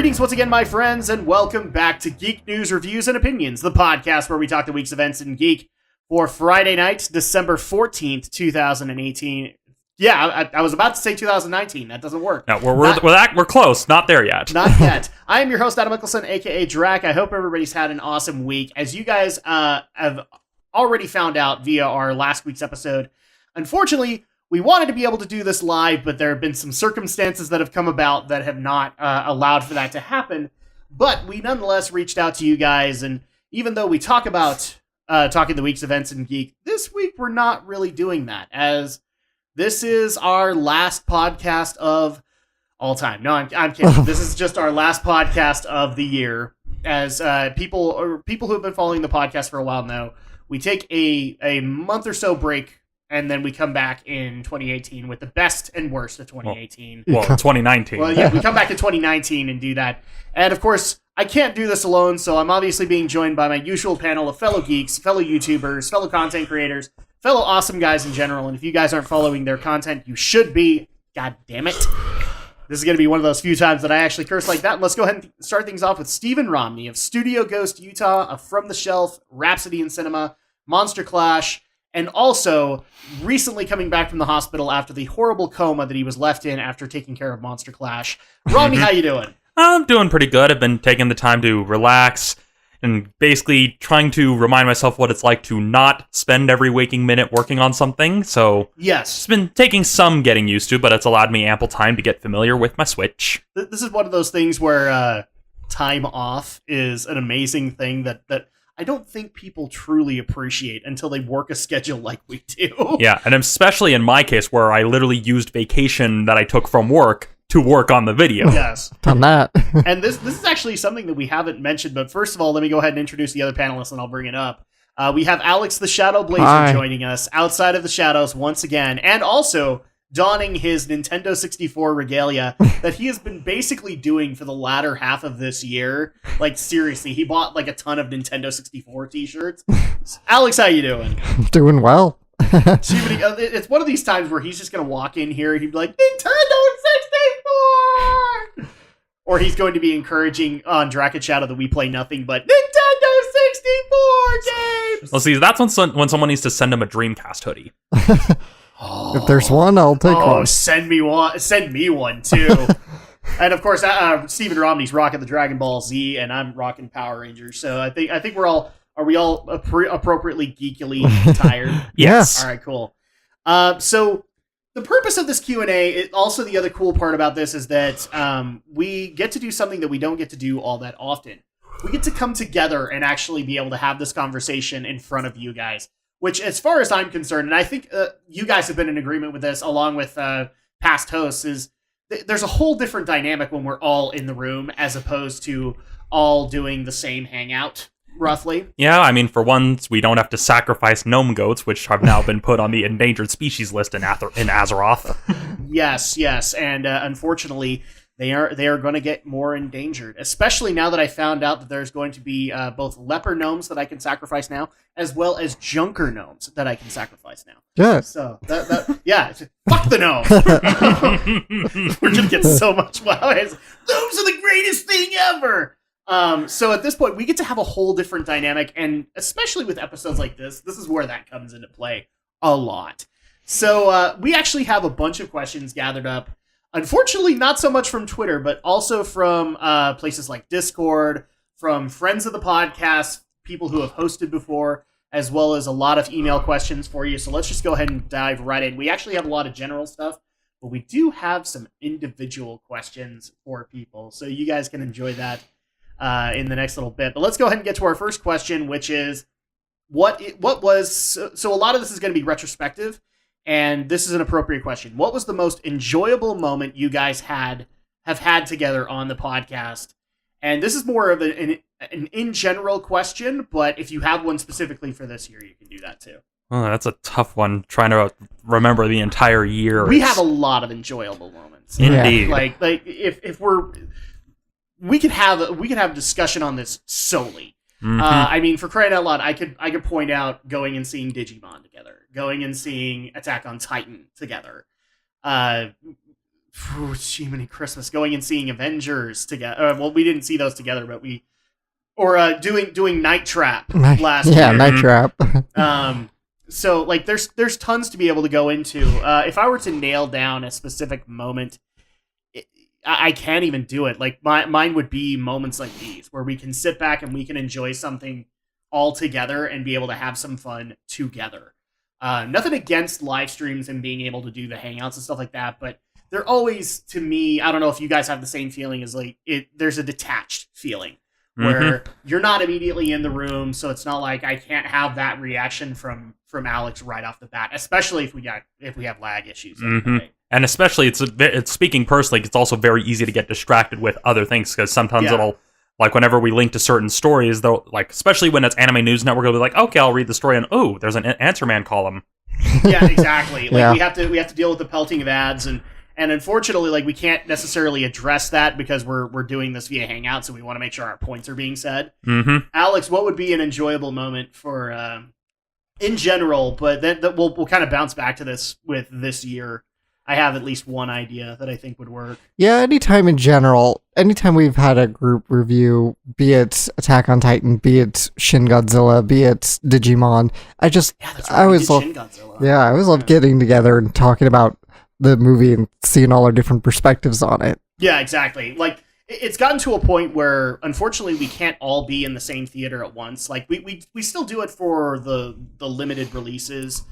Greetings once again, my friends, and welcome back to Geek News, Reviews, and Opinions, the podcast where we talk the week's events in Geek for Friday night, December 14th, 2018. Yeah, I was about to say 2019. That doesn't work. No, we're close. Not there yet. Not yet. I am your host, Adam Mickelson, a.k.a. Drac. I hope everybody's had an awesome week. As you guys have already found out via our last week's episode, unfortunately, we wanted to be able to do this live, but there have been some circumstances that have come about that have not allowed for that to happen. But we nonetheless reached out to you guys, and even though we talk about talking the week's events in Geek, this week we're not really doing that, as this is our last podcast of all time. No, I'm kidding. This is just our last podcast of the year. As people who have been following the podcast for a while know, we take a month or so break, and then we come back in 2018 with the best and worst of 2018. Well, 2019. Well, yeah, we come back in 2019 and do that. And of course, I can't do this alone, so I'm obviously being joined by my usual panel of fellow geeks, fellow YouTubers, fellow content creators, fellow awesome guys in general. And if you guys aren't following their content, you should be. God damn it. This is going to be one of those few times that I actually curse like that. And let's go ahead and start things off with Stephen Romney of Studio Ghost Utah, of From the Shelf, Rhapsody in Cinema, Monster Clash, and also recently coming back from the hospital after the horrible coma that he was left in after taking care of Monster Clash. Romney, how you doing? I'm doing pretty good. I've been taking the time to relax and basically trying to remind myself what it's like to not spend every waking minute working on something. So yes, it's been taking some getting used to, but it's allowed me ample time to get familiar with my Switch. This is one of those things where time off is an amazing thing that I don't think people truly appreciate until they work a schedule like we do. Yeah, and especially in my case where I literally used vacation that I took from work to work on the video. Yes. Done that. And this is actually something that we haven't mentioned, but first of all, let me go ahead and introduce the other panelists and I'll bring it up. We have Alex the Shadow Blazer Hi. joining us outside of the shadows once again, and also donning his Nintendo 64 regalia that he has been basically doing for the latter half of this year. Like, seriously, he bought like a ton of Nintendo 64 t-shirts. Alex, how you doing? Doing well. It's one of these times where he's just going to walk in here and he'd be like, Nintendo 64! Or he's going to be encouraging on Drac and Shadow that we play nothing but Nintendo 64 games! Well, see, that's when someone needs to send him a Dreamcast hoodie. If there's one, I'll take one. Send me one. Send me one, too. And, of course, Stephen Romney's rocking the Dragon Ball Z, and I'm rocking Power Rangers. So I think we're all... Are we all appropriately geekily tired? Yes. All right, cool. So the purpose of this Q&A, also the other cool part about this is that we get to do something that we don't get to do all that often. We get to come together and actually be able to have this conversation in front of you guys, which, as far as I'm concerned, and I think you guys have been in agreement with this along with past hosts, is there's a whole different dynamic when we're all in the room as opposed to all doing the same hangout. Roughly. Yeah, I mean, for once, we don't have to sacrifice gnome goats, which have now been put on the endangered species list in Azeroth. Yes, and unfortunately, they are going to get more endangered, especially now that I found out that there's going to be both leper gnomes that I can sacrifice now, as well as junker gnomes that I can sacrifice now. Yes. So, fuck the gnome! We're going to get so much wow. Those are the greatest thing ever! So at this point, we get to have a whole different dynamic, and especially with episodes like this is where that comes into play a lot. So we actually have a bunch of questions gathered up. Unfortunately, not so much from Twitter, but also from places like Discord, from friends of the podcast, people who have hosted before, as well as a lot of email questions for you. So let's just go ahead and dive right in. We actually have a lot of general stuff, but we do have some individual questions for people, so you guys can enjoy that in the next little bit. But let's go ahead and get to our first question, which is what was so a lot of this is going to be retrospective, and this is an appropriate question. What was the most enjoyable moment you guys have had together on the podcast? And this is more of an in general question, but if you have one specifically for this year, you can do that too. Oh, that's a tough one, trying to remember the entire year. We have a lot of enjoyable moments. Indeed. Like if we could have a discussion on this solely. Mm-hmm. I mean, for crying out loud, I could point out going and seeing Digimon together, going and seeing Attack on Titan together, Jiminy Christmas, going and seeing Avengers together. Well, we didn't see those together, but doing Night Trap last year. Yeah, Night Trap. So like there's tons to be able to go into. If I were to nail down a specific moment, I can't even do it. Like mine would be moments like these where we can sit back and we can enjoy something all together and be able to have some fun together. Nothing against live streams and being able to do the hangouts and stuff like that, but they're always, to me, I don't know if you guys have the same feeling, as like there's a detached feeling where you're not immediately in the room, so it's not like I can't have that reaction from Alex right off the bat, especially if we have lag issues. Right? And especially, it's speaking personally, it's also very easy to get distracted with other things, because sometimes it'll, like whenever we link to certain stories, though, like especially when it's Anime News Network, it'll be like, okay, I'll read the story, and oh, there's an Answer Man column. Yeah, exactly. Like we have to deal with the pelting of ads, and unfortunately, like we can't necessarily address that because we're doing this via Hangout, so we want to make sure our points are being said. Alex, what would be an enjoyable moment for in general? But then we'll kind of bounce back to this with this year. I have at least one idea that I think would work. Yeah, anytime in general, anytime we've had a group review, be it Attack on Titan, be it Shin Godzilla, be it Digimon, I always love getting together and talking about the movie and seeing all our different perspectives on it. Yeah, exactly. Like, it's gotten to a point where, unfortunately, we can't all be in the same theater at once. Like, we still do it for the limited releases.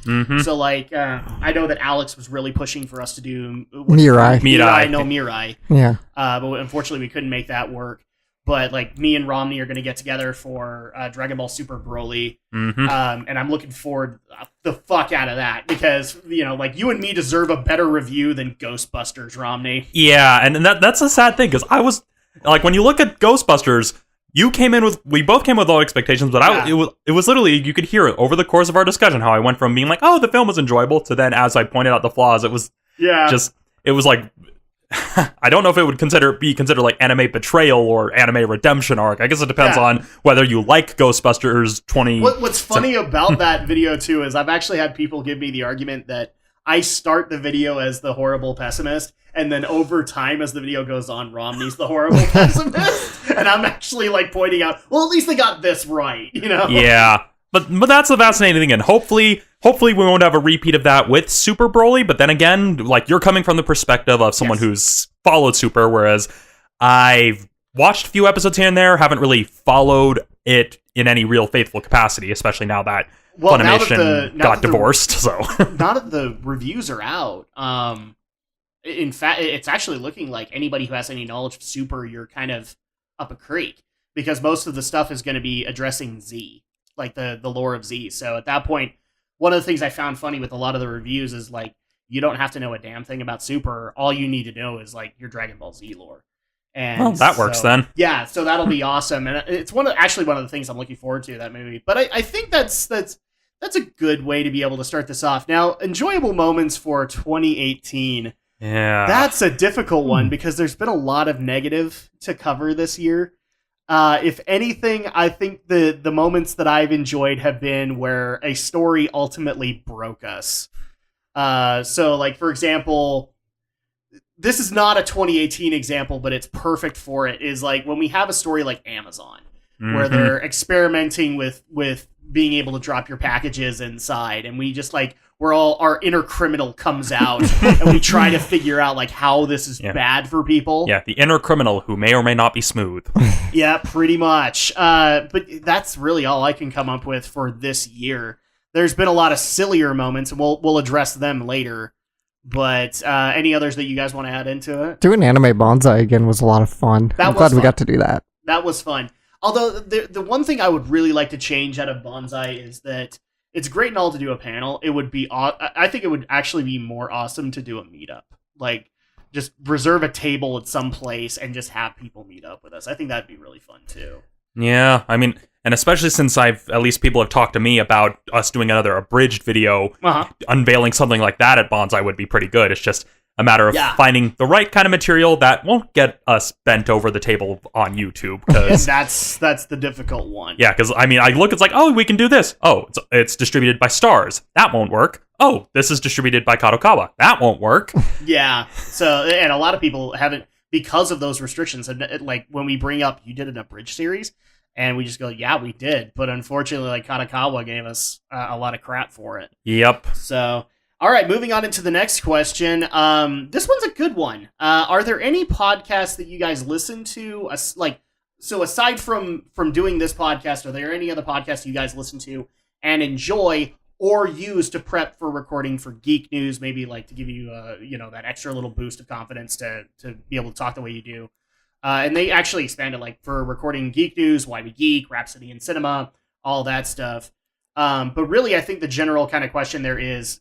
So, like, I know that Alex was really pushing for us to do Mirai. Yeah. But unfortunately, we couldn't make that work. But, like, me and Romney are going to get together for Dragon Ball Super Broly. And I'm looking forward the fuck out of that. Because, you know, like, you and me deserve a better review than Ghostbusters, Romney. Yeah, and that's a sad thing. Because I was, like, when you look at Ghostbusters, we both came with low expectations. But it was literally, you could hear it over the course of our discussion, how I went from being like, oh, the film was enjoyable, to then, as I pointed out the flaws, it was like, I don't know if it would be considered like anime betrayal or anime redemption arc. I guess it depends on whether you like Ghostbusters 20. What's funny about that video too is I've actually had people give me the argument that I start the video as the horrible pessimist, and then over time as the video goes on, Romney's the horrible pessimist, and I'm actually like pointing out, well, at least they got this right, you know? Yeah. But that's the fascinating thing, and hopefully we won't have a repeat of that with Super Broly, but then again, like, you're coming from the perspective of someone who's followed Super, whereas I've watched a few episodes here and there, haven't really followed it in any real faithful capacity, especially now that Funimation got divorced, so... Now that the reviews are out, in fact, it's actually looking like anybody who has any knowledge of Super, you're kind of up a creek, because most of the stuff is going to be addressing Z. Like the lore of Z. So at that point, one of the things I found funny with a lot of the reviews is like, you don't have to know a damn thing about Super. All you need to know is like your Dragon Ball Z lore. And that works then. Yeah, so that'll be awesome. And it's one of the things I'm looking forward to, that movie. But I think that's a good way to be able to start this off. Now, enjoyable moments for 2018. Yeah. That's a difficult one because there's been a lot of negative to cover this year. If anything, I think the moments that I've enjoyed have been where a story ultimately broke us. So, like, for example, this is not a 2018 example, but it's perfect for it, is like when we have a story like Amazon, where they're experimenting with being able to drop your packages inside, and we just like, our inner criminal comes out and we try to figure out like how this is bad for people. Yeah, the inner criminal who may or may not be smooth. Yeah, pretty much. But that's really all I can come up with for this year. There's been a lot of sillier moments, and we'll address them later. But any others that you guys want to add into it? Doing Anime Bonsai again was a lot of fun. I'm glad we got to do that. That was fun. Although the one thing I would really like to change out of Bonsai is that it's great and all to do a panel. It would be, I think it would actually be more awesome to do a meetup. Like, just reserve a table at some place and just have people meet up with us. I think that'd be really fun too. Yeah, I mean, and especially since at least people have talked to me about us doing another abridged video, unveiling something like that at Bonsai would be pretty good. It's just, a matter of finding the right kind of material that won't get us bent over the table on YouTube. Cause, that's the difficult one. Yeah, because I mean, I look, it's like, oh, we can do this. Oh, it's distributed by Stars. That won't work. Oh, this is distributed by Kadokawa. That won't work. Yeah. So, and a lot of people haven't, because of those restrictions. And like when we bring up, you did an abridged series, and we just go, yeah, we did. But unfortunately, like Kadokawa gave us a lot of crap for it. Yep. So, all right, moving on into the next question. This one's a good one. Are there any podcasts that you guys listen to? So aside from doing this podcast, are there any other podcasts you guys listen to and enjoy or use to prep for recording for Geek News? Maybe like to give you, that extra little boost of confidence to be able to talk the way you do. And they actually expanded like for recording Geek News, Why We Geek, Rhapsody in Cinema, all that stuff. But really, I think the general kind of question there is,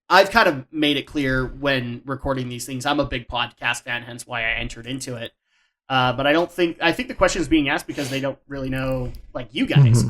I've kind of made it clear when recording these things, I'm a big podcast fan, hence why I entered into it. But I think the question is being asked because they don't really know, like, you guys.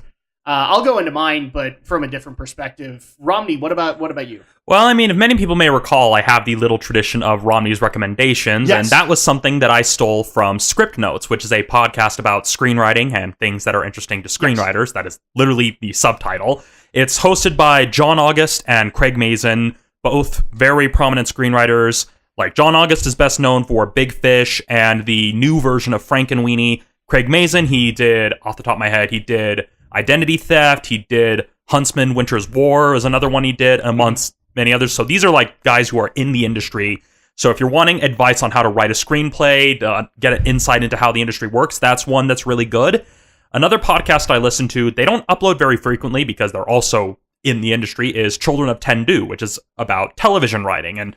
I'll go into mine, but from a different perspective. Romney, what about you? Well, I mean, if many people may recall, I have the little tradition of Romney's recommendations, and that was something that I stole from Script Notes, which is a podcast about screenwriting and things that are interesting to screenwriters. Yes. That is literally the subtitle. It's hosted by John August and Craig Mazin, both very prominent screenwriters. Like, John August is best known for Big Fish and the new version of Frankenweenie. Craig Mazin, he did, off the top of my head, he did Identity Theft, he did Huntsman Winter's War is another one he did, amongst many others. So these are like guys who are in the industry. So if you're wanting advice on how to write a screenplay, get an insight into how the industry works, that's one that's really good. Another podcast I listen to, they don't upload very frequently because they're also in the industry, is Children of Tendu, which is about television writing. And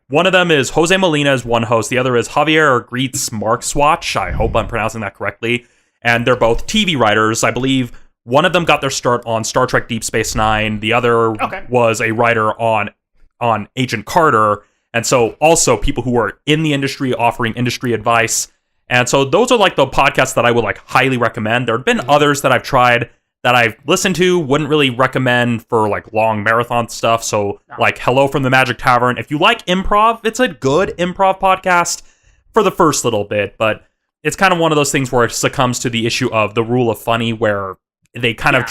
one of them is Jose Molina is one host. The other is Javier Greets Markswatch. I hope I'm pronouncing that correctly. And they're both TV writers. I believe one of them got their start on Star Trek Deep Space Nine. The other was a writer on Agent Carter. And so also people who are in the industry offering industry advice. And so those are like the podcasts that I would like highly recommend. There have been others that I've tried that I've listened to, wouldn't really recommend for like long marathon stuff. So like Hello from the Magic Tavern. If you like improv, it's a good improv podcast for the first little bit, but it's kind of one of those things where it succumbs to the issue of the rule of funny, where they kind of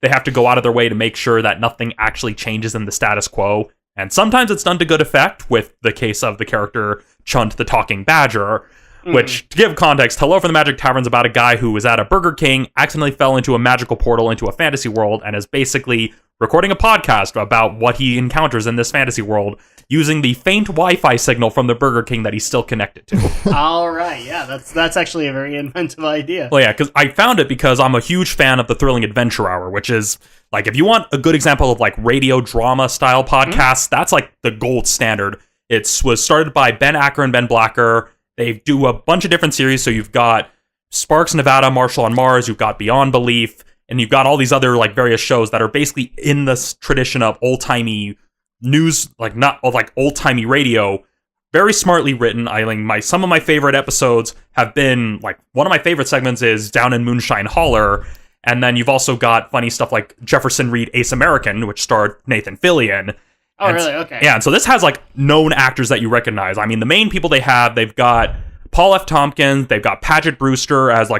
they have to go out of their way to make sure that nothing actually changes in the status quo. And sometimes it's done to good effect, with the case of the character Chunt the Talking Badger, which, to give context, Hello from the Magic Tavern is about a guy who was at a Burger King, accidentally fell into a magical portal into a fantasy world, and is basically recording a podcast about what he encounters in this fantasy world using the faint Wi-Fi signal from the Burger King that he's still connected to. All right, yeah, that's actually a very inventive idea. Well, yeah, because I found it because I'm a huge fan of the Thrilling Adventure Hour, which is, like, if you want a good example of, like, radio drama style podcasts, that's, like, the gold standard. It was started by Ben Acker and Ben Blacker. They do a bunch of different series, so you've got Sparks Nevada, Marshall on Mars, you've got Beyond Belief, and you've got all these other like various shows that are basically in this tradition of old-timey news, like not like old-timey radio, very smartly written. I like some of my favorite episodes have been, like, one of my favorite segments is Down in Moonshine Holler, and then you've also got funny stuff like Jefferson Reed Ace American, which starred Nathan Fillion. Oh, really? Okay. Yeah, and so this has, like, known actors that you recognize. I mean, the main people they've got Paul F. Tompkins, they've got Paget Brewster as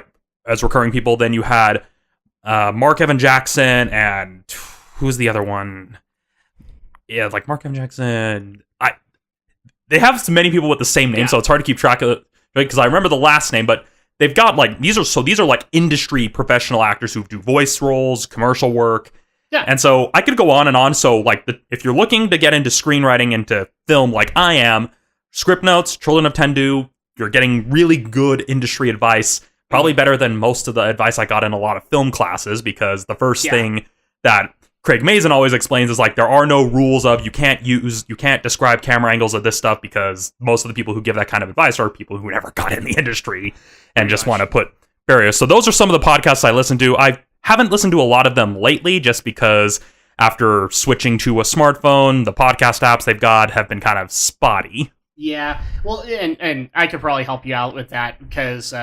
recurring people. Then you had Mark Evan Jackson, and who's the other one? Yeah, like Mark Evan Jackson. They have so many people with the same name, so it's hard to keep track of it, right? Because I remember the last name, but they've got, like, these are like industry professional actors who do voice roles, commercial work. Yeah. And so I could go on and on. So, like, if you're looking to get into screenwriting, into film like I am, Script Notes, Children of Tendu, you're getting really good industry advice, probably better than most of the advice I got in a lot of film classes, because the first thing that Craig Mazin always explains is, like, there are no rules of you can't describe camera angles of this stuff, because most of the people who give that kind of advice are people who never got in the industry and just want to put barriers. So those are some of the podcasts I listen to. I haven't listened to a lot of them lately, just because after switching to a smartphone, the podcast apps they've got have been kind of spotty. Yeah, well, and I could probably help you out with that, because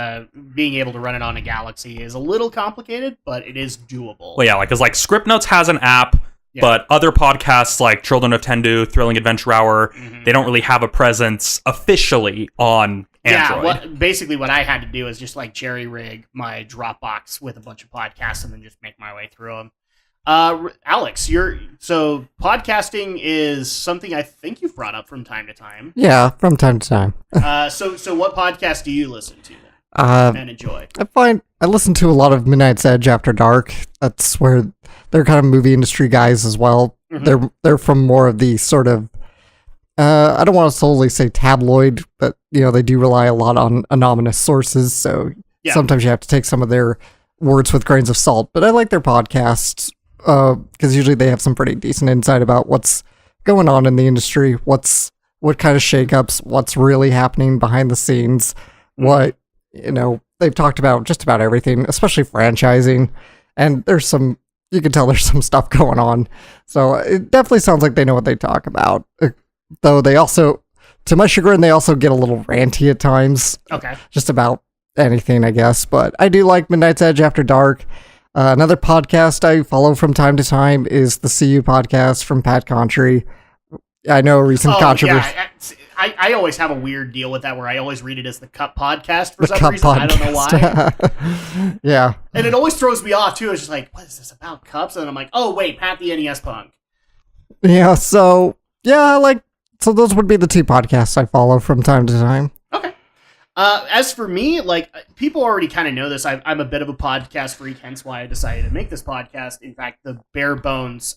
being able to run it on a Galaxy is a little complicated, but it is doable. Well, yeah, because like Script Notes has an app. But other podcasts like Children of Tendu, Thrilling Adventure Hour, they don't really have a presence officially on Android. Yeah, basically what I had to do is just like jerry rig my Dropbox with a bunch of podcasts and then just make my way through them. Alex, so podcasting is something I think you've brought up from time to time. Yeah, from time to time. So what podcast do you listen to and enjoy? I listen to a lot of Midnight's Edge After Dark. That's where they're kind of movie industry guys as well. They're from more of the sort of I don't want to solely say tabloid, but they do rely a lot on anonymous sources, so sometimes you have to take some of their words with grains of salt. But I like their podcasts because usually they have some pretty decent insight about what's going on in the industry, what kind of shakeups, what's really happening behind the scenes, what they've talked about just about everything, especially franchising, and you can tell there's some stuff going on. So it definitely sounds like they know what they talk about. Though they also, to my chagrin, they also get a little ranty at times. Okay. Just about anything, I guess. But I do like Midnight's Edge After Dark. Another podcast I follow from time to time is the CU podcast from Pat Contry. I know a recent controversy. Yeah. I always have a weird deal with that where I always read it as the Cup Podcast for some reason. I don't know why. Yeah. And it always throws me off, too. It's just like, what is this about cups? And I'm like, oh, wait, Pat the NES Punk. Yeah, so those would be the two podcasts I follow from time to time. Okay. As for me, people already kind of know this. I'm a bit of a podcast freak, hence why I decided to make this podcast. In fact, the bare bones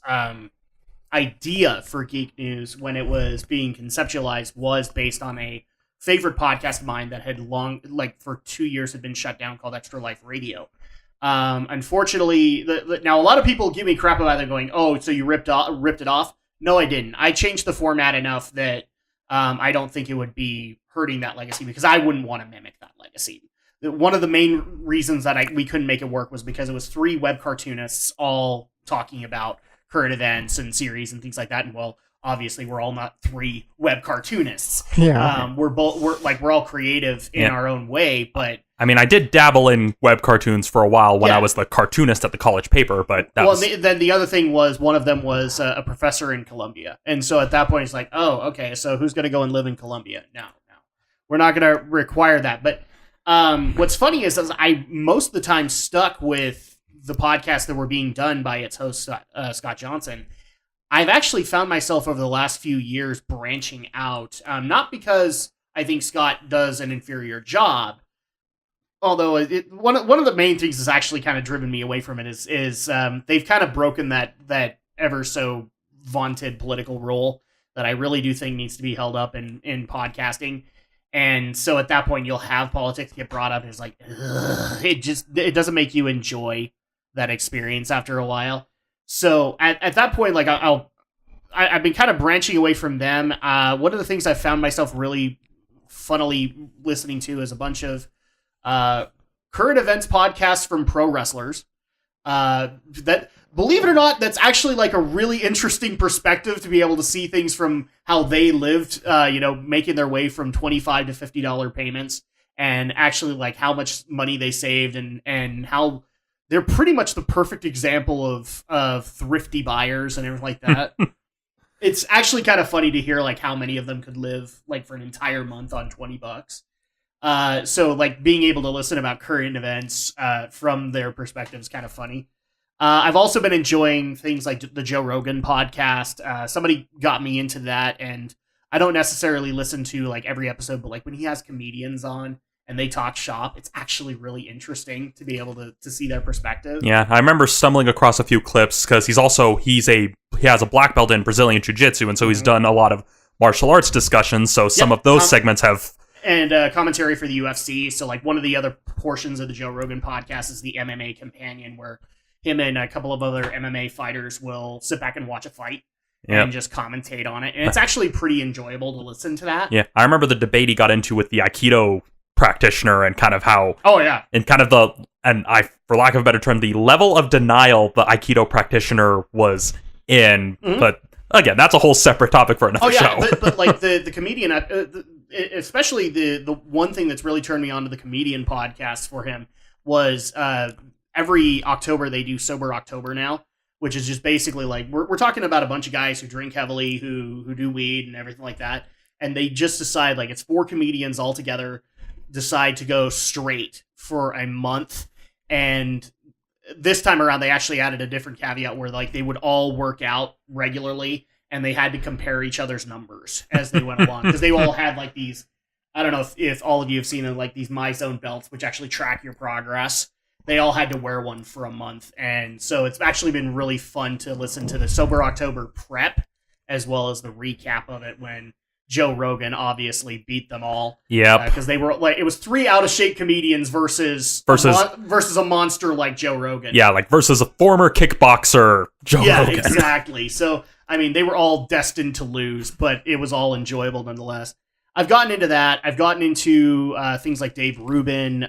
idea for Geek News when it was being conceptualized was based on a favorite podcast of mine that had for 2 years had been shut down, called Extra Life Radio. Unfortunately, now a lot of people give me crap about it, going, "Oh, so you ripped it off?" No, I didn't. I changed the format enough that I don't think it would be hurting that legacy, because I wouldn't want to mimic that legacy. One of the main reasons that we couldn't make it work was because it was 3 web cartoonists all talking about current events and series and things like that. And well, obviously we're all not 3 web cartoonists. Yeah. We're all creative in our own way, but I mean, I did dabble in web cartoons for a while when I was the cartoonist at the college paper, but then the other thing was, one of them was a professor in Columbia. And so at that point it's like, oh, okay, so who's going to go and live in Columbia? No. We're not going to require that. But what's funny is I most of the time stuck with the podcasts that were being done by its host, Scott Johnson. I've actually found myself over the last few years branching out, not because I think Scott does an inferior job, although one of the main things that's actually kind of driven me away from it is they've kind of broken that ever so vaunted political role that I really do think needs to be held up in podcasting. And so at that point, you'll have politics get brought up, and it's like, ugh, it doesn't make you enjoy that experience after a while. So at that point, I've been kind of branching away from them. One of the things I found myself really funnily listening to is a bunch of current events podcasts from pro wrestlers. That, believe it or not, that's actually a really interesting perspective to be able to see things from how they lived, making their way from $25 to $50 payments, and actually how much money they saved, and how they're pretty much the perfect example of thrifty buyers and everything like that. It's actually kind of funny to hear how many of them could live for an entire month on $20. So being able to listen about current events from their perspective is kind of funny. I've also been enjoying things like the Joe Rogan podcast. Somebody got me into that, and I don't necessarily listen to every episode, but when he has comedians on and they talk shop, it's actually really interesting to be able to see their perspective. Yeah, I remember stumbling across a few clips because he has a black belt in Brazilian Jiu-Jitsu, and so he's done a lot of martial arts discussions, so some of those segments have... And commentary for the UFC, so one of the other portions of the Joe Rogan podcast is the MMA Companion, where him and a couple of other MMA fighters will sit back and watch a fight and just commentate on it, and it's actually pretty enjoyable to listen to that. Yeah, I remember the debate he got into with the Aikido practitioner and kind of how... Oh, yeah. And kind of for lack of a better term, the level of denial the Aikido practitioner was in. Mm-hmm. But again, that's a whole separate topic for another show. but the comedian, especially the one thing that's really turned me on to the comedian podcast for him was every October they do Sober October now, which is just basically like we're talking about a bunch of guys who drink heavily, who do weed and everything like that, and they just decide, like, it's 4 comedians all together decide to go straight for a month. And this time around they actually added a different caveat where, like, they would all work out regularly and they had to compare each other's numbers as they went along, because they all had like these, I don't know if all of you have seen them, like these MyZone belts which actually track your progress. They all had to wear one for a month, and so it's actually been really fun to listen to the Sober October prep as well as the recap of it when Joe Rogan obviously beat them all. Yeah, because they were like, it was 3 out of shape comedians versus a monster like Joe Rogan. Yeah, like versus a former kickboxer, Joe Rogan. Yeah, exactly. So I mean, they were all destined to lose, but it was all enjoyable nonetheless. I've gotten into that. I've gotten into things like Dave Rubin.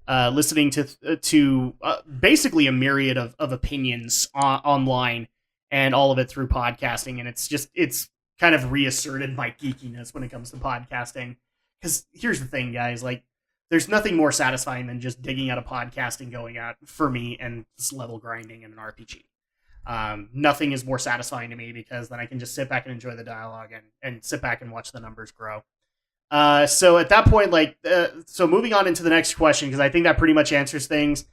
Listening to basically a myriad of opinions online, and all of it through podcasting. And it's kind of reasserted my geekiness when it comes to podcasting. Because here's the thing, guys, like, there's nothing more satisfying than just digging out a podcast and going out, for me, and just level grinding in an RPG. Nothing is more satisfying to me, because then I can just sit back and enjoy the dialogue and sit back and watch the numbers grow. So at that point, like, so moving on into the next question, because I think that pretty much answers things.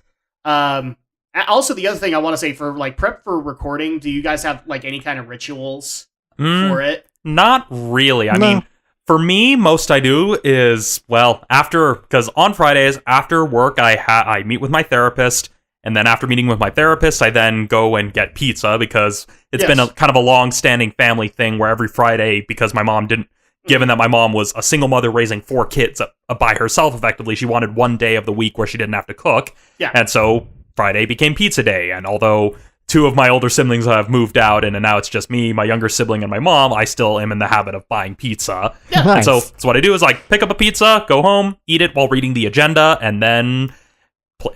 Also, the other thing I want to say, for like prep for recording, do you guys have like any kind of rituals for it? Not really. I mean, for me, most I do is, well, because on Fridays after work, I meet with my therapist. And then after meeting with my therapist, I then go and get pizza, because it's been a kind of a long-standing family thing where every Friday, because my mom didn't, given that my mom was a single mother raising 4 kids by herself, effectively, she wanted one day of the week where she didn't have to cook. Yeah. And so Friday became pizza day. And although 2 of my older siblings have moved out and now it's just me, my younger sibling, and my mom, I still am in the habit of buying pizza. Yeah. Nice. And so what I do is, like, pick up a pizza, go home, eat it while reading the agenda, and then...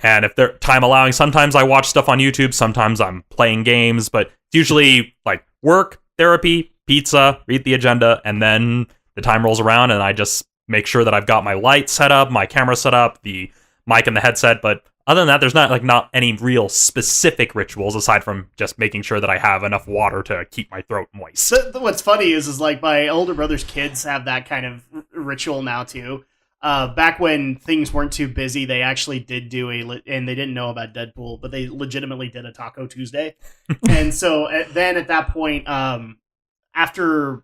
And if there's time allowing, sometimes I watch stuff on YouTube, sometimes I'm playing games, but it's usually like work, therapy, pizza, read the agenda, and then the time rolls around and I just make sure that I've got my light set up, my camera set up, the mic and the headset. But other than that, there's not any real specific rituals aside from just making sure that I have enough water to keep my throat moist. So, what's funny is like my older brother's kids have that kind of ritual now too. Back when things weren't too busy, they actually did do and they didn't know about Deadpool, but they legitimately did a Taco Tuesday. And so then at that point, after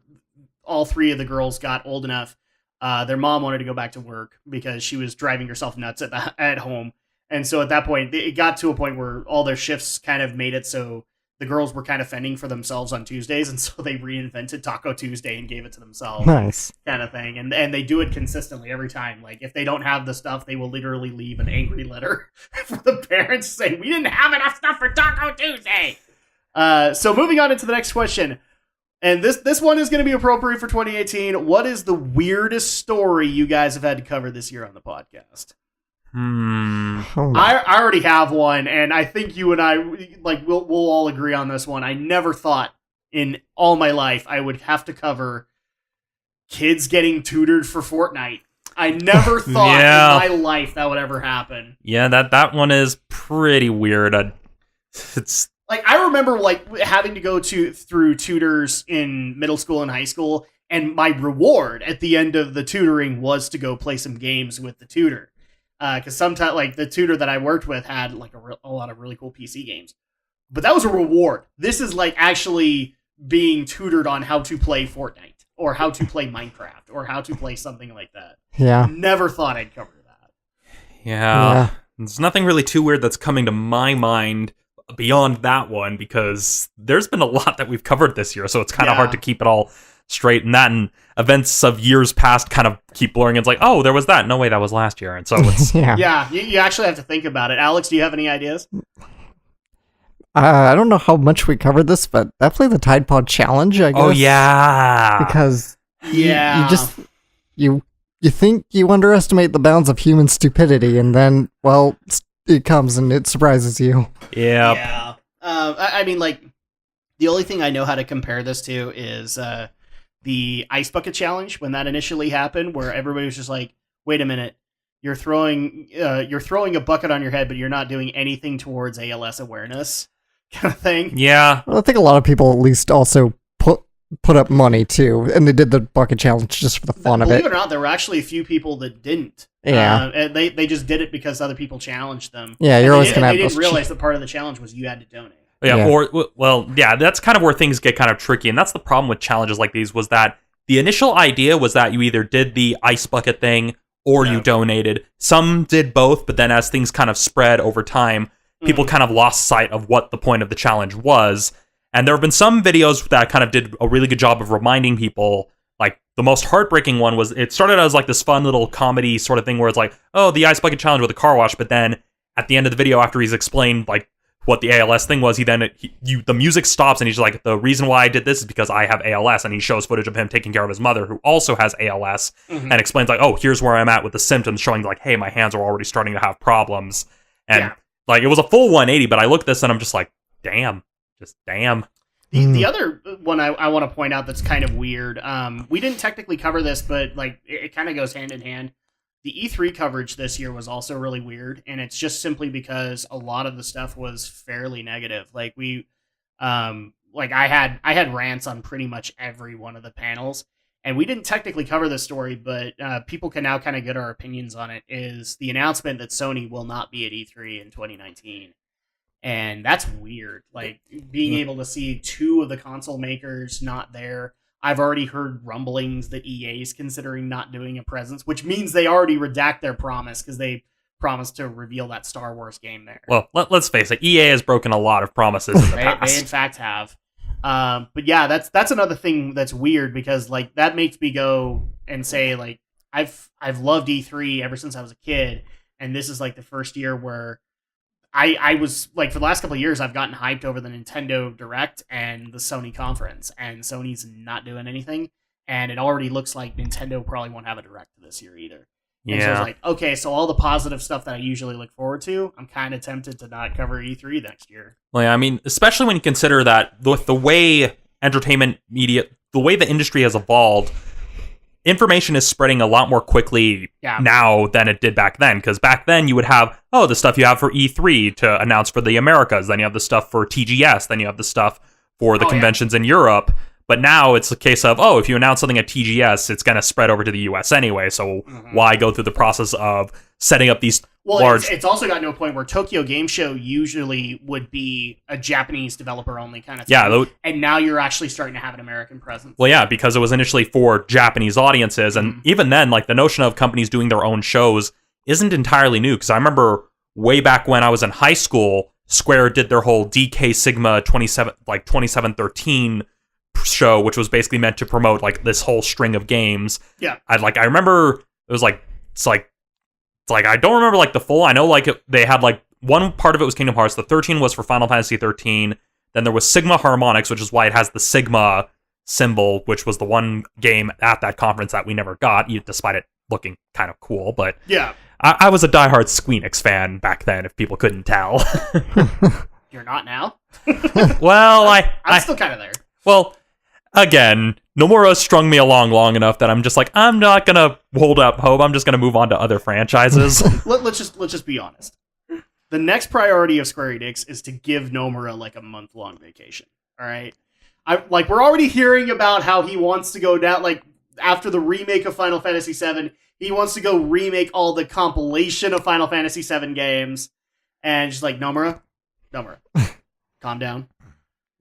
all 3 of the girls got old enough, their mom wanted to go back to work because she was driving herself nuts at home. And so at that point, it got to a point where all their shifts kind of made it so the girls were kind of fending for themselves on Tuesdays, and so they reinvented Taco Tuesday and gave it to themselves. Nice. Kind of thing. And they do it consistently every time. Like, if they don't have the stuff, they will literally leave an angry letter for the parents saying, we didn't have enough stuff for Taco Tuesday! So moving on into the next question. And this one is going to be appropriate for 2018. What is the weirdest story you guys have had to cover this year on the podcast? I already have one, and I think you and I, like, we'll all agree on this one. I never thought in all my life I would have to cover kids getting tutored for Fortnite. I never thought in my life that would ever happen. Yeah, that one is pretty weird. It's like, I remember like having to go through tutors in middle school and high school, and my reward at the end of the tutoring was to go play some games with the tutor. Because sometimes, like, the tutor that I worked with had like a lot of really cool PC games, but that was a reward. This is like actually being tutored on how to play Fortnite or how to play Minecraft or how to play something like that. Yeah, never thought I'd cover that. Yeah, there's nothing really too weird that's coming to my mind beyond that one, because there's been a lot that we've covered this year, so it's kind of hard to keep it all straight, and events of years past kind of keep blurring. It's like, oh, there was that. No way, that was last year. And so it's you actually have to think about it. Alex, do you have any ideas? I don't know how much we covered this, but definitely the Tide Pod Challenge, I guess. Oh yeah, because you think you underestimate the bounds of human stupidity, and then, well, it comes and it surprises you. Yeah. I mean, like, the only thing I know how to compare this to is the Ice Bucket Challenge, when that initially happened, where everybody was just like, wait a minute, you're throwing a bucket on your head, but you're not doing anything towards ALS awareness. kind of thing. Yeah. Well, I think a lot of people at least also put up money too, and they did the bucket challenge just for the fun of it. Believe it or not, there were actually a few people that didn't. Yeah. And they just did it because other people challenged them. Yeah, you're always gonna have They those didn't realize that part of the challenge was you had to donate. Yeah, that's kind of where things get kind of tricky, and that's the problem with challenges like these, was that the initial idea was that you either did the ice bucket thing or you donated. Some did both, but then as things kind of spread over time, people kind of lost sight of what the point of the challenge was. And there have been some videos that kind of did a really good job of reminding people. Like, the most heartbreaking one was, it started as like this fun little comedy sort of thing where it's like, oh, the ice bucket challenge with a car wash, but then at the end of the video, after he's explained like what the ALS thing was, the music stops and he's like, the reason why I did this is because I have ALS, and he shows footage of him taking care of his mother who also has ALS, and explains like, oh, here's where I'm at with the symptoms, showing like, hey, my hands are already starting to have problems. And like, it was a full 180, but I look at this and I'm just like, damn. The other one I want to point out that's kind of weird, we didn't technically cover this, but like it kind of goes hand in hand. The E3 coverage this year was also really weird, and it's just simply because a lot of the stuff was fairly negative. Like I had rants on pretty much every one of the panels, and we didn't technically cover this story, but people can now kind of get our opinions on it. Is the announcement that Sony will not be at E3 in 2019. And that's weird. Like, being able to see two of the console makers not there. I've already heard rumblings that EA is considering not doing a presence, which means they already redact their promise because they promised to reveal that Star Wars game there. Well, let's face it, EA has broken a lot of promises in the past. They in fact have. But yeah, that's another thing that's weird, because like that makes me go and say, like, I've loved E3 ever since I was a kid, and this is like the first year where I was like, for the last couple of years, I've gotten hyped over the Nintendo Direct and the Sony conference, and Sony's not doing anything. And it already looks like Nintendo probably won't have a Direct this year either. And so it's like, okay, so all the positive stuff that I usually look forward to, I'm kind of tempted to not cover E3 next year. Well, yeah, I mean, especially when you consider that with the way entertainment media, the way the industry has evolved, information is spreading a lot more quickly now than it did back then. Because back then you would have, the stuff you have for E3 to announce for the Americas, then you have the stuff for TGS, then you have the stuff for the conventions in Europe. But now it's a case of, if you announce something at TGS, it's going to spread over to the US anyway. So why go through the process of setting up these large... It's also gotten to a point where Tokyo Game Show usually would be a Japanese developer only kind of thing. Yeah, and now you're actually starting to have an American presence. Well, yeah, because it was initially for Japanese audiences. And even then, like, the notion of companies doing their own shows isn't entirely new. Because I remember way back when I was in high school, Square did their whole DK Sigma 2713 show, which was basically meant to promote like this whole string of games. Yeah. I remember it was like, it's like I don't remember like the full. I know like they had like one part of it was Kingdom Hearts. The 13 was for Final Fantasy 13. Then there was Sigma Harmonics, which is why it has the Sigma symbol, which was the one game at that conference that we never got, despite it looking kind of cool. But yeah, I was a diehard Squeenix fan back then, if people couldn't tell. You're not now? Well, I'm still kind of there. Well, again, Nomura strung me along long enough that I'm just like, I'm not gonna hold up hope. I'm just gonna move on to other franchises. Let's just be honest. The next priority of Square Enix is to give Nomura like a month-long vacation. All right, we're already hearing about how he wants to go down. Like, after the remake of Final Fantasy VII, he wants to go remake all the compilation of Final Fantasy VII games, and just like, Nomura, calm down.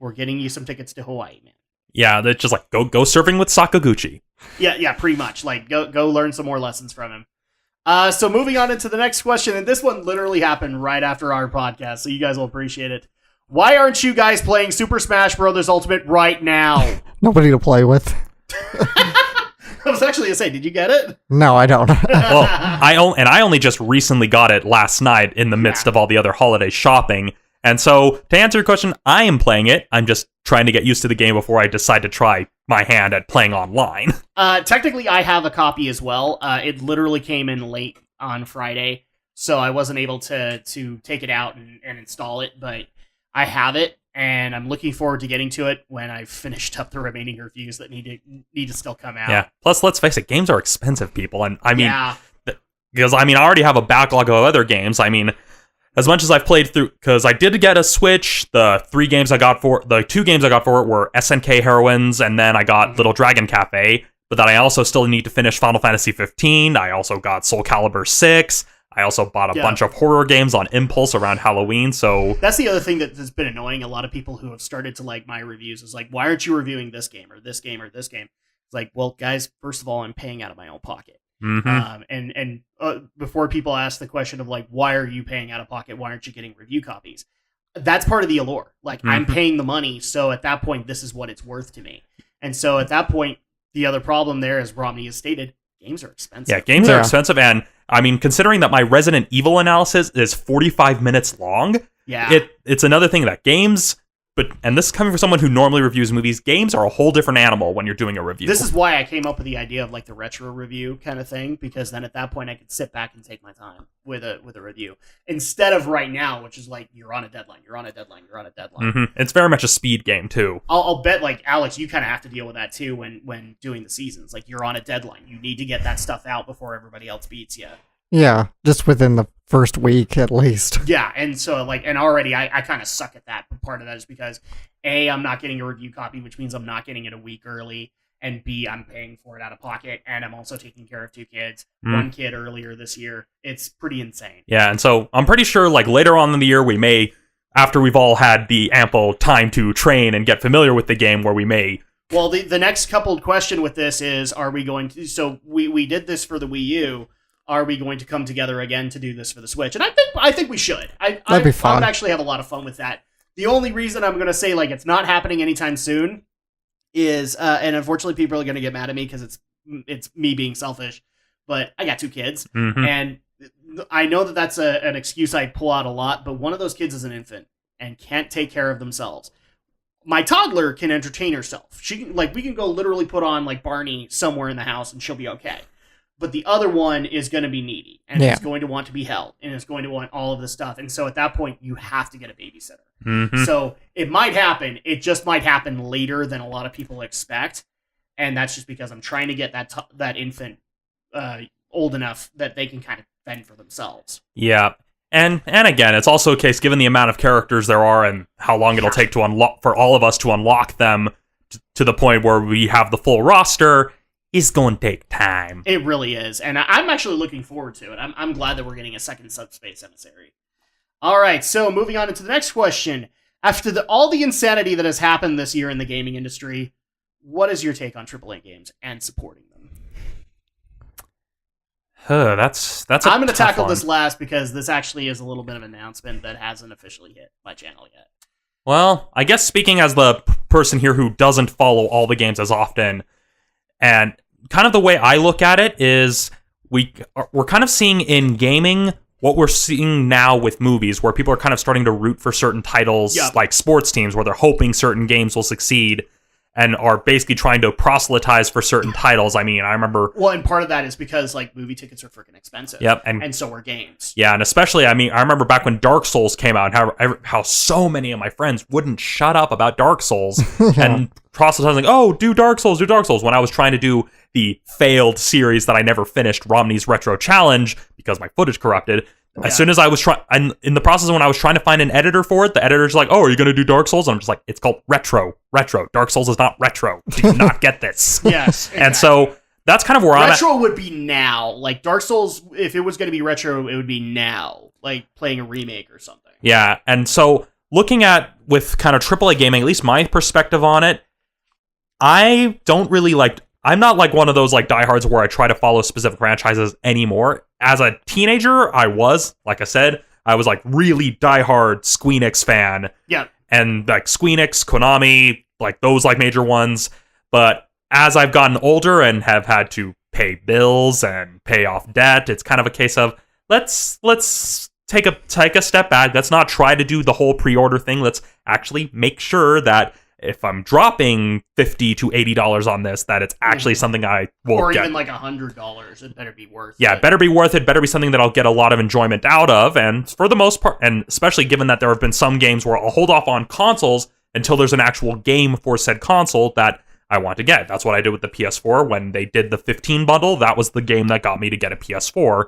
We're getting you some tickets to Hawaii, man. Yeah, that's just like, go surfing with Sakaguchi. Yeah, pretty much. Like, go learn some more lessons from him. So moving on into the next question, and this one literally happened right after our podcast, so you guys will appreciate it. Why aren't you guys playing Super Smash Bros. Ultimate right now? Nobody to play with. I was actually going to say, did you get it? No, I don't. Well, I only just recently got it last night in the midst of all the other holiday shopping. And so, to answer your question, I am playing it. I'm just trying to get used to the game before I decide to try my hand at playing online. Technically, I have a copy as well. It literally came in late on Friday, so I wasn't able to take it out and install it, but I have it, and I'm looking forward to getting to it when I've finished up the remaining reviews that need to still come out. Yeah, plus, let's face it, games are expensive, people, and I mean, because I already have a backlog of other games. I mean, as much as I've played through, because I did get a Switch. The two games I got for it were SNK Heroines, and then I got Little Dragon Cafe. But then I also still need to finish Final Fantasy 15. I also got Soul Calibur 6. I also bought a bunch of horror games on impulse around Halloween. So that's the other thing that's been annoying. A lot of people who have started to like my reviews is like, why aren't you reviewing this game or this game or this game? It's like, well, guys, first of all, I'm paying out of my own pocket. And before people ask the question of like, why are you paying out of pocket? Why aren't you getting review copies? That's part of the allure. Like, I'm paying the money, so at that point, this is what it's worth to me. And so at that point, the other problem there, as Romney has stated, games are expensive. Yeah, games are expensive, and I mean, considering that my Resident Evil analysis is 45 minutes long, it's another thing that games. And this is coming from someone who normally reviews movies. Games are a whole different animal when you're doing a review. This is why I came up with the idea of like the retro review kind of thing, because then at that point I could sit back and take my time with a review instead of right now, which is like you're on a deadline. It's very much a speed game too. I'll bet like Alex, you kind of have to deal with that too when doing the seasons. Like you're on a deadline. You need to get that stuff out before everybody else beats you. Yeah, just within the first week at least. Yeah, and so like, and already I kind of suck at that. But part of that is because A, I'm not getting a review copy, which means I'm not getting it a week early, and B, I'm paying for it out of pocket, and I'm also taking care of 2 kids. 1 kid earlier this year. It's pretty insane. Yeah, and so I'm pretty sure like later on in the year we may, after we've all had the ample time to train and get familiar with the game, where we may. Well, the next coupled question with this is, are we going to? So we did this for the Wii U. Are we going to come together again to do this for the Switch? And I think we should. That'd be fun. I would actually have a lot of fun with that. The only reason I'm going to say like it's not happening anytime soon is, and unfortunately people are going to get mad at me because it's me being selfish, but I got 2 kids, and I know that that's an excuse I pull out a lot, but one of those kids is an infant and can't take care of themselves. My toddler can entertain herself. She can, like, we can go literally put on like Barney somewhere in the house and she'll be okay. But the other one is going to be needy, and is going to want to be held, and is going to want all of this stuff. And so at that point, you have to get a babysitter. So it might happen. It just might happen later than a lot of people expect. And that's just because I'm trying to get that infant old enough that they can kind of fend for themselves. Yeah. And again, it's also a case, given the amount of characters there are and how long it'll take to unlock for all of us to unlock them to the point where we have the full roster, is going to take time. It really is. And I'm actually looking forward to it. I'm glad that we're getting a second Subspace Emissary. All right, so moving on into the next question. After all the insanity that has happened this year in the gaming industry, what is your take on AAA games and supporting them? That's I'm going to tackle this last because this actually is a little bit of an announcement that hasn't officially hit my channel yet. Well, I guess speaking as the person here who doesn't follow all the games as often, and kind of the way I look at it is we're kind of seeing in gaming what we're seeing now with movies, where people are kind of starting to root for certain titles, like sports teams, where they're hoping certain games will succeed and are basically trying to proselytize for certain titles. I mean, I remember... Well, and part of that is because, like, movie tickets are freaking expensive. Yep. And so are games. Yeah, and especially, I mean, I remember back when Dark Souls came out, and how so many of my friends wouldn't shut up about Dark Souls, and proselytizing, oh, do Dark Souls, when I was trying to do the failed series that I never finished, Romney's Retro Challenge, because my footage corrupted. As soon as I was trying, in the process when I was trying to find an editor for it, the editor's like, oh, are you going to do Dark Souls? And I'm just like, it's called Retro. Dark Souls is not retro. Do you not get this? Yes. Exactly. And so that's kind of where I'm at. Retro would be now. Like, Dark Souls, if it was going to be retro, it would be now. Like, playing a remake or something. Yeah, and so looking at, with kind of AAA gaming, at least my perspective on it, I don't really like... I'm not like one of those like diehards where I try to follow specific franchises anymore. As a teenager, I was, like I said, I was like really diehard Squeenix fan. Yeah. And like Squeenix, Konami, like those like major ones. But as I've gotten older and have had to pay bills and pay off debt, it's kind of a case of let's take a step back. Let's not try to do the whole pre-order thing. Let's actually make sure that if I'm dropping $50 to $80 on this, that it's actually something I will get. Or even like $100, it better be worth it. Yeah, it better be worth it. Better be something that I'll get a lot of enjoyment out of. And for the most part, and especially given that there have been some games where I'll hold off on consoles until there's an actual game for said console that I want to get. That's what I did with the PS4 when they did the 15 bundle. That was the game that got me to get a PS4.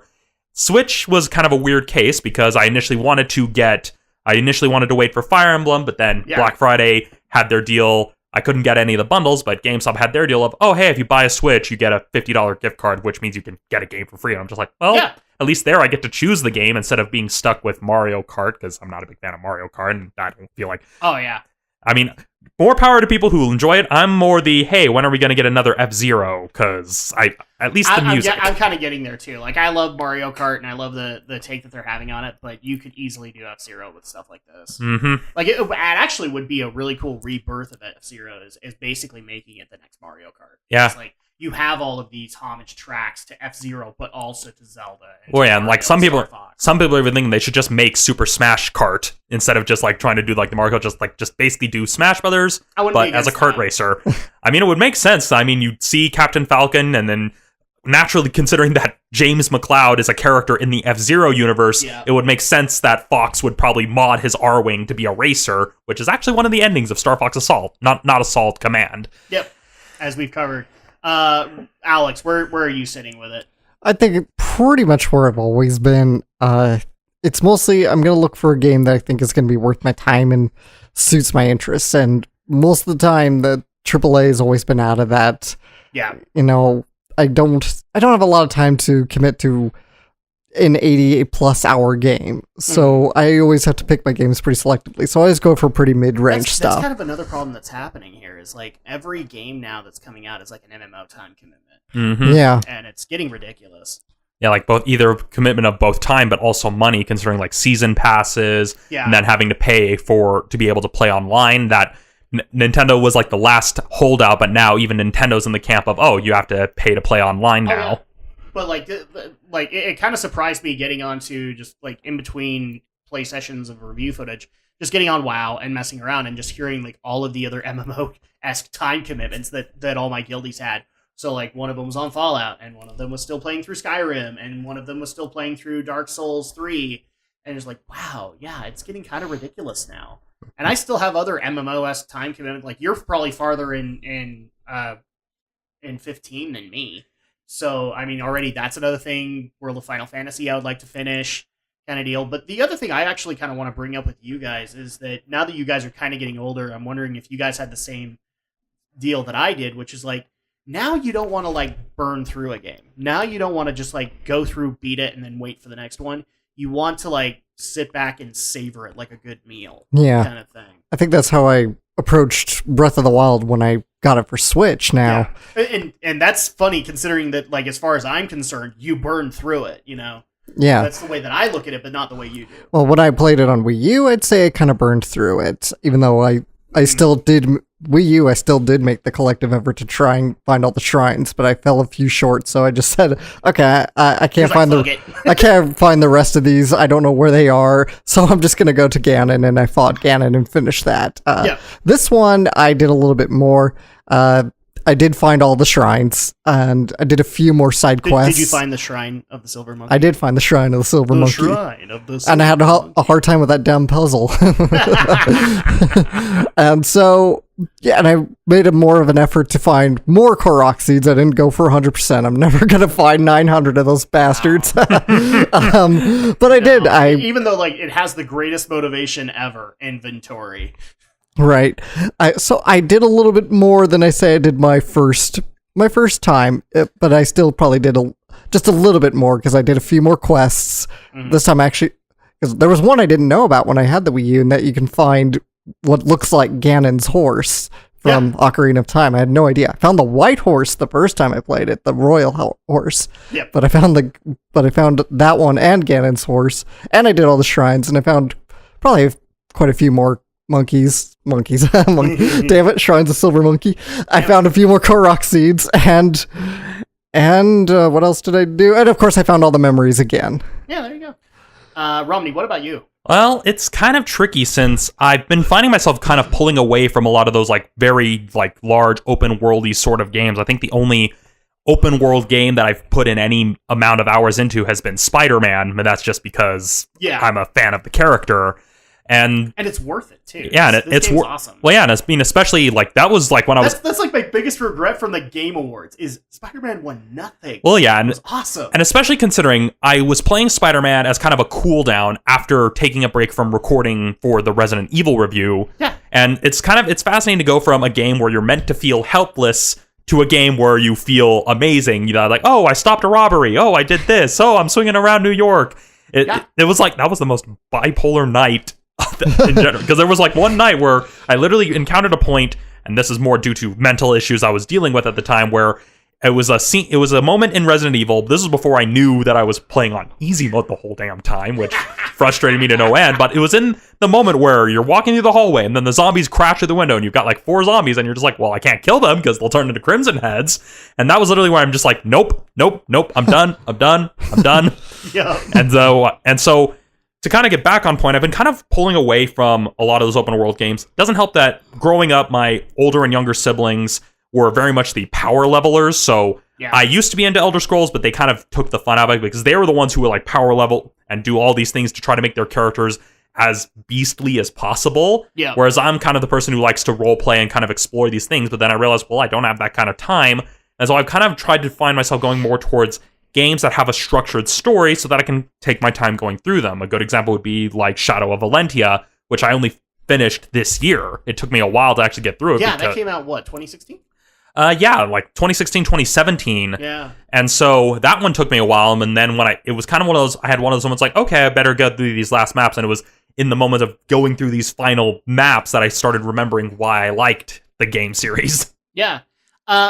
Switch was kind of a weird case because I initially wanted to wait for Fire Emblem, but then Black Friday had their deal. I couldn't get any of the bundles, but GameStop had their deal of, oh, hey, if you buy a Switch, you get a $50 gift card, which means you can get a game for free. And I'm just like, well, at least there I get to choose the game instead of being stuck with Mario Kart, because I'm not a big fan of Mario Kart, and I don't feel like... Oh, yeah. I mean, more power to people who enjoy it. I'm more the, hey, when are we going to get another F-Zero? Because at least the music. I'm kind of getting there, too. Like, I love Mario Kart, and I love the take that they're having on it, but you could easily do F-Zero with stuff like this. Mm-hmm. Like, it actually would be a really cool rebirth of F-Zero, is basically making it the next Mario Kart. Yeah. It's like, you have all of these homage tracks to F-Zero, but also to Zelda. Well, yeah, and like some people are even thinking they should just make Super Smash Kart instead of just like trying to do like the Mario Kart, just basically do Smash Brothers, but as a kart racer. I mean, it would make sense. I mean, you'd see Captain Falcon, and then naturally, considering that James McLeod is a character in the F-Zero universe, it would make sense that Fox would probably mod his R-Wing to be a racer, which is actually one of the endings of Star Fox Assault, not Assault Command. Yep, as we've covered. Alex, where are you sitting with it? I think pretty much where I've always been. It's mostly I'm going to look for a game that I think is going to be worth my time and suits my interests. And most of the time, the AAA has always been out of that. Yeah. You know, I don't have a lot of time to commit to an 80+ hour game. So I always have to pick my games pretty selectively. So I always go for pretty mid-range stuff. That's kind of another problem that's happening here is like every game now that's coming out is like an MMO time commitment. Mm-hmm. Yeah. And it's getting ridiculous. Yeah, like both either commitment of both time but also money, considering like season passes and then having to pay to be able to play online. That Nintendo was like the last holdout, but now even Nintendo's in the camp of, oh, you have to pay to play online now. Yeah. But like it kind of surprised me getting onto just like in between play sessions of review footage, just getting on WoW and messing around and just hearing like all of the other MMO-esque time commitments that all my guildies had. So like one of them was on Fallout, and one of them was still playing through Skyrim, and one of them was still playing through Dark Souls 3. And it's like, wow, yeah, it's getting kind of ridiculous now. And I still have other MMO-esque time commitment. Like you're probably farther in 15 than me. So, I mean, already that's another thing. World of Final Fantasy I would like to finish, kind of deal. But the other thing I actually kind of want to bring up with you guys is that now that you guys are kind of getting older, I'm wondering if you guys had the same deal that I did, which is like, now you don't want to like burn through a game. Now you don't want to just like go through, beat it, and then wait for the next one. You want to like sit back and savor it like a good meal. Yeah. Kind of thing. I think that's how I approached Breath of the Wild when I got it for Switch now. Yeah. And that's funny considering that, like, as far as I'm concerned, you burn through it, you know? Yeah. That's the way that I look at it, but not the way you do. Well, when I played it on Wii U, I'd say I kind of burned through it, even though I still did... Wii U, I still did make the collective effort to try and find all the shrines, but I fell a few short, so I just said, okay, I can't find I can't find the rest of these. I don't know where they are, so I'm just gonna go to Ganon, and I fought Ganon and finished that. This one, I did a little bit more. I did find all the shrines, and I did a few more side quests. Did you find the Shrine of the Silver Monkey? I did find the Shrine of the Silver Monkey. Shrine of the Silver And I had a hard time with that damn puzzle. And so, yeah, and I made more of an effort to find more Korok seeds. I didn't go for 100%. I'm never going to find 900 of those bastards. But I did. Even though, like, it has the greatest motivation ever, inventory. Right. So I did a little bit more than I say I did my first time, but I still probably did just a little bit more because I did a few more quests. Mm-hmm. This time actually, because there was one I didn't know about when I had the Wii U, and that you can find what looks like Ganon's horse from Ocarina of Time. I had no idea. I found the white horse the first time I played it, the royal horse. Yep. But I found that one and Ganon's horse, and I did all the shrines, and I found probably quite a few more monkeys. Damn it, Shrines of Silver Monkey. I found a few more Korok seeds, and what else did I do? And of course, I found all the memories again. Yeah, there you go. Romney, what about you? Well, it's kind of tricky since I've been finding myself kind of pulling away from a lot of those like very like large open worldy sort of games. I think the only open world game that I've put in any amount of hours into has been Spider-Man, but that's just because I'm a fan of the character. And it's worth it too. Yeah, this it's game's awesome. Well, yeah, and especially like that was like when I was. That's like my biggest regret from the Game Awards is Spider-Man won nothing. Well, yeah, and it was awesome, and especially considering I was playing Spider-Man as kind of a cool down after taking a break from recording for the Resident Evil review. Yeah, and it's fascinating to go from a game where you're meant to feel helpless to a game where you feel amazing. You know, like, oh, I stopped a robbery. Oh, I did this. Oh, I'm swinging around New York. It was like that was the most bipolar night in general, because there was like one night where I literally encountered a point, and this is more due to mental issues I was dealing with at the time, where it was a moment in Resident Evil. This was before I knew that I was playing on easy mode the whole damn time, which frustrated me to no end. But it was in the moment where you're walking through the hallway, and then the zombies crash through the window, and you've got like 4 zombies, and you're just like, well, I can't kill them because they'll turn into Crimson Heads. And that was literally where I'm just like, nope, I'm done. Yeah. And so to kind of get back on point, I've been kind of pulling away from a lot of those open world games. Doesn't help that growing up, my older and younger siblings were very much the power levelers. So yeah. I used to be into Elder Scrolls, but they kind of took the fun out of it because they were the ones who would like power level and do all these things to try to make their characters as beastly as possible. Yeah. Whereas I'm kind of the person who likes to role play and kind of explore these things. But then I realized, well, I don't have that kind of time. And so I've kind of tried to find myself going more towards games that have a structured story so that I can take my time going through them. A good example would be like Shadow of Valentia, which I only finished this year. It took me a while to actually get through it. Yeah, that came out, what, 2016? Yeah, like 2016, 2017. Yeah. And so that one took me a while. And then it was kind of one of those, I had one of those moments like, okay, I better get through these last maps. And it was in the moment of going through these final maps that I started remembering why I liked the game series. Yeah.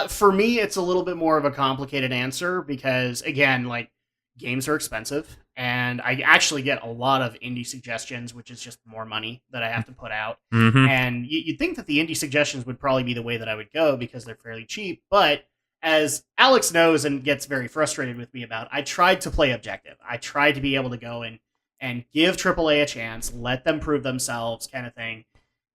For me, it's a little bit more of a complicated answer because, again, like, games are expensive, and I actually get a lot of indie suggestions, which is just more money that I have to put out. Mm-hmm. And you'd think that the indie suggestions would probably be the way that I would go because they're fairly cheap, but as Alex knows and gets very frustrated with me about, I tried to play objective. I tried to be able to go and give AAA a chance, let them prove themselves, kind of thing.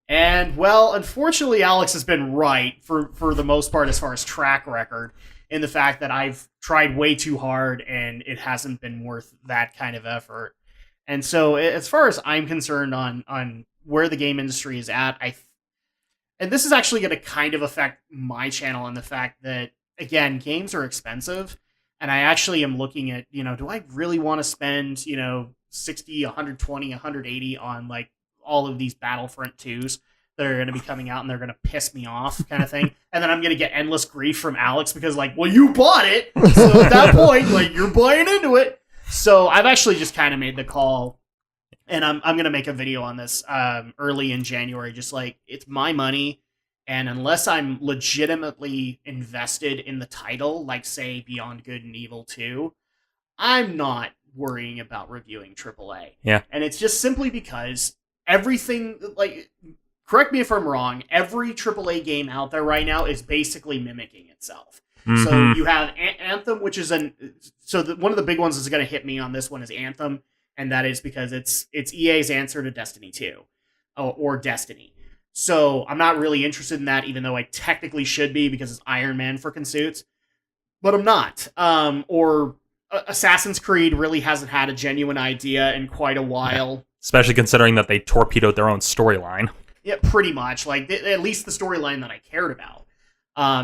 And, well, unfortunately, Alex has been right for the most part as far as track record in the fact that I've tried way too hard and it hasn't been worth that kind of effort. And so as far as I'm concerned on where the game industry is at, and this is actually going to kind of affect my channel in the fact that, again, games are expensive. And I actually am looking at, do I really want to spend, 60, 120, 180 on like all of these Battlefront 2s that are going to be coming out and they're going to piss me off kind of thing. And then I'm going to get endless grief from Alex because like, well, you bought it. So at that point, like you're buying into it. So I've actually just kind of made the call and I'm going to make a video on this early in January. Just like it's my money. And unless I'm legitimately invested in the title, like say Beyond Good and Evil 2, I'm not worrying about reviewing AAA. Yeah. And it's just simply because everything, like, correct me if I'm wrong, every AAA game out there right now is basically mimicking itself. Mm-hmm. So you have Anthem, which is one of the big ones that's going to hit me on this one is Anthem, and that is because it's EA's answer to Destiny 2 or Destiny. So I'm not really interested in that, even though I technically should be because it's Iron Man freaking suits, but I'm not. Or Assassin's Creed really hasn't had a genuine idea in quite a while. Yeah. Especially considering that they torpedoed their own storyline. Yeah, pretty much. Like, at least the storyline that I cared about.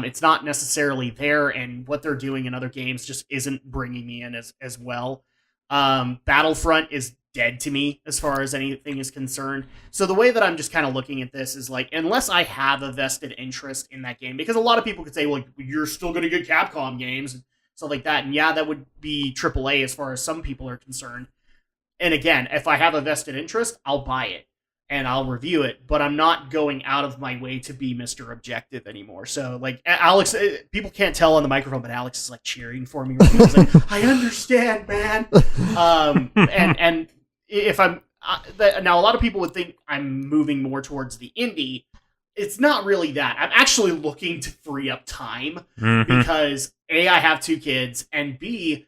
It's not necessarily there, and what they're doing in other games just isn't bringing me in as well. Battlefront is dead to me as far as anything is concerned. So the way that I'm just kind of looking at this is like, unless I have a vested interest in that game, because a lot of people could say, well, you're still going to get Capcom games and stuff like that. And yeah, that would be AAA as far as some people are concerned. And again, if I have a vested interest, I'll buy it and I'll review it, but I'm not going out of my way to be Mr. Objective anymore. So, like, Alex, people can't tell on the microphone, but Alex is, like, cheering for me. He's like, I understand, man. And if I'm... now, a lot of people would think I'm moving more towards the indie. It's not really that. I'm actually looking to free up time because, A, I have 2 kids, and B,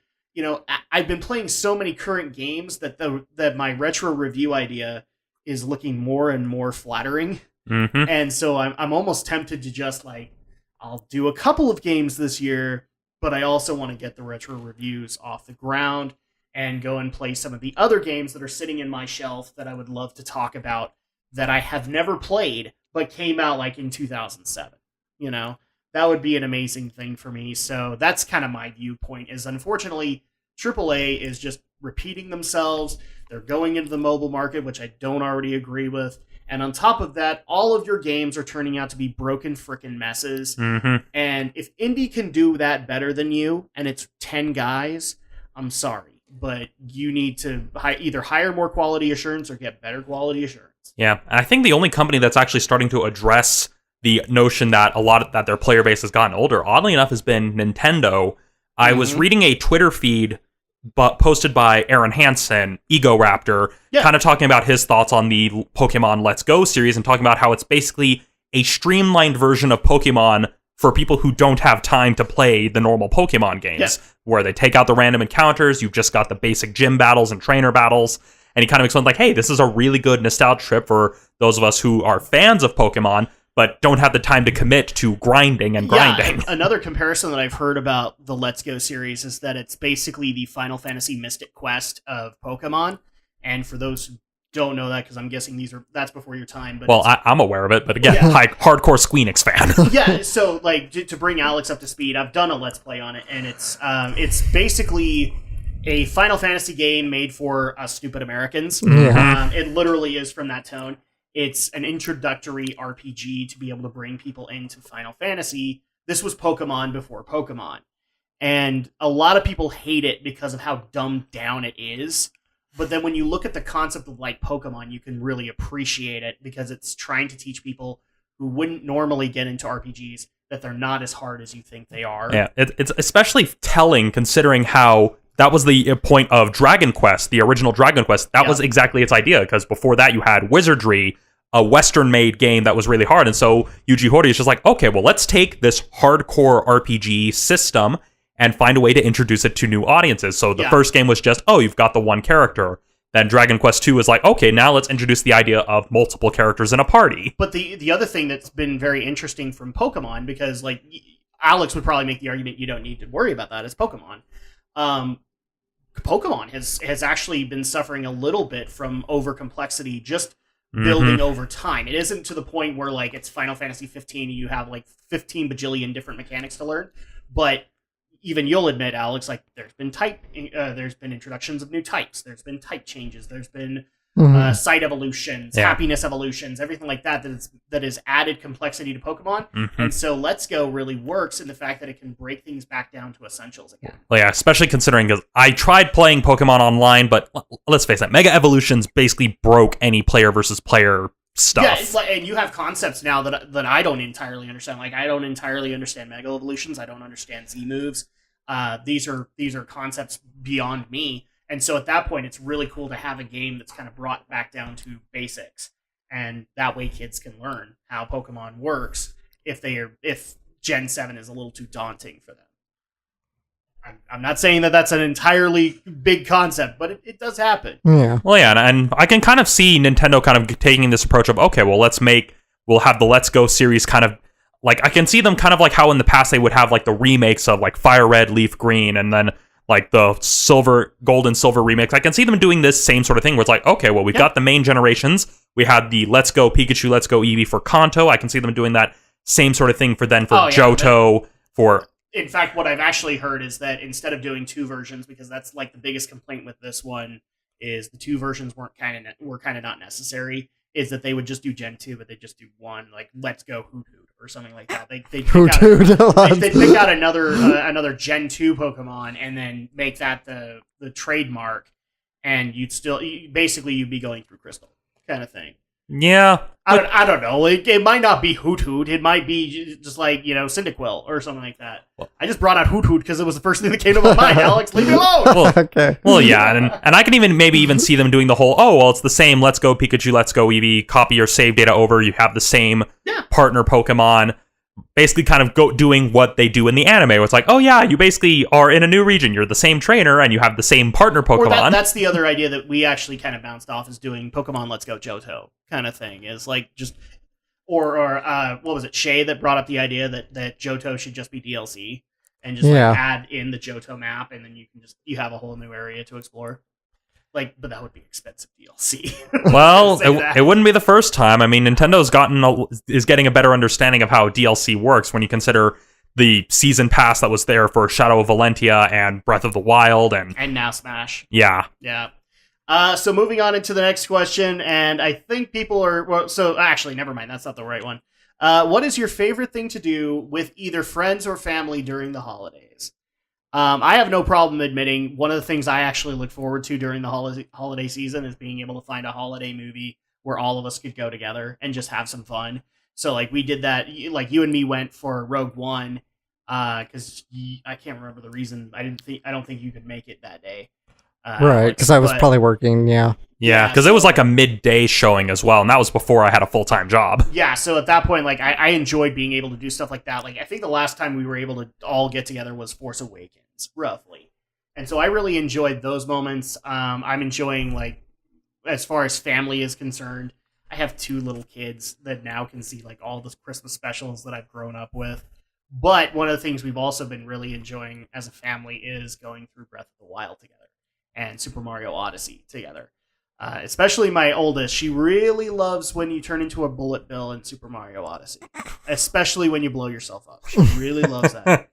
I've been playing so many current games that my retro review idea is looking more and more flattering. Mm-hmm. And so I'm almost tempted to just like, I'll do a couple of games this year, but I also want to get the retro reviews off the ground. and go and play some of the other games that are sitting in my shelf that I would love to talk about that I have never played but came out like in 2007. You know, that would be an amazing thing for me. So that's kind of my viewpoint, is unfortunately AAA is just repeating themselves. They're going into the mobile market, which I don't already agree with. And on top of that, all of your games are turning out to be broken frickin' messes. Mm-hmm. And if indie can do that better than you, and it's 10 guys, I'm sorry, but you need to either hire more quality assurance or get better quality assurance. Yeah, I think the only company that's actually starting to address the notion that that their player base has gotten older, oddly enough, has been Nintendo. I was reading a Twitter feed posted by Aaron Hansen, Ego Raptor, kind of talking about his thoughts on the Pokemon Let's Go series and talking about how it's basically a streamlined version of Pokemon for people who don't have time to play the normal Pokemon games, where they take out the random encounters, you've just got the basic gym battles and trainer battles, and he kind of explained like, hey, this is a really good nostalgia trip for those of us who are fans of Pokemon, but don't have the time to commit to grinding and grinding. Yeah, another comparison that I've heard about the Let's Go series is that it's basically the Final Fantasy Mystic Quest of Pokemon. And for those who don't know that, because I'm guessing that's before your time. But well, I'm aware of it, but again, hardcore Squeenix fan. Yeah, so like to bring Alex up to speed, I've done a Let's Play on it, and it's basically a Final Fantasy game made for us stupid Americans. It literally is from that tone. It's an introductory RPG to be able to bring people into Final Fantasy. This was Pokemon before Pokemon. And a lot of people hate it because of how dumbed down it is. But then when you look at the concept of like Pokemon, you can really appreciate it because it's trying to teach people who wouldn't normally get into RPGs that they're not as hard as you think they are. Yeah, it's especially telling considering how that was the point of Dragon Quest, the original Dragon Quest. That was exactly its idea, because before that you had Wizardry, a Western-made game that was really hard. And so Yuji Horii is just like, okay, well, let's take this hardcore RPG system and find a way to introduce it to new audiences. So the first game was just, oh, you've got the one character. Then Dragon Quest II was like, okay, now let's introduce the idea of multiple characters in a party. But the other thing that's been very interesting from Pokemon, because like Alex would probably make the argument you don't need to worry about that, is Pokemon. Pokemon has actually been suffering a little bit from over complexity, just building over time. It isn't to the point where like it's Final Fantasy 15 and you have like 15 bajillion different mechanics to learn, but even you'll admit, Alex, like there's been introductions of new types, there's been type changes, there's been site evolutions, happiness evolutions, everything like that is added complexity to Pokemon. And so Let's Go really works in the fact that it can break things back down to essentials again. Well, yeah, especially considering because I tried playing Pokemon online, but let's face it, Mega Evolutions basically broke any player versus player stuff. Yeah, it's like, and you have concepts now that I don't entirely understand. Like I don't entirely understand Mega Evolutions. I don't understand Z moves. These are concepts beyond me. And so at that point, it's really cool to have a game that's kind of brought back down to basics. And that way kids can learn how Pokemon works if Gen 7 is a little too daunting for them. I'm not saying that that's an entirely big concept, but it does happen. Yeah. Well, yeah, and I can kind of see Nintendo kind of taking this approach of, okay, well, we'll have the Let's Go series kind of, like, I can see them kind of like how in the past they would have, like, the remakes of, like, Fire Red, Leaf Green, and then like the Gold and Silver remix. I can see them doing this same sort of thing where it's like, okay, well, we've got the main generations. We had the Let's Go Pikachu, Let's Go Eevee for Kanto. I can see them doing that same sort of thing for Johto. In fact, what I've actually heard is that instead of doing two versions, because that's like the biggest complaint with this one, is the two versions were kind of not necessary, is that they would just do Gen 2, but they just do one, like Let's Go Hoot Hoot or something like that. They'd pick out another Gen 2 Pokemon and then make that the trademark, and you'd be going through Crystal kind of thing. Yeah. I don't know. It might not be Hoot Hoot. It might be just like, Cyndaquil or something like that. I just brought out Hoot Hoot because it was the first thing that came to my mind, Alex. Leave me alone! Okay. Well, yeah, and I can even see them doing the whole, it's the same Let's Go Pikachu, Let's Go Eevee, copy your save data over, you have the same partner Pokemon, basically kind of doing what they do in the anime, where it's like, oh yeah, you basically are in a new region, you're the same trainer, and you have the same partner Pokemon. Or that's the other idea that we actually kind of bounced off, is doing Pokemon Let's Go Johto kind of thing, is like just... Or what was it, Shay that brought up the idea that Johto should just be DLC? and just like add in the Johto map, and then you have a whole new area to explore. Like, but that would be expensive DLC. Well, it wouldn't be the first time. I mean, is getting a better understanding of how DLC works when you consider the season pass that was there for Shadow of Valentia and Breath of the Wild, and now Smash. Yeah. So moving on into the next question, and I think people are actually, never mind. That's not the right one. What is your favorite thing to do with either friends or family during the holidays? I have no problem admitting one of the things I actually look forward to during the holiday season is being able to find a holiday movie where all of us could go together and just have some fun. So like we did that, like you and me went for Rogue One, because I can't remember the reason. I don't think you could make it that day. Right, because I was probably working. Yeah, because it was like a midday showing as well, and that was before I had a full-time job. Yeah, so at that point, like I enjoyed being able to do stuff like that. Like I think the last time we were able to all get together was Force Awakens, roughly, and so I really enjoyed those moments. I'm enjoying, like, as far as family is concerned, I have 2 little kids that now can see like all the Christmas specials that I've grown up with. But one of the things we've also been really enjoying as a family is going through Breath of the Wild together and Super Mario Odyssey together. Especially my oldest, she really loves when you turn into a bullet bill in Super Mario Odyssey. Especially when you blow yourself up. She really loves that.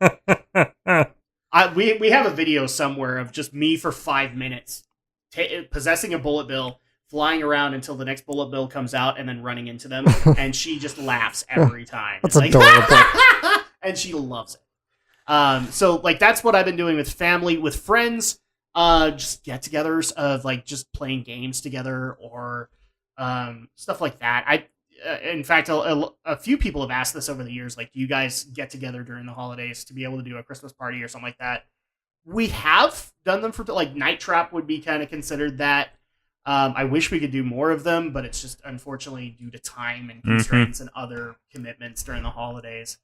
We have a video somewhere of just me for 5 minutes possessing a bullet bill, flying around until the next bullet bill comes out, and then running into them. And she just laughs every time. That's adorable. And she loves it. So like that's what I've been doing with family. With friends, just get-togethers of like just playing games together or stuff like that. In fact, a few people have asked this over the years, like, do you guys get together during the holidays to be able to do a Christmas party or something like that? We have done them for, like, Night Trap would be kind of considered that. I wish we could do more of them, but it's just unfortunately due to time and constraints and other commitments during the holidays.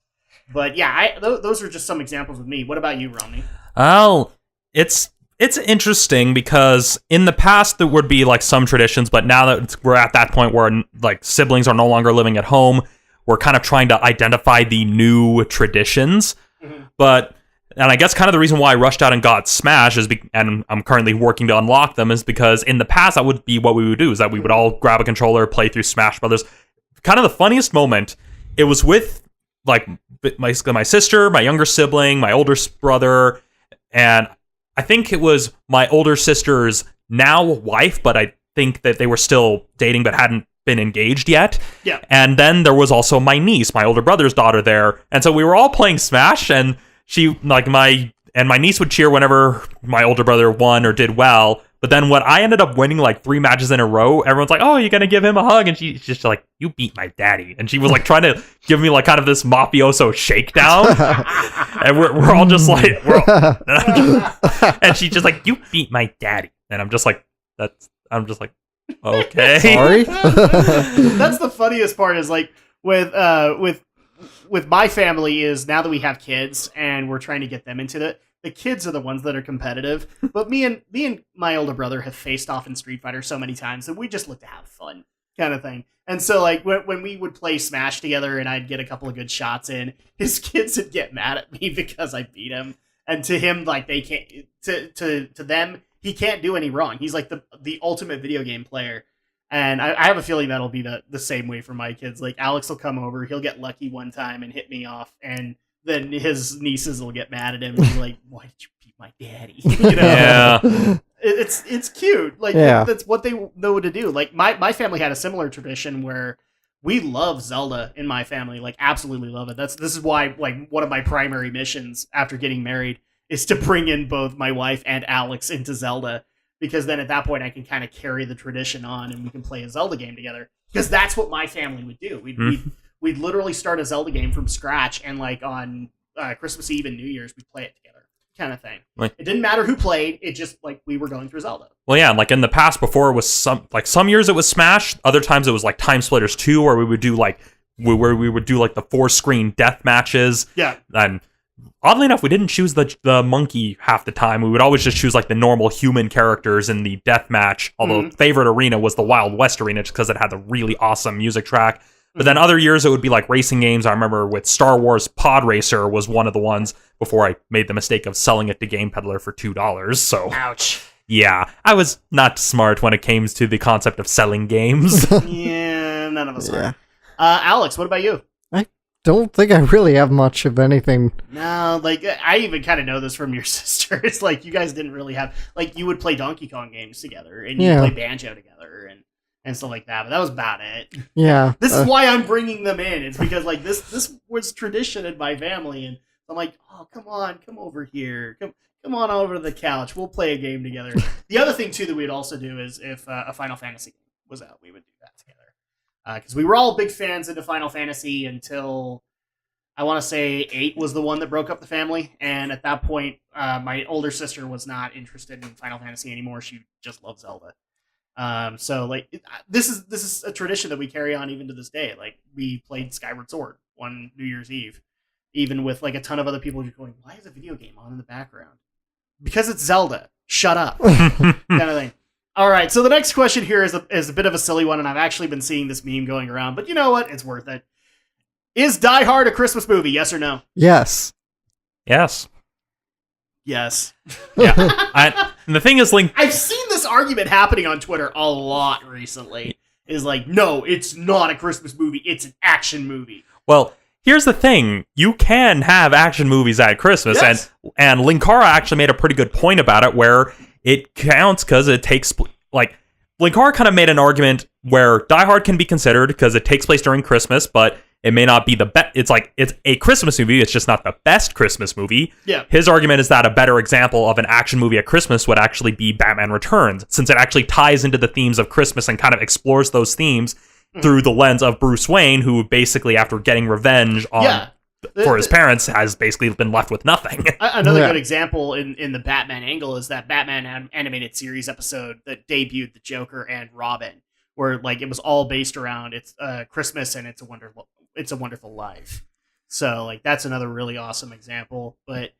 But yeah, those are just some examples with me. What about you, Romney? Oh, it's interesting because in the past there would be like some traditions, but now that we're at that point where like siblings are no longer living at home, we're kind of trying to identify the new traditions. And I guess kind of the reason why I rushed out and got Smash and I'm currently working to unlock them is because in the past that would be what we would do, is that we would all grab a controller, play through Smash Brothers. Kind of the funniest moment, it was with like my sister, my younger sibling, my older brother, and I think it was my older sister's now wife, but I think that they were still dating but hadn't been engaged yet. Yeah. And then there was also my niece, my older brother's daughter there. And so we were all playing Smash, and she, like, my niece would cheer whenever my older brother won or did well. But then when I ended up winning like 3 matches in a row, everyone's like, "Oh, you're gonna give him a hug?" And she's just like, "You beat my daddy." And she was like trying to give me like kind of this mafioso shakedown. And we're all just like, and she's just like, "You beat my daddy." And I'm just like, okay. Sorry. That's the funniest part is like with my family is now that we have kids and we're trying to get them into it. The kids are the ones that are competitive, but me and my older brother have faced off in Street Fighter so many times that we just look to have fun, kind of thing. And so, like when we would play Smash together, and I'd get a couple of good shots in, his kids would get mad at me because I beat him. And to him, like they can't to them, he can't do any wrong. He's like the ultimate video game player. And I have a feeling that'll be the same way for my kids. Like Alex will come over, he'll get lucky one time and hit me off, and then his nieces will get mad at him and be like, "Why did you beat my daddy?" You know? Yeah. It's cute. Like that's what they know to do. Like my family had a similar tradition where we love Zelda in my family, like absolutely love it. This is why like one of my primary missions after getting married is to bring in both my wife and Alex into Zelda, because then at that point I can kind of carry the tradition on and we can play a Zelda game together, because that's what my family would do. We'd literally start a Zelda game from scratch, and like on Christmas Eve and New Year's, we'd play it together, kind of thing. Right. It didn't matter who played; it just like we were going through Zelda. Well, yeah, like in the past, before it was some years it was Smash, other times it was like Time Splitters 2, where we would do like the 4-screen death matches. Yeah, and oddly enough, we didn't choose the monkey half the time. We would always just choose like the normal human characters in the death match. Although favorite arena was the Wild West arena, just because it had the really awesome music track. But then other years it would be like racing games. I remember with Star Wars Pod Racer was one of the ones before I made the mistake of selling it to Game Peddler for $2. So ouch. Yeah, I was not smart when it came to the concept of selling games. Yeah, none of us are. Alex, what about you? I don't think I really have much of anything. No, like, I even kind of know this from your sister. It's like, you guys didn't really have, like, you would play Donkey Kong games together, and you'd play Banjo together, and stuff like that, but that was about it. Yeah. This is why I'm bringing them in. It's because, like, this was tradition in my family, and I'm like, oh, come on, come over here. Come on over to the couch. We'll play a game together. The other thing, too, that we'd also do is if a Final Fantasy game was out, we would do that together. Because we were all big fans into Final Fantasy until, I want to say, 8 was the one that broke up the family. And at that point, my older sister was not interested in Final Fantasy anymore. She just loved Zelda. So, like, this is a tradition that we carry on even to this day. Like, we played Skyward Sword one New Year's Eve, even with, like, a ton of other people just going, why is a video game on in the background? Because it's Zelda. Shut up. Kind of thing. All right, so the next question here is a bit of a silly one, and I've actually been seeing this meme going around, but you know what? It's worth it. Is Die Hard a Christmas movie? Yes or no? Yes. Yes. Yes. Yeah. And the thing is, Link... I've seen this argument happening on Twitter a lot recently. Is like, no, it's not a Christmas movie. It's an action movie. Well... Here's the thing, you can have action movies at Christmas, yes. and Linkara actually made a pretty good point about it, where it counts because it takes, like, Linkara kind of made an argument where Die Hard can be considered because it takes place during Christmas, but it may not be the best, it's a Christmas movie, it's just not the best Christmas movie. Yeah. His argument is that a better example of an action movie at Christmas would actually be Batman Returns, since it actually ties into the themes of Christmas and kind of explores those themes through the lens of Bruce Wayne, who basically, after getting revenge for his parents, has basically been left with nothing. Another good example in the Batman angle is that Batman animated series episode that debuted the Joker and Robin, where like it was all based around it's Christmas and it's a wonderful life. So like that's another really awesome example, but.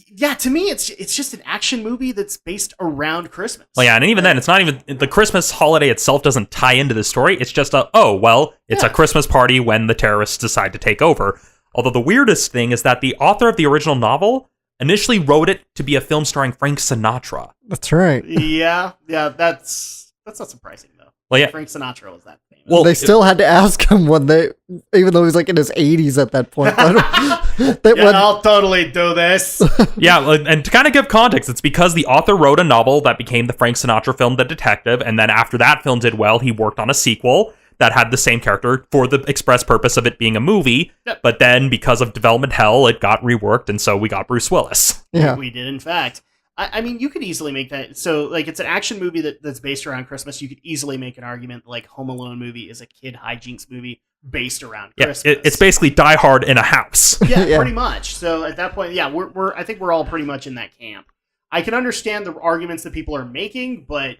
Yeah, to me, it's just an action movie that's based around Christmas. Well, yeah, and even then, it's not even... The Christmas holiday itself doesn't tie into the story. It's just it's a Christmas party when the terrorists decide to take over. Although the weirdest thing is that the author of the original novel initially wrote it to be a film starring Frank Sinatra. That's right. Yeah, that's not surprising, though. Well, yeah. Frank Sinatra was that famous. Well, they still had to ask him even though he was like in his 80s at that point. I'll totally do this. Yeah, and to kind of give context, it's because the author wrote a novel that became the Frank Sinatra film, The Detective, and then after that film did well, he worked on a sequel that had the same character for the express purpose of it being a movie, but then because of development hell, it got reworked, and so we got Bruce Willis. Yeah. We did, in fact. I mean, you could easily make that. So, like, it's an action movie that's based around Christmas. You could easily make an argument that, like, Home Alone movie is a kid hijinks movie based around Christmas. It's basically Die Hard in a house. Yeah, pretty much. So at that point, yeah, I think we're all pretty much in that camp. I can understand the arguments that people are making, but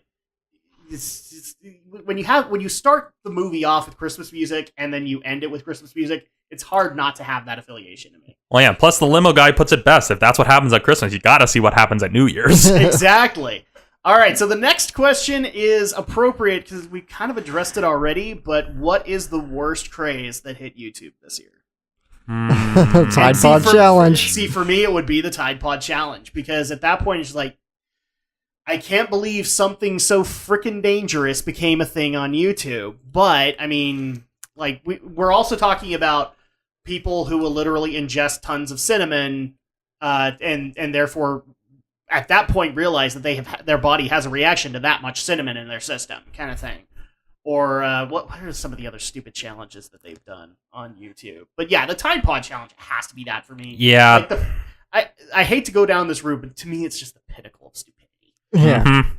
when you start the movie off with Christmas music and then you end it with Christmas music, it's hard not to have that affiliation to me. Well, yeah, plus the limo guy puts it best. If that's what happens at Christmas, you gotta see what happens at New Year's. Exactly. All right, so the next question is appropriate because we kind of addressed it already, but what is the worst craze that hit YouTube this year? Tide Pod Challenge. See, for me, it would be the Tide Pod Challenge because at that point, it's like, I can't believe something so freaking dangerous became a thing on YouTube. But, I mean, like, we're also talking about people who will literally ingest tons of cinnamon and therefore, at that point, realize that their body has a reaction to that much cinnamon in their system, kind of thing. Or what are some of the other stupid challenges that they've done on YouTube? But yeah, the Tide Pod Challenge has to be that for me. Yeah. Like I hate to go down this route, but to me, it's just the pinnacle of stupidity. Yeah. Mm-hmm.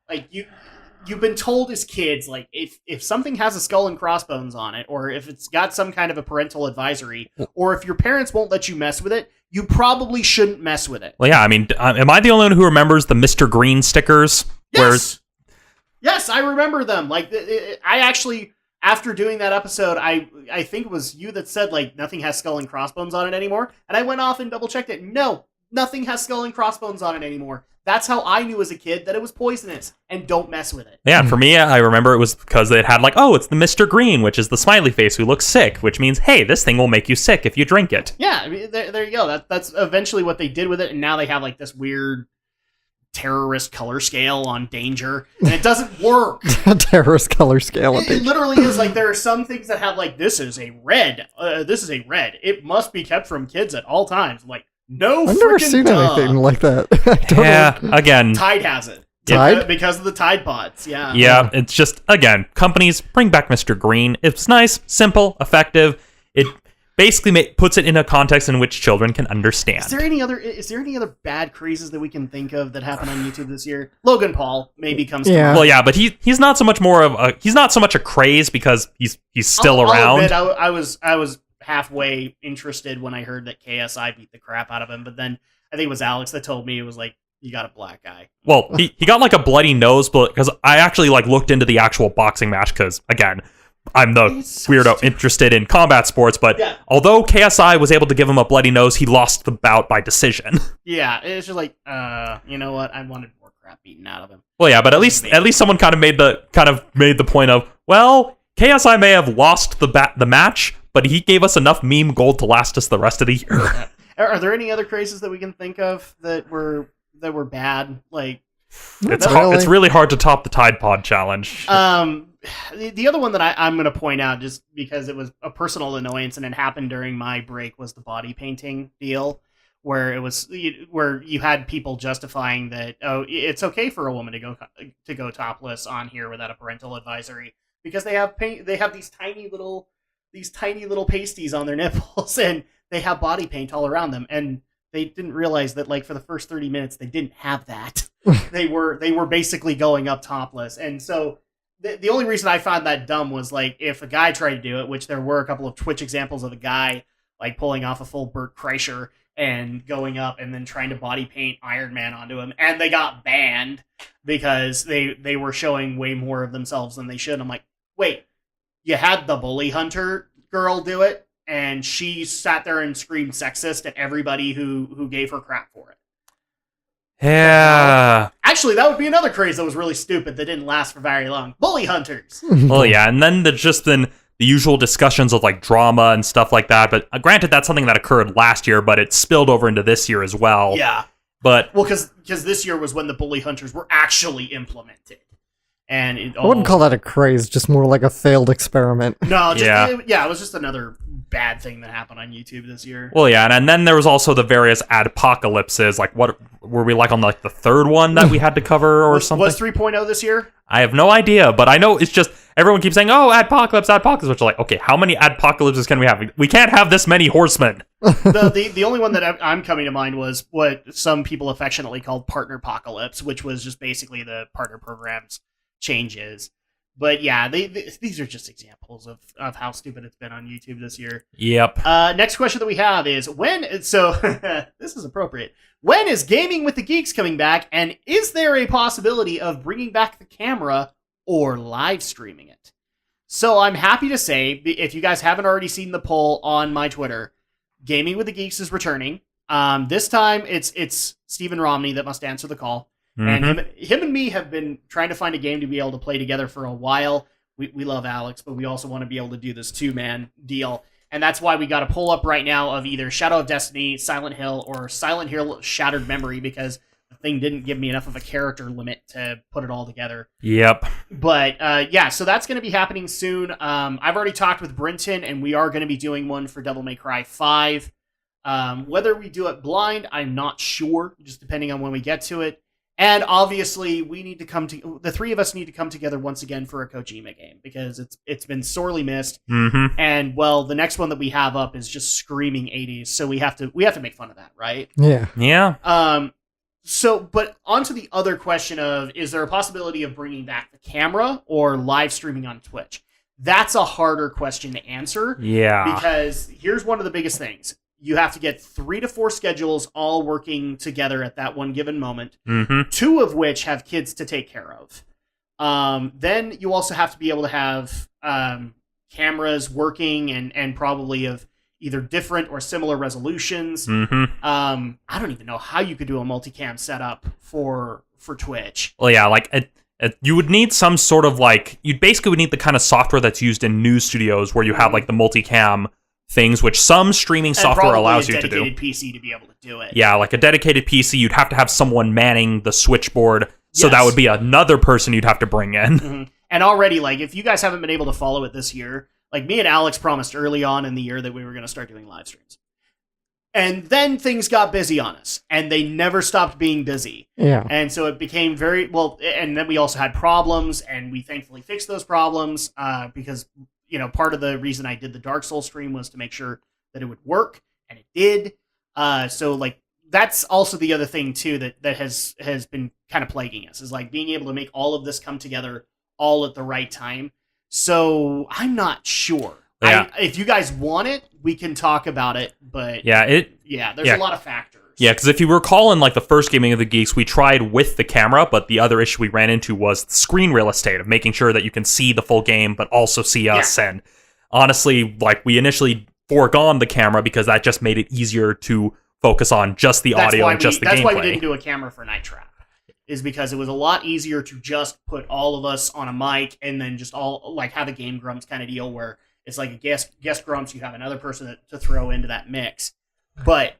Like you've been told as kids, like if something has a skull and crossbones on it, or if it's got some kind of a parental advisory, or if your parents won't let you mess with it, you probably shouldn't mess with it. Well, yeah, I mean, am I the only one who remembers the Mr. Green stickers? Yes. Yes, I remember them. Like I actually, after doing that episode, I think it was you that said like nothing has skull and crossbones on it anymore, and I went off and double checked it. No, nothing has skull and crossbones on it anymore. That's how I knew as a kid that it was poisonous, and don't mess with it. Yeah, and for me, I remember it was because it had like, oh, it's the Mr. Green, which is the smiley face who looks sick, which means, hey, this thing will make you sick if you drink it. Yeah, I mean, there you go. That's eventually what they did with it, and now they have like this weird terrorist color scale on danger, and it doesn't work. Terrorist color scale. It literally is like there are some things that have like, this is a red. This is a red. It must be kept from kids at all times. I'm like, no, I've never seen anything like that. Again, Tide has it. Tide? Because of the Tide Pods. Yeah. Yeah, it's just, again, companies bring back Mr. Green. It's nice, simple, effective. It basically puts it in a context in which children can understand. Is there any other bad crazes that we can think of that happened on YouTube this year? Logan Paul maybe comes to mind. Well, yeah, but he's not so much a craze because he's still around. I'll admit, I was halfway interested when I heard that KSI beat the crap out of him, but then I think it was Alex that told me, it was like, you got a black guy. Well, he got like a bloody nose, but because I actually like looked into the actual boxing match, because again, I'm the weirdo interested in combat sports, but although KSI was able to give him a bloody nose, he lost the bout by decision. Yeah, it's just like, you know what? I wanted more crap beaten out of him. Well, yeah, but at least someone kind of made the point of, well, KSI may have lost the match, but he gave us enough meme gold to last us the rest of the year. Are there any other crazes that we can think of that were bad? Like, it's really hard to top the Tide Pod challenge. The other one that I'm going to point out, just because it was a personal annoyance and it happened during my break, was the body painting deal, where you had people justifying that, oh, it's okay for a woman to go topless on here without a parental advisory because they have these tiny little pasties on their nipples and they have body paint all around them, and they didn't realize that, like, for the first 30 minutes they didn't have that. they were basically going up topless, and so the only reason I found that dumb was, like, if a guy tried to do it, which there were a couple of Twitch examples of a guy, like, pulling off a full Bert Kreischer and going up and then trying to body paint Iron Man onto him, and they got banned because they were showing way more of themselves than they should. I'm like, wait, you had the bully hunter girl do it, and she sat there and screamed sexist at everybody who gave her crap for it. Yeah. Actually, that would be another craze that was really stupid that didn't last for very long. Bully hunters. Well, yeah, and then there's just been the usual discussions of, like, drama and stuff like that, but granted, that's something that occurred last year, but it spilled over into this year as well. Yeah. But well, because this year was when the bully hunters were actually implemented. And I wouldn't call that a craze, just more like a failed experiment. No, it was just another bad thing that happened on YouTube this year. Well, yeah, and then there was also the various adpocalypses. Like, what were we like on, like, the third one that we had to cover or something? Was 3.0 this year? I have no idea, but I know it's just everyone keeps saying, "Oh, adpocalypse," which are like, okay, how many adpocalypses can we have? We can't have this many horsemen. The only one that I'm coming to mind was what some people affectionately called partnerpocalypse, which was just basically the partner programs changes. But yeah, these are just examples of how stupid it's been on YouTube this year. Yep. Next question that we have is this is appropriate. When is Gaming with the Geeks coming back, and is there a possibility of bringing back the camera or live streaming it? So I'm happy to say, if you guys haven't already seen the poll on my Twitter, Gaming with the Geeks is returning. This time it's Stephen Romney that must answer the call. Mm-hmm. And him and me have been trying to find a game to be able to play together for a while. We love Alex, but we also want to be able to do this 2-man deal. And that's why we got a poll up right now of either Shadow of Destiny, Silent Hill, or Silent Hill Shattered Memory, because the thing didn't give me enough of a character limit to put it all together. Yep. But yeah, so that's going to be happening soon. I've already talked with Brinton, and we are going to be doing one for Devil May Cry 5. Whether we do it blind, I'm not sure, just depending on when we get to it. And obviously, we need to the three of us need to come together once again for a Kojima game, because it's been sorely missed. Mm-hmm. And well, the next one that we have up is just screaming 80s, so we have to make fun of that, right? Yeah. Yeah. So, but onto the other question of, is there a possibility of bringing back the camera or live streaming on Twitch? That's a harder question to answer. Yeah. Because here's one of the biggest things. You have to get 3 to 4 schedules all working together at that one given moment, mm-hmm. 2 of which have kids to take care of. Then you also have to be able to have cameras working and probably of either different or similar resolutions. Mm-hmm. I don't even know how you could do a multicam setup for Twitch. Well, yeah, like you would need some sort of like you basically would need the kind of software that's used in news studios where you have like the multicam things, which some streaming software allows you to do. A dedicated PC to be able to do it. Yeah, like a dedicated PC, you'd have to have someone manning the switchboard. So that would be another person you'd have to bring in. Mm-hmm. And already, like, if you guys haven't been able to follow it this year, like, me and Alex promised early on in the year that we were going to start doing live streams. And then things got busy on us, and they never stopped being busy. Yeah. And so it became very, well, and then we also had problems, and we thankfully fixed those problems, because, you know, part of the reason I did the Dark Souls stream was to make sure that it would work, and it did. So, like, that's also the other thing too that has been kind of plaguing us, is like being able to make all of this come together all at the right time. So I'm not sure. Yeah. If you guys want it, we can talk about it. But there's a lot of factors. Yeah, because if you recall in like the first Gaming of the Geeks, we tried with the camera, but the other issue we ran into was the screen real estate of making sure that you can see the full game, but also see us. And honestly, like we initially foregone the camera because that just made it easier to focus on just the audio and just the gameplay. That's why we didn't do a camera for Night Trap, is because it was a lot easier to just put all of us on a mic and then just all like have a Game Grumps kind of deal where it's like a guest Grumps, you have another person to throw into that mix. But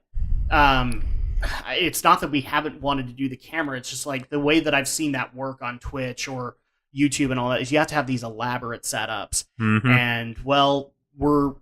it's not that we haven't wanted to do the camera, it's just like the way that I've seen that work on Twitch or YouTube and all that is you have to have these elaborate setups. Mm-hmm. And well, we're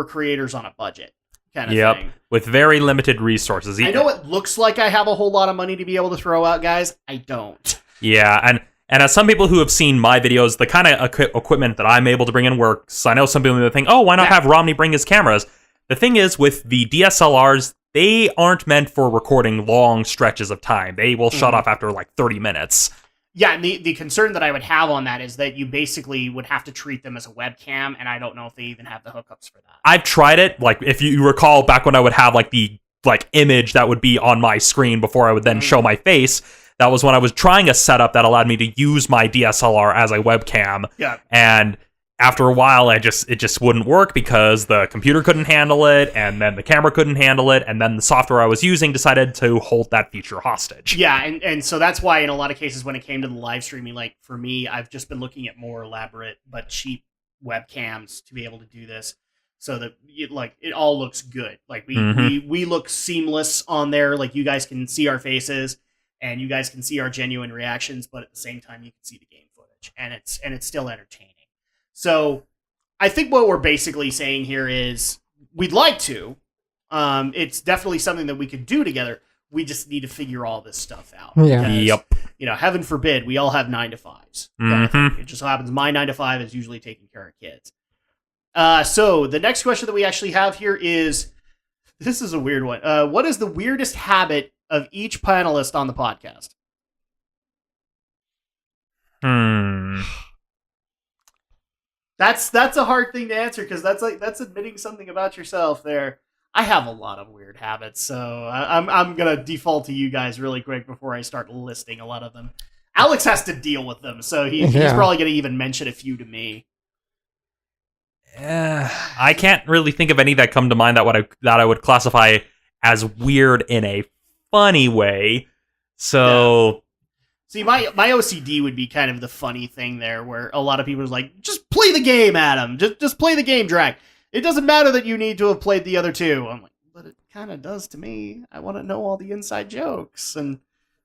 creators on a budget. Kind of thing. With very limited resources. I know it looks like I have a whole lot of money to be able to throw out, guys. I don't. Yeah, and as some people who have seen my videos, the kind of equipment that I'm able to bring in works. I know some people think, oh, why not have Romney bring his cameras? The thing is, with the DSLRs, they aren't meant for recording long stretches of time. They will shut off after like 30 minutes. Yeah, and the concern that I would have on that is that you basically would have to treat them as a webcam, and I don't know if they even have the hookups for that. I've tried it. Like, if you recall back when I would have like the image that would be on my screen before I would then show my face, that was when I was trying a setup that allowed me to use my DSLR as a webcam. Yeah. And after a while, it just wouldn't work because the computer couldn't handle it, and then the camera couldn't handle it, and then the software I was using decided to hold that feature hostage. Yeah, and so that's why in a lot of cases when it came to the live streaming, like for me, I've just been looking at more elaborate but cheap webcams to be able to do this, so that it all looks good. Like we look seamless on there. Like you guys can see our faces, and you guys can see our genuine reactions, but at the same time you can see the game footage, and it's still entertaining. So I think what we're basically saying here is we'd like to. It's definitely something that we could do together. We just need to figure all this stuff out. Yeah. Because, you know, heaven forbid, we all have 9-to-5s. It just so happens my 9-to-5 is usually taking care of kids. So the next question that we actually have here is, this is a weird one. What is the weirdest habit of each panelist on the podcast? That's a hard thing to answer because that's admitting something about yourself there. I have a lot of weird habits, so I'm gonna default to you guys really quick before I start listing a lot of them. Alex has to deal with them, so he's probably gonna even mention a few to me. I can't really think of any that come to mind that I would classify as weird in a funny way. So. Yeah. See, my OCD would be kind of the funny thing there, where a lot of people are like, just play the game, Adam. Just play the game, Drac. It doesn't matter that you need to have played the other two. I'm like, but it kind of does to me. I want to know all the inside jokes and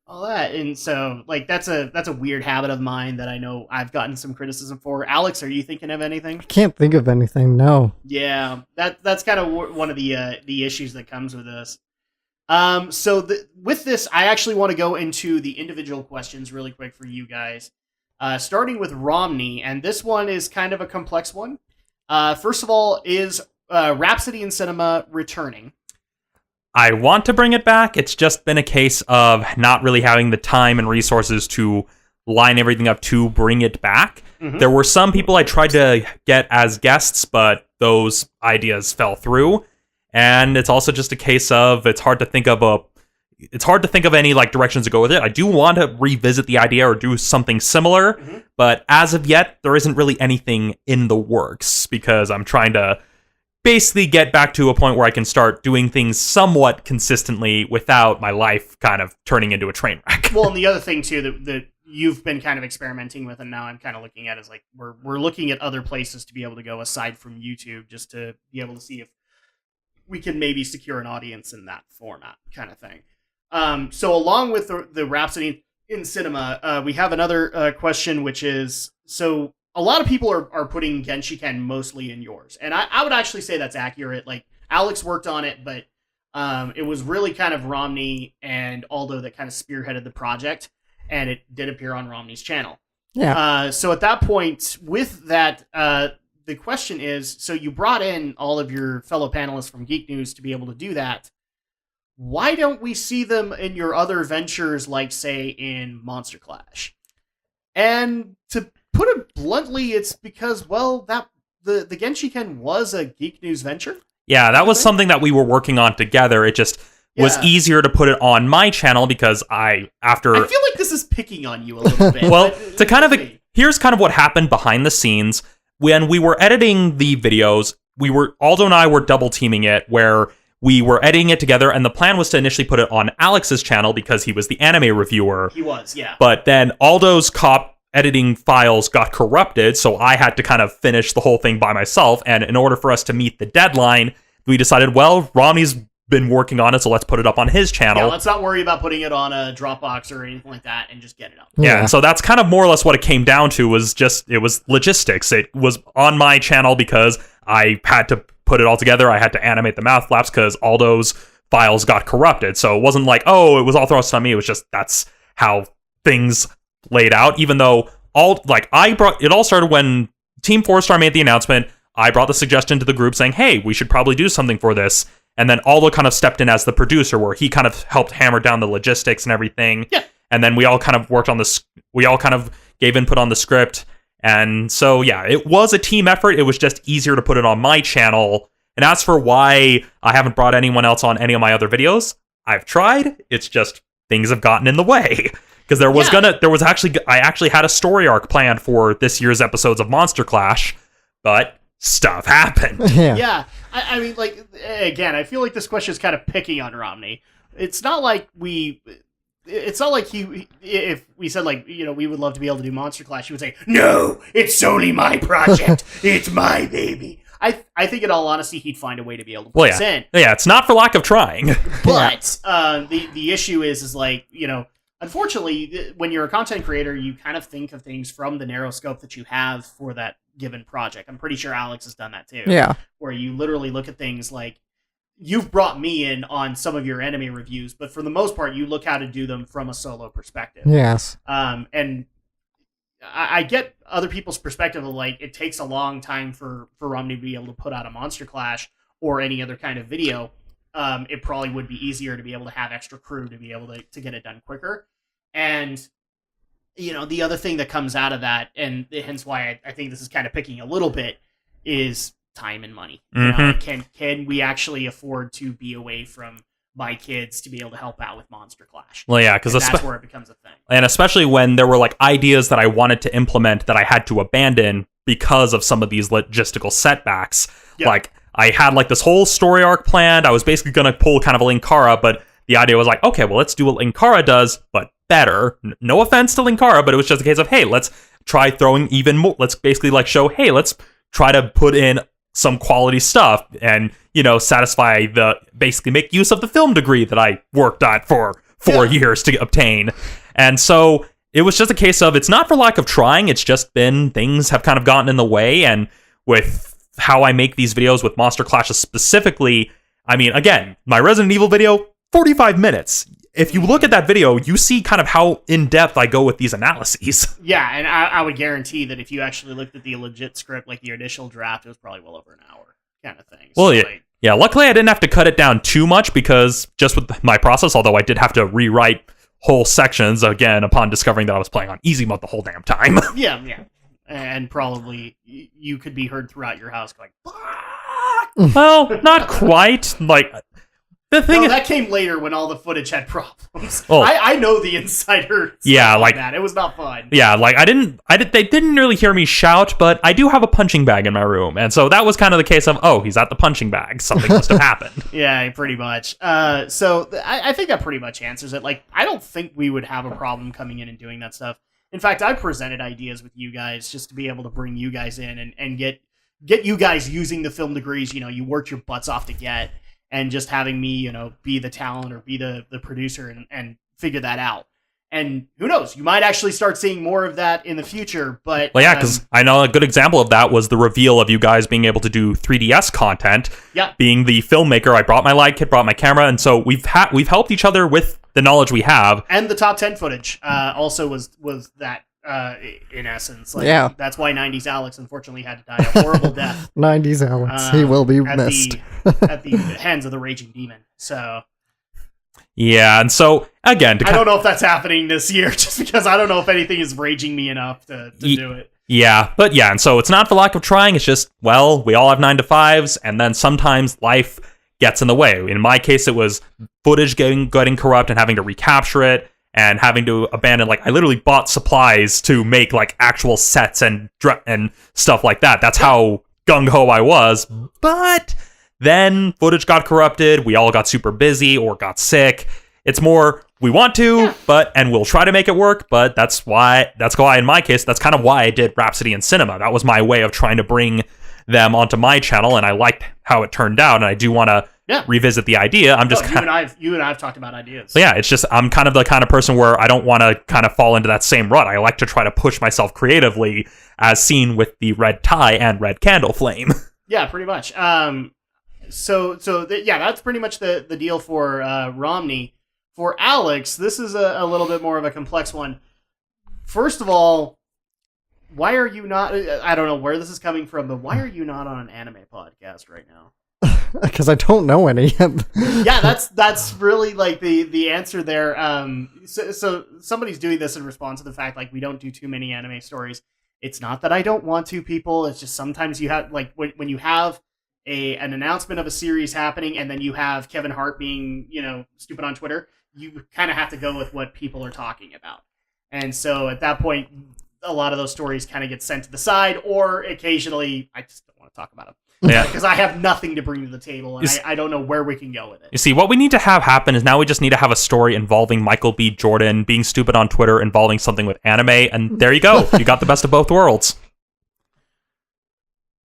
all that. And so, like, that's a weird habit of mine that I know I've gotten some criticism for. Alex, are you thinking of anything? I can't think of anything, no. Yeah, that's kind of one of the issues that comes with this. So with this, I actually want to go into the individual questions really quick for you guys. Starting with Romney, and this one is kind of a complex one. First of all, is Rhapsody in Cinema returning? I want to bring it back. It's just been a case of not really having the time and resources to line everything up to bring it back. Mm-hmm. There were some people I tried to get as guests, but those ideas fell through. And it's also just a case of it's hard to think of any like directions to go with it. I do want to revisit the idea or do something similar, but as of yet, there isn't really anything in the works because I'm trying to basically get back to a point where I can start doing things somewhat consistently without my life kind of turning into a train wreck. Well, and the other thing too that you've been kind of experimenting with, and now I'm kind of looking at is like we're looking at other places to be able to go aside from YouTube, just to be able to see if we can maybe secure an audience in that format, kind of thing. So along with the Rhapsody in Cinema, we have another question, which is, so a lot of people are putting Genshiken mostly in yours, and I would actually say that's accurate. Like, Alex worked on it, but it was really kind of Romney and Aldo that kind of spearheaded the project, and it did appear on Romney's channel. Yeah. So at that point, with that, the question is, so you brought in all of your fellow panelists from Geek News to be able to do that. Why don't we see them in your other ventures, like, say, in Monster Clash? And to put it bluntly, it's because, well, that the Genshiken was a Geek News venture. Yeah, that was something that we were working on together. It just was easier to put it on my channel because I feel like this is picking on you a little bit. Well, here's kind of what happened behind the scenes. When we were editing the videos, Aldo and I were double teaming it, where we were editing it together, and the plan was to initially put it on Alex's channel because he was the anime reviewer. He was, yeah. But then Aldo's editing files got corrupted, so I had to kind of finish the whole thing by myself, and in order for us to meet the deadline, we decided, well, Romney's been working on it, so let's put it up on his channel. Yeah, let's not worry about putting it on a Dropbox or anything like that, and just get it up. Yeah, so that's kind of more or less what it came down to, it was logistics. It was on my channel because I had to put it all together. I had to animate the mouth flaps because Aldo's files got corrupted. So it wasn't like, oh, it was all thrust on me. It was just, that's how things laid out. Even though it all started when Team 4-Star made the announcement. I brought the suggestion to the group saying, hey, we should probably do something for this. And then Aldo kind of stepped in as the producer, where he kind of helped hammer down the logistics and everything. Yeah. And then we all kind of worked on this. We all kind of gave input on the script. And so, yeah, it was a team effort. It was just easier to put it on my channel. And as for why I haven't brought anyone else on any of my other videos, I've tried. It's just things have gotten in the way. Because I actually had a story arc planned for this year's episodes of Monster Clash, but stuff happened. Yeah. I mean, like, again, I feel like this question is kind of picking on Romney. It's not like if we said, like, you know, we would love to be able to do Monster Clash, he would say, no, it's solely my project. It's my baby. I think in all honesty, he'd find a way to be able to put this in. Yeah, it's not for lack of trying. But the issue is like, you know, unfortunately, when you're a content creator, you kind of think of things from the narrow scope that you have for that given project. I'm pretty sure Alex has done that too. Yeah. Where you literally look at things like, you've brought me in on some of your anime reviews, but for the most part, you look how to do them from a solo perspective. Yes. And I get other people's perspective of, like, it takes a long time for Romney to be able to put out a Monster Clash or any other kind of video. It probably would be easier to be able to have extra crew to be able to get it done quicker. And, you know, the other thing that comes out of that, and hence why I think this is kind of picking a little bit, is time and money. Mm-hmm. You know, can we actually afford to be away from my kids to be able to help out with Monster Clash? Well, yeah, because that's where it becomes a thing. And especially when there were, like, ideas that I wanted to implement that I had to abandon because of some of these logistical setbacks. Yep. Like, I had, like, this whole story arc planned. I was basically going to pull kind of a Linkara, but the idea was like, okay, well, let's do what Linkara does, but better. No offense to Linkara, but it was just a case of, hey, let's try throwing even more. Let's basically, like, show, hey, let's try to put in some quality stuff and, you know, basically make use of the film degree that I worked on for 4 years to obtain. And so it was just a case of, it's not for lack of trying, it's just been, things have kind of gotten in the way. And with how I make these videos with Monster Clashes specifically, I mean, again, my Resident Evil video, 45 minutes. If you look at that video, you see kind of how in-depth I go with these analyses. Yeah, and I would guarantee that if you actually looked at the legit script, like the initial draft, it was probably well over an hour kind of thing. Well, yeah, luckily I didn't have to cut it down too much because just with my process, although I did have to rewrite whole sections, again, upon discovering that I was playing on easy mode the whole damn time. Yeah. And probably you could be heard throughout your house going, well, not quite. Like, The thing that came later when all the footage had problems. Oh. I know the insider. Yeah, like that. It was not fun. Yeah, like they didn't really hear me shout, but I do have a punching bag in my room, and so that was kind of the case of, oh, he's at the punching bag. Something must have happened. Yeah, pretty much. So I think that pretty much answers it. Like, I don't think we would have a problem coming in and doing that stuff. In fact, I presented ideas with you guys just to be able to bring you guys in and get you guys using the film degrees, you worked your butts off to get, and just having me, be the talent or be the producer and figure that out. And who knows, you might actually start seeing more of that in the future. But well, yeah, because I know a good example of that was the reveal of you guys being able to do 3DS content. Yeah. Being the filmmaker, I brought my light kit, brought my camera, and so we've helped each other with the knowledge we have. And the top 10 footage also was that in essence. Like, yeah. That's why 90s Alex unfortunately had to die a horrible death. 90s Alex, he will be missed. At the hands of the raging demon. So. Yeah, and so, again... I don't know if that's happening this year, just because I don't know if anything is raging me enough to do it. Yeah, but yeah, and so it's not for lack of trying, it's just, well, we all have 9-to-5s, and then sometimes life gets in the way. In my case, it was footage getting corrupt and having to recapture it, and having to abandon, I literally bought supplies to make, actual sets and stuff like that. That's how gung-ho I was, but... Then footage got corrupted, we all got super busy or got sick. It's more, we want to, and we'll try to make it work, but that's why in my case, that's kind of why I did Rhapsody in Cinema. That was my way of trying to bring them onto my channel, and I liked how it turned out, and I do want to revisit the idea. I'm just you and I have talked about ideas. So yeah, it's just, I'm kind of the kind of person where I don't want to kind of fall into that same rut. I like to try to push myself creatively, as seen with the red tie and red candle flame. Yeah, pretty much. That's pretty much the deal for Romney. For Alex, this is a little bit more of a complex one. First of all, why are you not... I don't know where this is coming from, but why are you not on an anime podcast right now? Because I don't know any. Yeah, that's really the answer there. So somebody's doing this in response to the fact we don't do too many anime stories. It's not that I don't want to, people. It's just sometimes you have when you have an announcement of a series happening, and then you have Kevin Hart being, stupid on Twitter, you kind of have to go with what people are talking about. And so at that point, a lot of those stories kind of get sent to the side, or occasionally, I just don't want to talk about them. Yeah. Because I have nothing to bring to the table, and I don't know where we can go with it. You see, what we need to have happen is now we just need to have a story involving Michael B. Jordan being stupid on Twitter, involving something with anime, and there you go. You got the best of both worlds.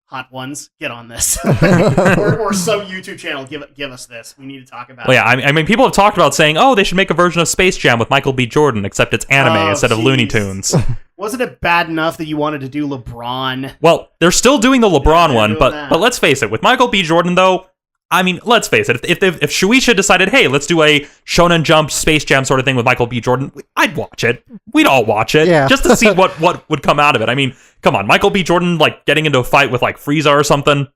Hot ones, get on this. or some YouTube channel, give us this. We need to talk about it. Yeah, I mean, people have talked about saying, oh, they should make a version of Space Jam with Michael B. Jordan, except it's anime instead of Looney Tunes. Wasn't it bad enough that you wanted to do LeBron? Well, they're still doing the LeBron one, but let's face it, with Michael B. Jordan, though, I mean, let's face it, if Shueisha decided, hey, let's do a Shonen Jump Space Jam sort of thing with Michael B. Jordan, I'd watch it. We'd all watch it, just to see what would come out of it. I mean, come on, Michael B. Jordan, getting into a fight with, Frieza or something.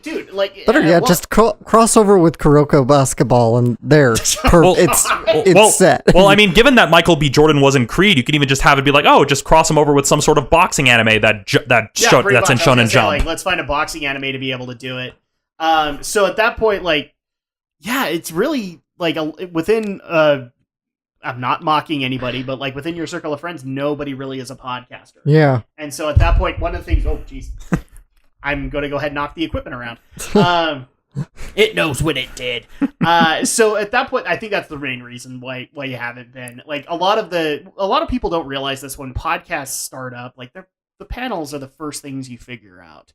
Dude, better yet, just crossover with Kuroko basketball, and there, it's set. Well, I mean, given that Michael B. Jordan was in Creed, you could even just have it be just cross him over with some sort of boxing anime that's in Shonen Jump. Let's find a boxing anime to be able to do it. So at that point, it's really within I'm not mocking anybody, but within your circle of friends, nobody really is a podcaster. Yeah. And so at that point, one of the things, oh jeez, I'm going to go ahead and knock the equipment around. It knows what it did. So at that point, I think that's the main reason why you haven't been a lot of people don't realize this when podcasts start up, the panels are the first things you figure out.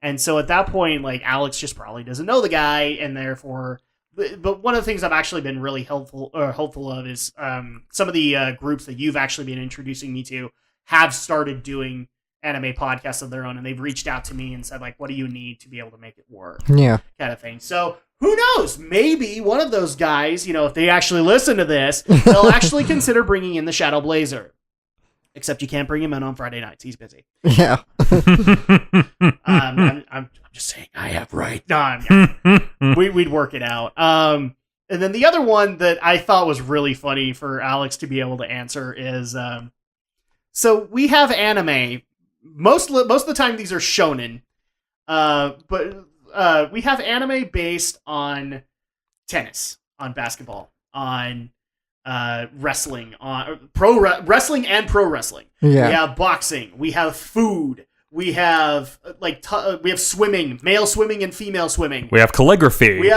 And so at that point, Alex just probably doesn't know the guy, and therefore... But one of the things I've actually been really hopeful of is some of the groups that you've actually been introducing me to have started doing anime podcasts of their own, and they've reached out to me and said, what do you need to be able to make it work? Yeah. Kind of thing. So who knows? Maybe one of those guys, if they actually listen to this, they'll actually consider bringing in the Shadow Blazer. Except you can't bring him in on Friday nights. He's busy. Yeah. I'm just saying I have right. No, we'd work it out. And then the other one that I thought was really funny for Alex to be able to answer is, so we have anime. Most of the time these are shonen. But we have anime based on tennis, on basketball, on wrestling, on wrestling and pro wrestling. Yeah. We have boxing. We have food. We have we have swimming, male swimming and female swimming. We have calligraphy. We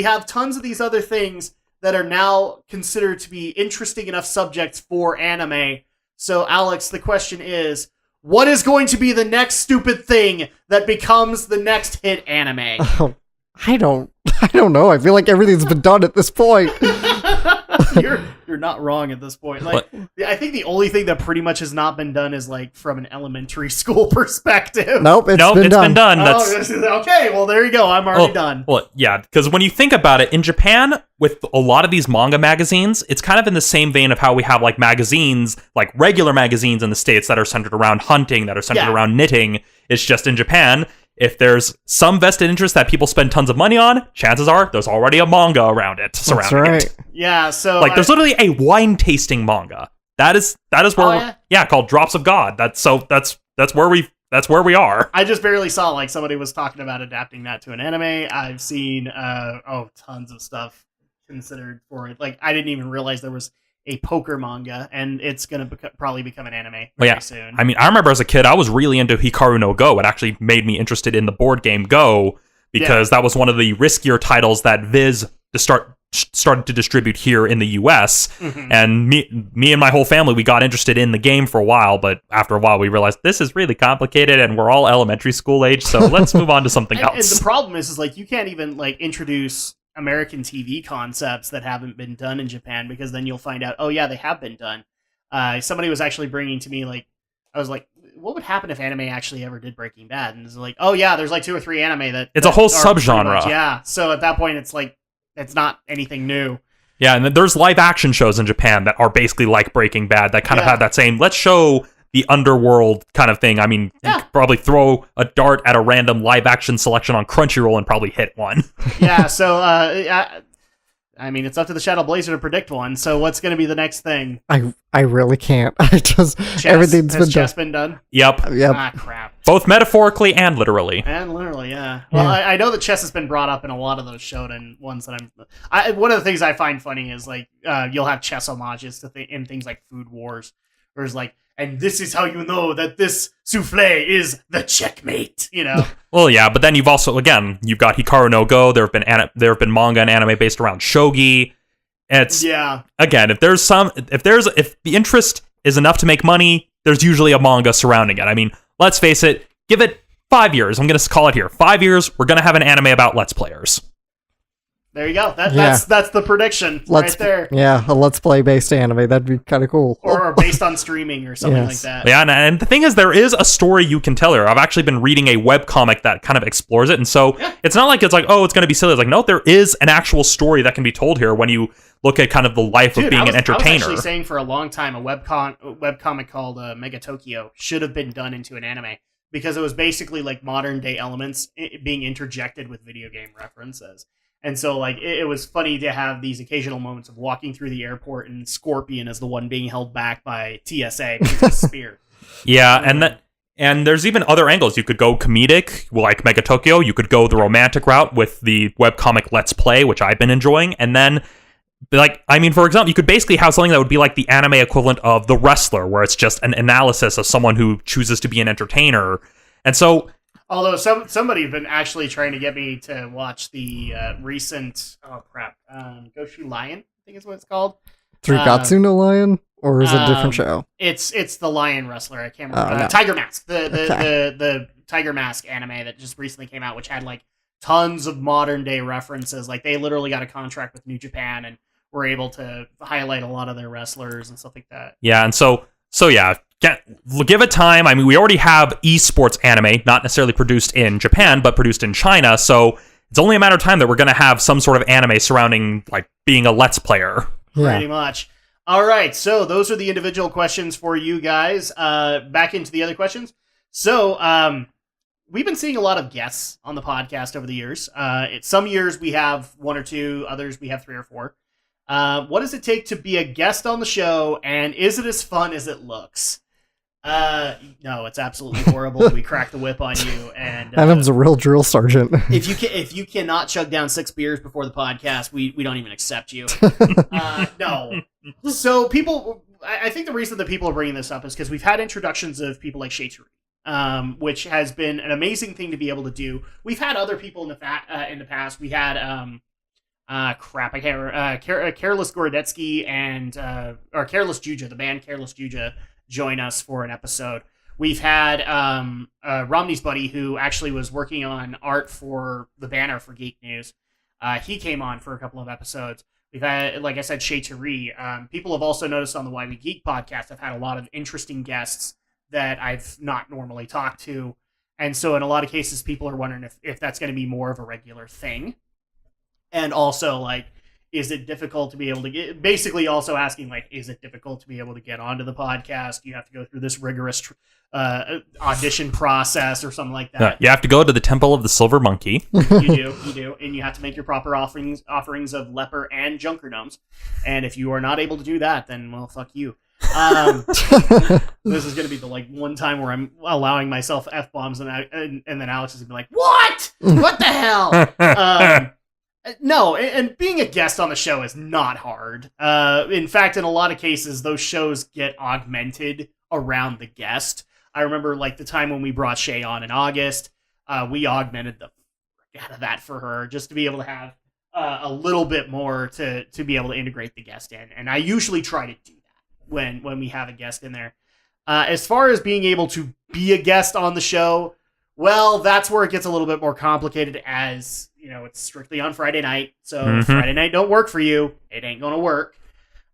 have tons of these other things that are now considered to be interesting enough subjects for anime. So, Alex, the question is, what is going to be the next stupid thing that becomes the next hit anime? Oh, I don't know. I feel like everything's been done at this point. You're not wrong at this point. Like, I think the only thing that pretty much has not been done is like from an elementary school perspective. Nope, it's been done. That's... Oh, okay, well there you go. I'm already done. Well, yeah, because when you think about it, in Japan, with a lot of these manga magazines, it's kind of in the same vein of how we have like magazines, like regular magazines in the States that are centered around hunting, that are centered around knitting. It's just in Japan, if there's some vested interest that people spend tons of money on, chances are there's already a manga around it, surrounding it. Yeah, so like there's literally a wine tasting manga. That is where called Drops of God. That's where we are. I just barely saw like somebody was talking about adapting that to an anime. I've seen tons of stuff considered for it. Like I didn't even realize there was a poker manga, and it's gonna probably become an anime very soon. I mean, I remember as a kid, I was really into Hikaru no Go. It actually made me interested in the board game Go, because that was one of the riskier titles that Viz started to distribute here in the US. Mm-hmm. And me and my whole family, we got interested in the game for a while, but after a while we realized this is really complicated and we're all elementary school age, so let's move on to something else. And the problem is like you can't even like introduce American TV concepts that haven't been done in Japan, because then you'll find out, oh yeah, they have been done. Somebody was actually bringing to me, like, I was like, what would happen if anime actually ever did Breaking Bad? And it's like, oh yeah, there's like 2 or 3 anime that... It's a whole subgenre. Yeah, so at that point it's like, it's not anything new. Yeah, and then there's live action shows in Japan that are basically like Breaking Bad, that kind of have that same, let's show the underworld kind of thing. I mean, you could probably throw a dart at a random live action selection on Crunchyroll and probably hit one. Yeah, so I mean, it's up to the Shadow Blazer to predict one. So what's going to be the next thing? I really can't. Everything's been done. Yep. Ah, crap. Both metaphorically and literally. And literally, yeah. Well, I know that chess has been brought up in a lot of those shonen ones that one of the things I find funny is like you'll have chess homages to in things like Food Wars, where it's like, and this is how you know that this souffle is the checkmate, you know? Well, yeah, but then you've got Hikaru no Go. There have been manga and anime based around shogi. It's again, if the interest is enough to make money, there's usually a manga surrounding it. I mean, let's face it, give it 5 years. I'm going to call it here. 5 years, we're going to have an anime about Let's Players. There you go. That's the prediction right there. Yeah, a Let's Play based anime. That'd be kind of cool. Or based on streaming or something like that. Yeah, and the thing is, there is a story you can tell here. I've actually been reading a webcomic that kind of explores it, and so it's not like it's like, oh, it's going to be silly. It's like, no, there is an actual story that can be told here when you look at kind of the life of being an entertainer. I was actually saying for a long time a webcomic called Mega Tokyo should have been done into an anime, because it was basically like modern day elements being interjected with video game references. And so, like, it was funny to have these occasional moments of walking through the airport and Scorpion as the one being held back by TSA because of spear. Yeah, and there's even other angles. You could go comedic, like Mega Tokyo. You could go the romantic route with the webcomic Let's Play, which I've been enjoying. And then, like, I mean, for example, you could basically have something that would be like the anime equivalent of The Wrestler, where it's just an analysis of someone who chooses to be an entertainer. And so... Although somebody's been actually trying to get me to watch the recent Goshu Lion, I think is what it's called. Gatsu no Lion, or is it a different show? It's the Lion Wrestler. I can't remember. No. Tiger Mask, the Tiger Mask anime that just recently came out, which had like tons of modern day references. Like they literally got a contract with New Japan and were able to highlight a lot of their wrestlers and stuff like that. Yeah, and so yeah. Give it time. I mean, we already have esports anime, not necessarily produced in Japan, but produced in China. So it's only a matter of time that we're going to have some sort of anime surrounding like being a Let's Player. Pretty much. All right. So those are the individual questions for you guys. Back into the other questions. So we've been seeing a lot of guests on the podcast over the years. Some years we have 1 or 2, others we have 3 or 4. What does it take to be a guest on the show, and is it as fun as it looks? No, it's absolutely horrible. We crack the whip on you, and Adam's a real drill sergeant. if you cannot chug down 6 beers before the podcast, we don't even accept you. No. So people, I think the reason that people are bringing this up is because we've had introductions of people like Shay Turi, which has been an amazing thing to be able to do. We've had other people in the past. We had Careless Gorodetsky and or Careless Juja, the band Careless Juja, join us for an episode. We've had Romney's buddy, who actually was working on art for the banner for Geek News. He came on for a couple of episodes. We've had, like I said, Shay Turi. People have also noticed on the Why We Geek podcast, I've had a lot of interesting guests that I've not normally talked to. And so in a lot of cases, people are wondering if that's going to be more of a regular thing. And also, like, is it difficult to be able to get, basically also asking, like, is it difficult to be able to get onto the podcast? You have to go through this rigorous audition process or something like that. You have to go to the Temple of the Silver Monkey. You do. And you have to make your proper offerings of leper and junker gnomes. And if you are not able to do that, then, well, fuck you. This is going to be the, like, one time where I'm allowing myself F-bombs and then Alex is going to be like, what? What the hell? No, and being a guest on the show is not hard. In fact, in a lot of cases, those shows get augmented around the guest. I remember, like, the time when we brought Shay on in August, we augmented the frick out of that for her, just to be able to have a little bit more to be able to integrate the guest in. And I usually try to do that when we have a guest in there. As far as being able to be a guest on the show, well, that's where it gets a little bit more complicated, as, you know, it's strictly on Friday night. So if Friday night don't work for you, it ain't going to work.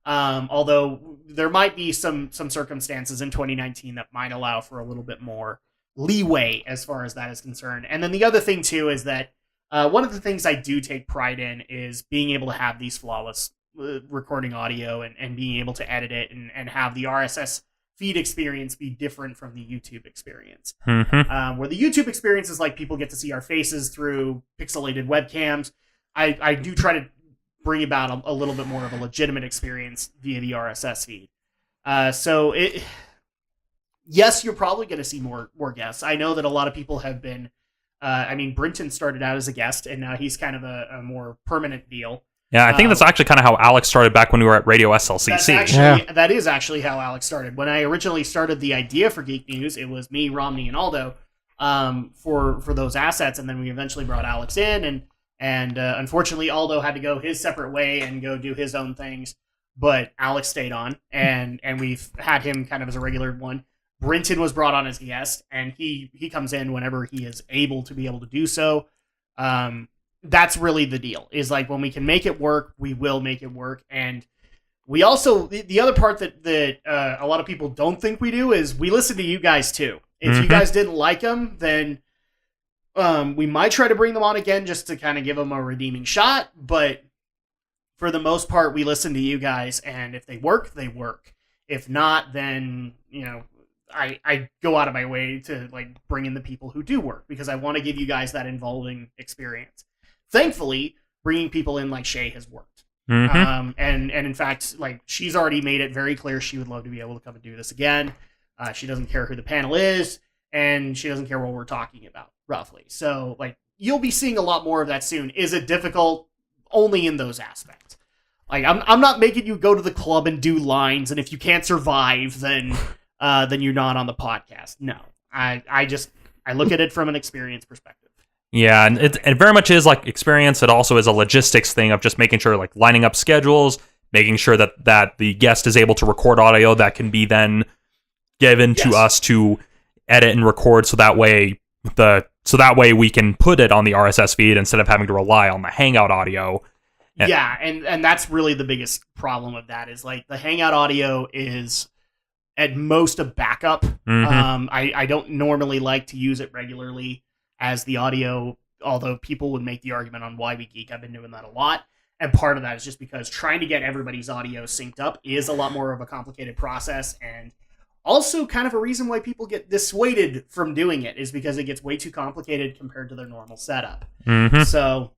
Although there might be some circumstances in 2019 that might allow for a little bit more leeway as far as that is concerned. And then the other thing, too, is that one of the things I do take pride in is being able to have these flawless recording audio and being able to edit it and have the RSS feed experience be different from the YouTube experience. Where the YouTube experience is like people get to see our faces through pixelated webcams, I do try to bring about a little bit more of a legitimate experience via the RSS feed. Yes, you're probably going to see more guests. I know that a lot of people have been, Brinton started out as a guest, and now he's kind of a more permanent deal. Yeah, I think that's actually kind of how Alex started back when we were at Radio SLCC. That is actually how Alex started. When I originally started the idea for Geek News, it was me, Romney, and Aldo for those assets, and then we eventually brought Alex in, and unfortunately Aldo had to go his separate way and go do his own things, but Alex stayed on, and we've had him kind of as a regular one. Brinton was brought on as a guest, and he comes in whenever he is able to be able to do so. That's really the deal, is like when we can make it work, we will make it work. And we also, the other part that a lot of people don't think we do is we listen to you guys too. If you guys didn't like them, then we might try to bring them on again just to kind of give them a redeeming shot. But for the most part, we listen to you guys, and if they work, they work. If not, then, you know, I go out of my way to, like, bring in the people who do work, because I want to give you guys that involving experience. Thankfully, bringing people in like Shay has worked. And in fact, like, she's already made it very clear she would love to be able to come and do this again. She doesn't care who the panel is, and she doesn't care what we're talking about, roughly. So, like, you'll be seeing a lot more of that soon. Is it difficult? Only in those aspects. Like, I'm not making you go to the club and do lines, and if you can't survive, then you're not on the podcast. No. I look at it from an experience perspective. Yeah, and it very much is like experience. It also is a logistics thing of just making sure, like, lining up schedules, making sure that the guest is able to record audio that can be then given to us to edit and record, so that way we can put it on the RSS feed instead of having to rely on the Hangout audio. And that's really the biggest problem of that, is like the Hangout audio is at most a backup. I don't normally like to use it regularly as the audio, although people would make the argument on Why We Geek. I've been doing that a lot, and part of that is just because trying to get everybody's audio synced up is a lot more of a complicated process, and also kind of a reason why people get dissuaded from doing it is because it gets way too complicated compared to their normal setup. So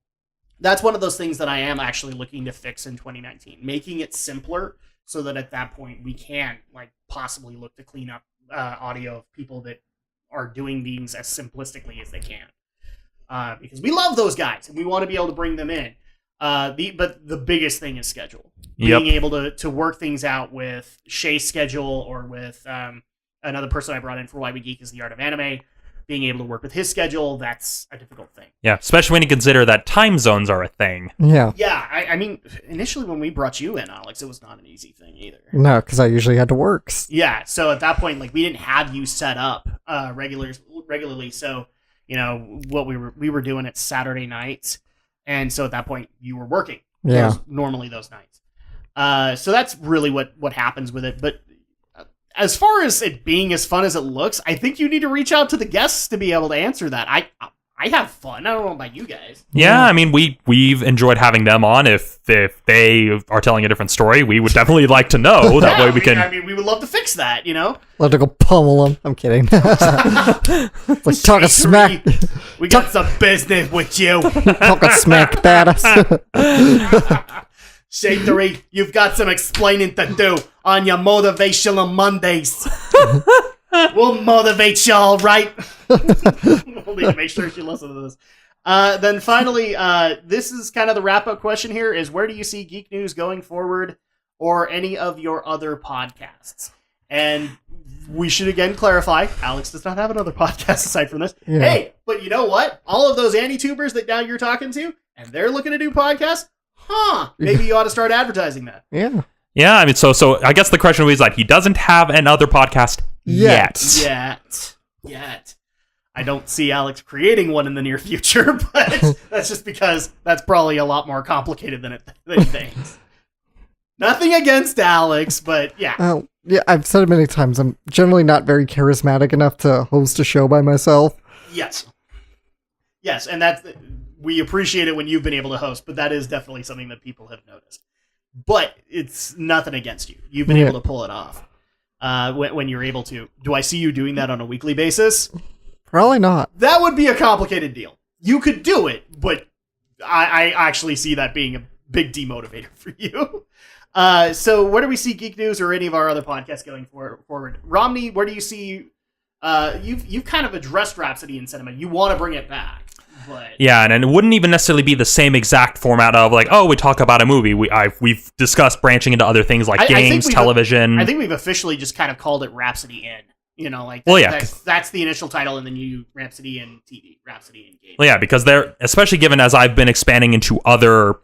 that's one of those things that I am actually looking to fix in 2019, making it simpler so that at that point we can, like, possibly look to clean up audio of people that are doing these as simplistically as they can. Because we love those guys and we want to be able to bring them in. But the biggest thing is schedule. Being able to work things out with Shay's schedule or with another person I brought in for Why We Geek is the Art of Anime. Being able to work with his schedule, that's a difficult thing. Yeah, especially when you consider that time zones are a thing. Yeah. Yeah, I mean, initially when we brought you in, Alex, it was not an easy thing either. No, because I usually had to work. Yeah, so at that point, like, we didn't have you set up regularly, so, you know, what we were doing it Saturday nights, and so at that point, you were working. Yeah. Normally those nights. So that's really what happens with it, but as far as it being as fun as it looks, I think you need to reach out to the guests to be able to answer that. I have fun. I don't know about you guys. Yeah, I mean, we've enjoyed having them on. If they are telling a different story, we would definitely like to know. That way we can... I mean, we would love to fix that, you know? Love to go pummel them. I'm kidding. Like talking smack. We got some business with you. Talking smack, badass. Shay 3, you've got some explaining to do on your motivational Mondays. We'll motivate you, all right? We'll need to make sure she listens to this. Then finally, this is kind of the wrap-up question here, is where do you see Geek News going forward or any of your other podcasts? And we should again clarify, Alex does not have another podcast aside from this. Yeah. Hey, but you know what? All of those anti-tubers that now you're talking to, and they're looking to do podcasts, maybe you ought to start advertising that. Yeah. Yeah, I mean, so I guess the question was like, he doesn't have another podcast yet. Yet. I don't see Alex creating one in the near future, but that's just because that's probably a lot more complicated than he thinks. Nothing against Alex, but yeah. Yeah, I've said it many times. I'm generally not very charismatic enough to host a show by myself. Yes, and we appreciate it when you've been able to host, but that is definitely something that people have noticed. But it's nothing against you. You've been able to pull it off when you're able to. Do I see you doing that on a weekly basis? Probably not. That would be a complicated deal. You could do it, but I actually see that being a big demotivator for you. So where do we see Geek News or any of our other podcasts going forward? Romney, where do you see... You've kind of addressed Rhapsody in Cinema. You want to bring it back. But... Yeah, and it wouldn't even necessarily be the same exact format of like, we talk about a movie. We've discussed branching into other things like games, television. I think we've officially just kind of called it Rhapsody in. You know, like that's the initial title, and then you Rhapsody in TV, Rhapsody in game. Well, yeah, because they're especially given as I've been expanding into other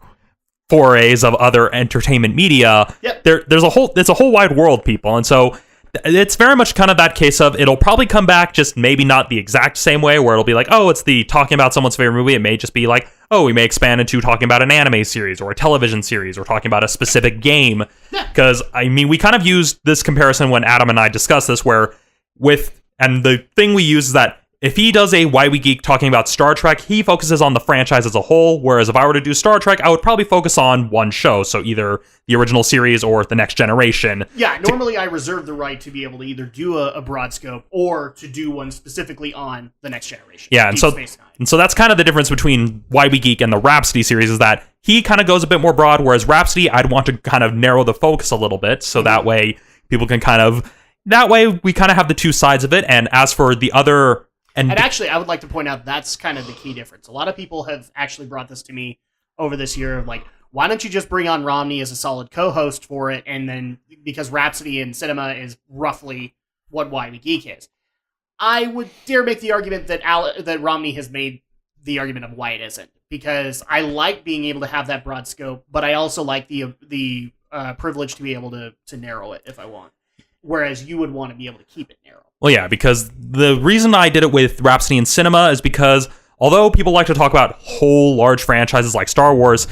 forays of other entertainment media. Yep. It's a whole wide world, people, and so. It's very much kind of that case of it'll probably come back, just maybe not the exact same way where it'll be like, it's the talking about someone's favorite movie. It may just be like, we may expand into talking about an anime series or a television series or talking about a specific game. Because, I mean, we kind of used this comparison when Adam and I discussed this and the thing we use is that if he does a Why We Geek talking about Star Trek, he focuses on the franchise as a whole, whereas if I were to do Star Trek, I would probably focus on one show, so either the original series or The Next Generation. Yeah, normally I reserve the right to be able to either do a broad scope or to do one specifically on The Next Generation. Yeah, and so that's kind of the difference between Why We Geek and the Rhapsody series, is that he kind of goes a bit more broad, whereas Rhapsody, I'd want to kind of narrow the focus a little bit, so that way people can that way we kind of have the two sides of it, and as for the other... And actually, I would like to point out that's kind of the key difference. A lot of people have actually brought this to me over this year of like, why don't you just bring on Romney as a solid co-host for it? And then, because Rhapsody in Cinema is roughly what Why We Geek is. I would dare make the argument that Romney has made the argument of why it isn't. Because I like being able to have that broad scope, but I also like the privilege to be able to narrow it if I want. Whereas you would want to be able to keep it narrow. Well, yeah, because the reason I did it with Rhapsody in Cinema is because although people like to talk about whole large franchises like Star Wars,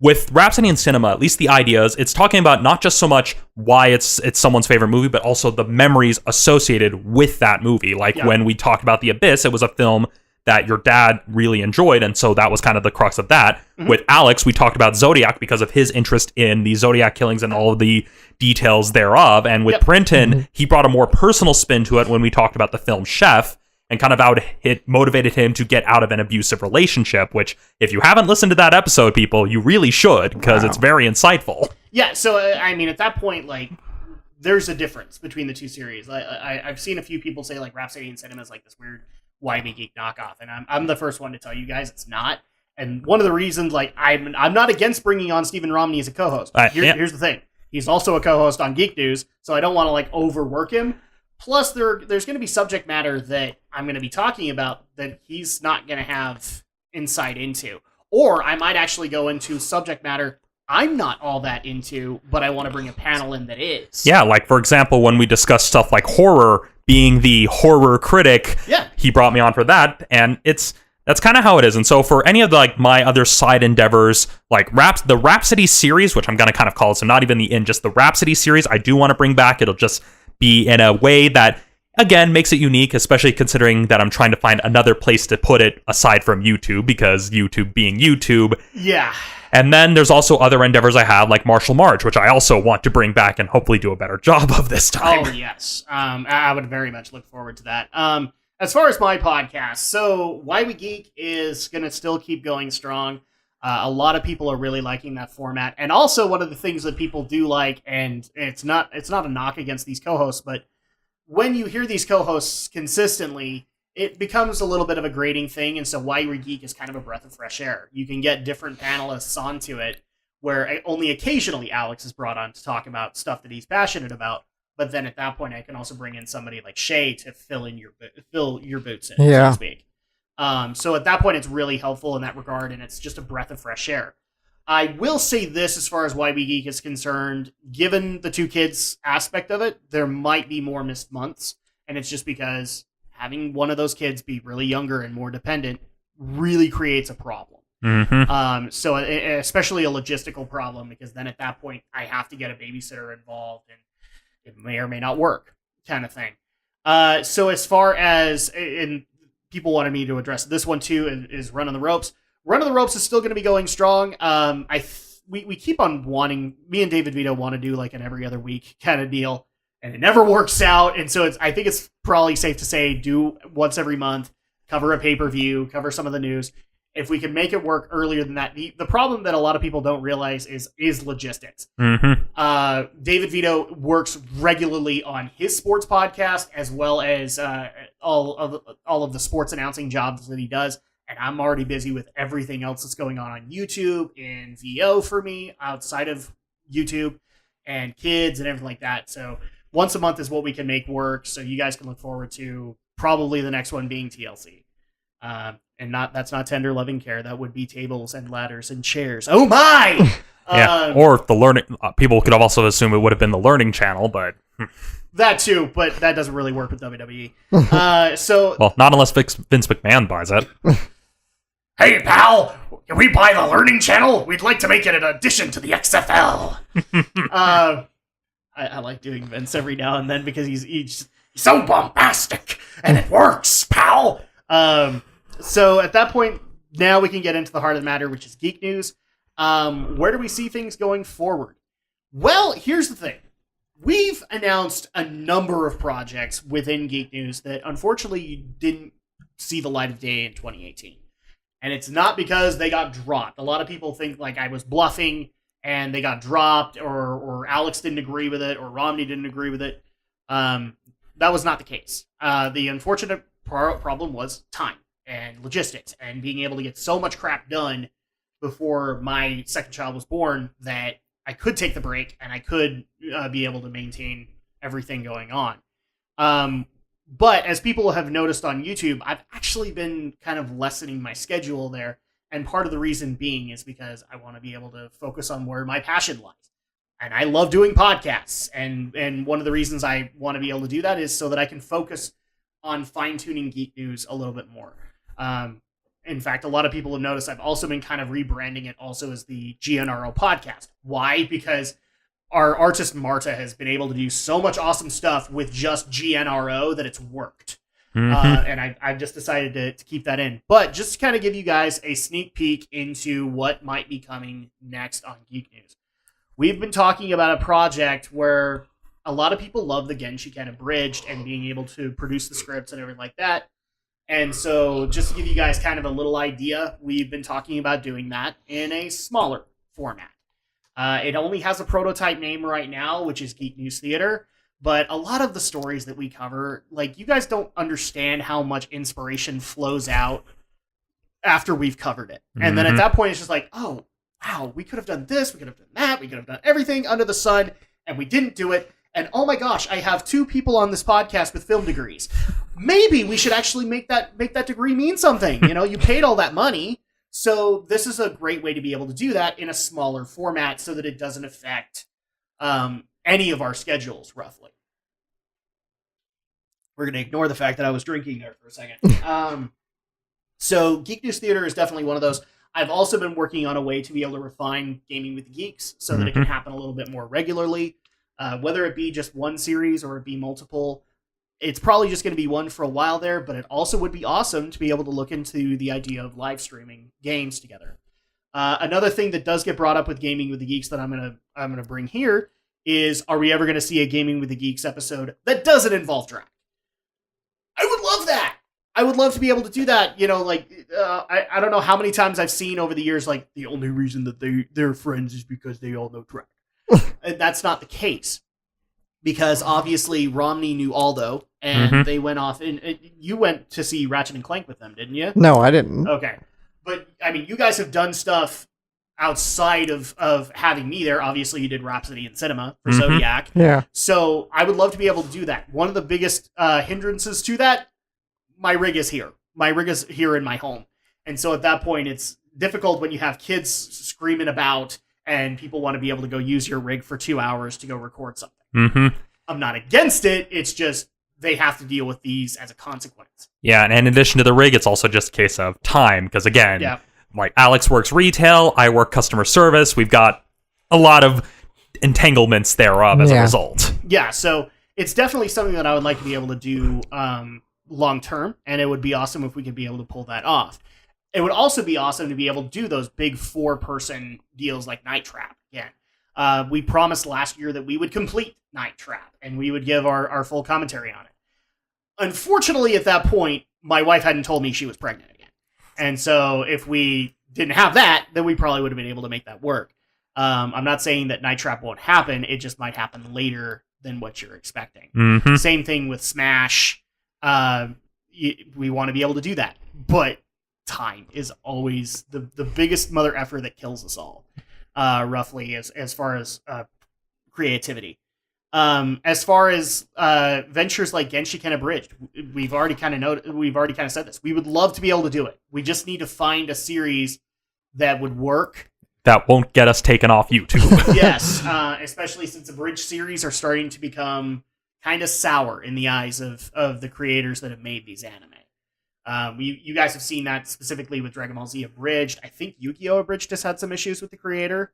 with Rhapsody in Cinema, at least the ideas, it's talking about not just so much why it's someone's favorite movie, but also the memories associated with that movie. Like when we talked about The Abyss, it was a film that your dad really enjoyed, and so that was kind of the crux of that. Mm-hmm. With Alex, we talked about Zodiac because of his interest in the Zodiac killings and all of the details thereof, and with Brinton, he brought a more personal spin to it when we talked about the film Chef, and kind of how it motivated him to get out of an abusive relationship, which, if you haven't listened to that episode, people, you really should, because it's very insightful. Yeah, so, I mean, at that point, like, there's a difference between the two series. I've seen a few people say like Rhapsody and Cinema is like this weird YB Geek knockoff, and I'm the first one to tell you guys it's not. And one of the reasons, like, I'm not against bringing on Stephen Romney as a co-host. Here's the thing: he's also a co-host on Geek News, so I don't want to like overwork him. Plus, there's going to be subject matter that I'm going to be talking about that he's not going to have insight into, or I might actually go into subject matter I'm not all that into, but I want to bring a panel in that is. Yeah, like, for example, when we discuss stuff like horror, being the horror critic, he brought me on for that, and that's kind of how it is. And so for any of the, like, my other side endeavors, like the Rhapsody series, which I'm going to kind of call it, so not even the end, just the Rhapsody series, I do want to bring back. It'll just be in a way that, again, makes it unique, especially considering that I'm trying to find another place to put it aside from YouTube, because YouTube being YouTube. Yeah. And then there's also other endeavors I have, like Martial March, which I also want to bring back and hopefully do a better job of this time. Oh, yes. I would very much look forward to that. As far as my podcast, so Why We Geek is going to still keep going strong. A lot of people are really liking that format. And also one of the things that people do like, and it's not a knock against these co-hosts, but when you hear these co-hosts consistently, it becomes a little bit of a grading thing, and so Why We Geek is kind of a breath of fresh air. You can get different panelists onto it, where only occasionally Alex is brought on to talk about stuff that he's passionate about, but then at that point I can also bring in somebody like Shay to fill your boots in, so to speak. So at that point it's really helpful in that regard, and it's just a breath of fresh air. I will say this as far as Why We Geek is concerned, given the two kids aspect of it, there might be more missed months, and it's just because having one of those kids be really younger and more dependent really creates a problem. Mm-hmm. So especially a logistical problem, because then at that point I have to get a babysitter involved, and it may or may not work, kind of thing. So as far as, and people wanted me to address this one too, is Run on the Ropes. Run on the Ropes is still going to be going strong. We keep on wanting, me and David Vito want to do like an every other week kind of deal, and it never works out. And so I think it's probably safe to say do once every month, cover a pay-per-view, cover some of the news. If we can make it work earlier than that, the problem that a lot of people don't realize is logistics. Mm-hmm. David Vito works regularly on his sports podcast, as well as all of the sports announcing jobs that he does. And I'm already busy with everything else that's going on YouTube, in VO for me, outside of YouTube, and kids and everything like that. So once a month is what we can make work. So you guys can look forward to probably the next one being TLC. And that's not tender loving care. That would be tables and ladders and chairs. Oh my! Yeah, or the learning. People could have also assumed it would have been the Learning Channel, but that too. But that doesn't really work with WWE. Well, not unless Vince McMahon buys it. Hey, pal, can we buy the Learning Channel? We'd like to make it an addition to the XFL. I like doing Vince every now and then because he's so bombastic, and it works, pal. So at that point, now we can get into the heart of the matter, which is Geek News. Where do we see things going forward? Well, here's the thing. We've announced a number of projects within Geek News that unfortunately didn't see the light of day in 2018. And it's not because they got dropped. A lot of people think like I was bluffing and they got dropped, or Alex didn't agree with it, or Romney didn't agree with it. That was not the case. The unfortunate problem was time and logistics and being able to get so much crap done before my second child was born that I could take the break and I could be able to maintain everything going on. But as people have noticed on YouTube, I've actually been kind of lessening my schedule there. And part of the reason being is because I want to be able to focus on where my passion lies. And I love doing podcasts. And one of the reasons I want to be able to do that is so that I can focus on fine-tuning Geek News a little bit more. In fact, a lot of people have noticed I've also been kind of rebranding it also as the GNRO podcast. Why? Because our artist Marta has been able to do so much awesome stuff with just GNRO that it's worked. Mm-hmm. And I've just decided to keep that in. But just to kind of give you guys a sneak peek into what might be coming next on Geek News. We've been talking about a project where a lot of people love the Genshiken abridged and being able to produce the scripts and everything like that. And so just to give you guys kind of a little idea, we've been talking about doing that in a smaller format. It only has a prototype name right now, which is Geek News Theater. But a lot of the stories that we cover, like, you guys don't understand how much inspiration flows out after we've covered it. And then at that point, it's just like, oh, wow, we could have done this, we could have done that, we could have done everything under the sun, and we didn't do it. And oh my gosh, I have 2 people on this podcast with film degrees. Maybe we should actually make that degree mean something. You know, you paid all that money. So this is a great way to be able to do that in a smaller format so that it doesn't affect any of our schedules, roughly. We're going to ignore the fact that I was drinking there for a second. So Geek News Theater is definitely one of those. I've also been working on a way to be able to refine Gaming with the Geeks so that it can happen a little bit more regularly. Whether it be just one series or it be multiple, it's probably just going to be one for a while there, but it also would be awesome to be able to look into the idea of live streaming games together. Another thing that does get brought up with Gaming with the Geeks that I'm gonna bring here is, are we ever going to see a Gaming with the Geeks episode that doesn't involve drag? I would love that. I would love to be able to do that. You know, like, I don't know how many times I've seen over the years, like, the only reason that they're friends is because they all know drag. And that's not the case. Because obviously Romney knew Aldo, and they went off. And you went to see Ratchet and Clank with them, didn't you? No, I didn't. Okay. But, I mean, you guys have done stuff outside of having me there. Obviously, you did Rhapsody in Cinema for Zodiac. Yeah. So I would love to be able to do that. One of the biggest hindrances to that, my rig is here. My rig is here in my home. And so at that point, it's difficult when you have kids screaming about and people want to be able to go use your rig for 2 hours to go record something. I'm not against it. It's just they have to deal with these as a consequence. Yeah, and in addition to the rig, it's also just a case of time. Because again, like, Alex works retail, I work customer service. We've got a lot of entanglements thereof as a result. Yeah, so it's definitely something that I would like to be able to do long term, and it would be awesome if we could be able to pull that off. It would also be awesome to be able to do those big 4-person deals like Night Trap again. We promised last year that we would complete Night Trap, and we would give our full commentary on it. Unfortunately, at that point, my wife hadn't told me she was pregnant again. And so if we didn't have that, then we probably would have been able to make that work. I'm not saying that Night Trap won't happen. It just might happen later than what you're expecting. Same thing with Smash. We want to be able to do that. But time is always the biggest mother effer that kills us all, roughly, as far as creativity. As far as ventures like Genshiken Abridged, we've already kind of said this. We would love to be able to do it. We just need to find a series that would work. That won't get us taken off YouTube. Yes, especially since Abridged series are starting to become kind of sour in the eyes of the creators that have made these anime. You guys have seen that specifically with Dragon Ball Z Abridged. I think Yu-Gi-Oh! Abridged has had some issues with the creator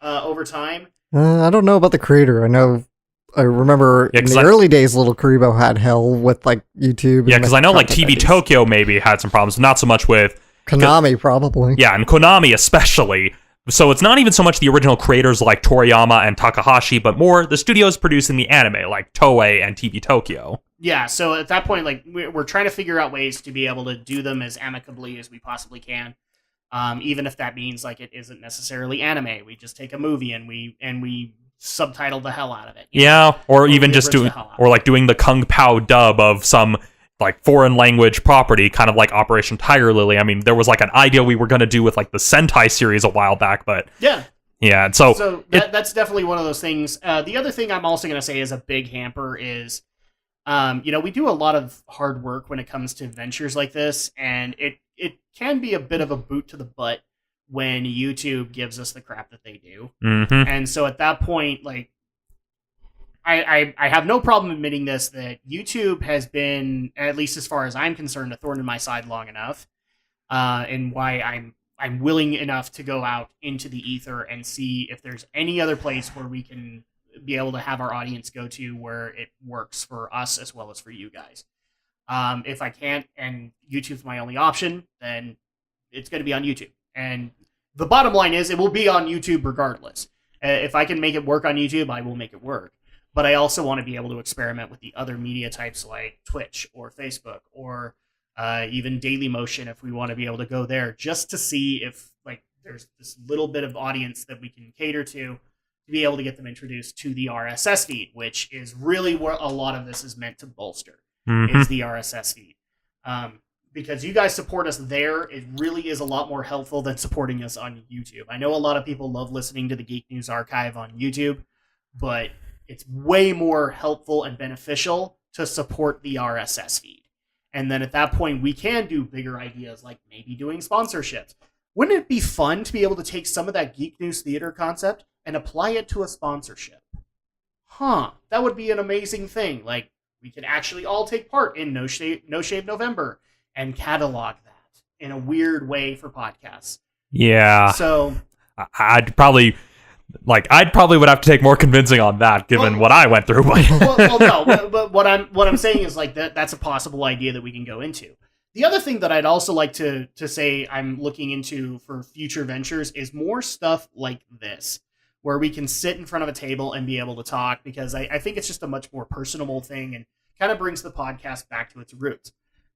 over time. I don't know about the creator. I remember in the early days, Little Karibo had hell with, like, YouTube. Yeah, because I know, like, TV Tokyo maybe had some problems. Not so much with Konami, probably. Yeah, and Konami especially. So it's not even so much the original creators like Toriyama and Takahashi, but more the studios producing the anime, like Toei and TV Tokyo. Yeah, so at that point, like, we're trying to figure out ways to be able to do them as amicably as we possibly can. Even if that means, like, it isn't necessarily anime. We just take a movie and we subtitle the hell out of it. Yeah, or even just doing the Kung Pao dub of some, like, foreign language property, kind of like Operation Tiger Lily. I mean, there was, like, an idea we were going to do with, like, the Sentai series a while back, but yeah. So that's definitely one of those things. The other thing I'm also going to say is a big hamper is, we do a lot of hard work when it comes to ventures like this, and it can be a bit of a boot to the butt when YouTube gives us the crap that they do. And so at that point, like, I have no problem admitting this, that YouTube has been, at least as far as I'm concerned, a thorn in my side long enough, and why I'm willing enough to go out into the ether and see if there's any other place where we can be able to have our audience go to where it works for us as well as for you guys. If I can't, and YouTube's my only option, then it's going to be on YouTube. And the bottom line is, it will be on YouTube regardless. If I can make it work on YouTube, I will make it work. But I also want to be able to experiment with the other media types like Twitch or Facebook or even Dailymotion if we want to be able to go there, just to see if, like, there's this little bit of audience that we can cater to be able to get them introduced to the RSS feed, which is really where a lot of this is meant to bolster, is the RSS feed. Because you guys support us there, it really is a lot more helpful than supporting us on YouTube. I know a lot of people love listening to the Geek News Archive on YouTube, but it's way more helpful and beneficial to support the RSS feed. And then at that point, we can do bigger ideas like maybe doing sponsorships. Wouldn't it be fun to be able to take some of that Geek News Theater concept and apply it to a sponsorship? That would be an amazing thing. Like, we could actually all take part in No Shave November and catalog that in a weird way for podcasts. Yeah. So I'd probably would have to take more convincing on that, given what I went through. But what I'm saying is like that's a possible idea that we can go into. The other thing that I'd also like to say I'm looking into for future ventures is more stuff like this, where we can sit in front of a table and be able to talk, because I think it's just a much more personable thing and kind of brings the podcast back to its roots.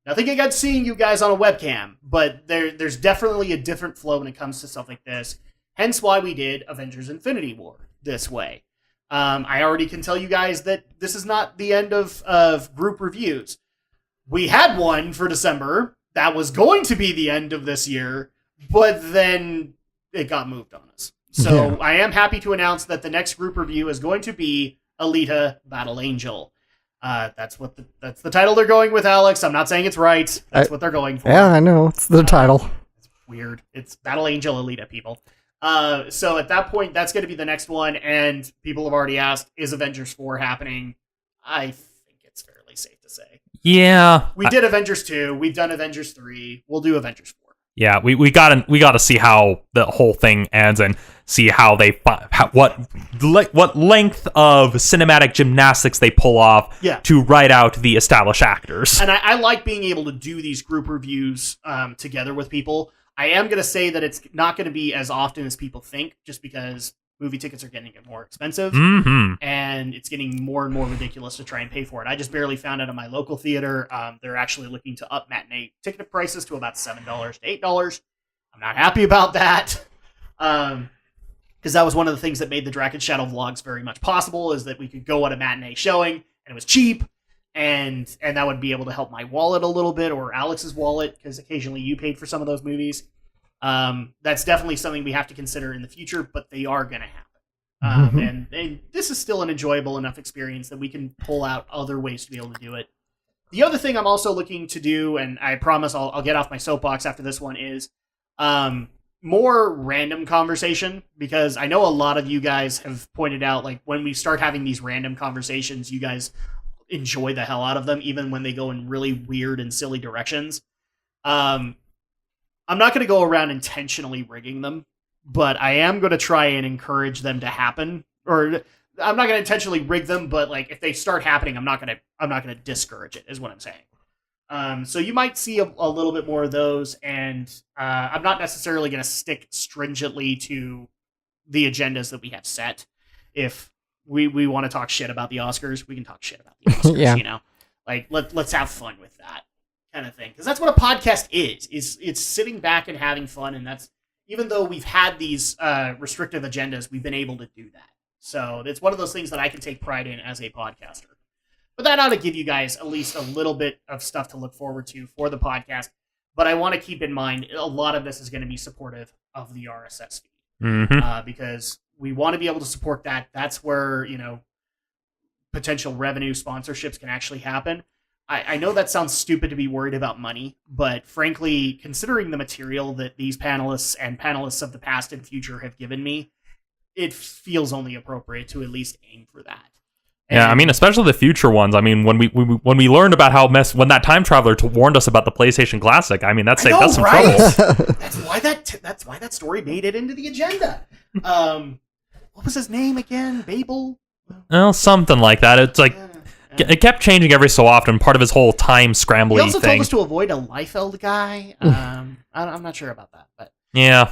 Nothing against seeing you guys on a webcam, but there's definitely a different flow when it comes to stuff like this. Hence why we did Avengers Infinity War this way. I already can tell you guys that this is not the end of group reviews. We had one for December that was going to be the end of this year, but then it got moved on us. So I am happy to announce that the next group review is going to be Alita Battle Angel. That's the title they're going with, Alex. I'm not saying it's right. That's what they're going for. Yeah, I know. It's the title. It's weird. It's Battle Angel Alita, people. So at that point, that's going to be the next one, and people have already asked, is Avengers 4 happening? I think it's fairly safe to say. Yeah. We did Avengers 2, we've done Avengers 3, we'll do Avengers 4. Yeah, we gotta see how the whole thing ends and see how they what length of cinematic gymnastics they pull off to write out the established actors. And I like being able to do these group reviews together with people. I am going to say that it's not going to be as often as people think, just because movie tickets are getting more expensive, and it's getting more and more ridiculous to try and pay for it. I just barely found out at my local theater, they're actually looking to up matinee ticket prices to about $7 to $8. I'm not happy about that, because that was one of the things that made the Draken Shadow vlogs very much possible, is that we could go at a matinee showing, and it was cheap, and that would be able to help my wallet a little bit, or Alex's wallet, because occasionally you paid for some of those movies. That's definitely something we have to consider in the future, but they are going to happen. And this is still an enjoyable enough experience that we can pull out other ways to be able to do it. The other thing I'm also looking to do, and I promise I'll get off my soapbox after this one, is more random conversation, because I know a lot of you guys have pointed out, like, when we start having these random conversations, you guys enjoy the hell out of them, even when they go in really weird and silly directions. I'm not going to go around intentionally rigging them, but I am going to try and encourage them to happen. Or I'm not going to intentionally rig them, but like if they start happening, I'm not going to discourage it, is what I'm saying. So you might see a little bit more of those, and I'm not necessarily going to stick stringently to the agendas that we have set. If we want to talk shit about the Oscars, we can talk shit about the Oscars, you know? Like, let's have fun with that kind of thing, because that's what a podcast is it's sitting back and having fun, and that's, even though we've had these restrictive agendas, we've been able to do that. So it's one of those things that I can take pride in as a podcaster. But that ought to give you guys at least a little bit of stuff to look forward to for the podcast. But I want to keep in mind, a lot of this is going to be supportive of the RSS feed, because we want to be able to support that. That's where, potential revenue sponsorships can actually happen. I know that sounds stupid to be worried about money, but frankly, considering the material that these panelists and panelists of the past and future have given me, it feels only appropriate to at least aim for that. And yeah, I mean, especially the future ones. I mean, when we learned about when that time traveler warned us about the PlayStation Classic, I mean, that saved us some trouble. That's why that story made it into the agenda. What was his name again? Babel? Well, something like that. It's like it kept changing every so often. Part of his whole time scrambling thing. He also told us to avoid a Liefeld guy. I'm not sure about that, but yeah.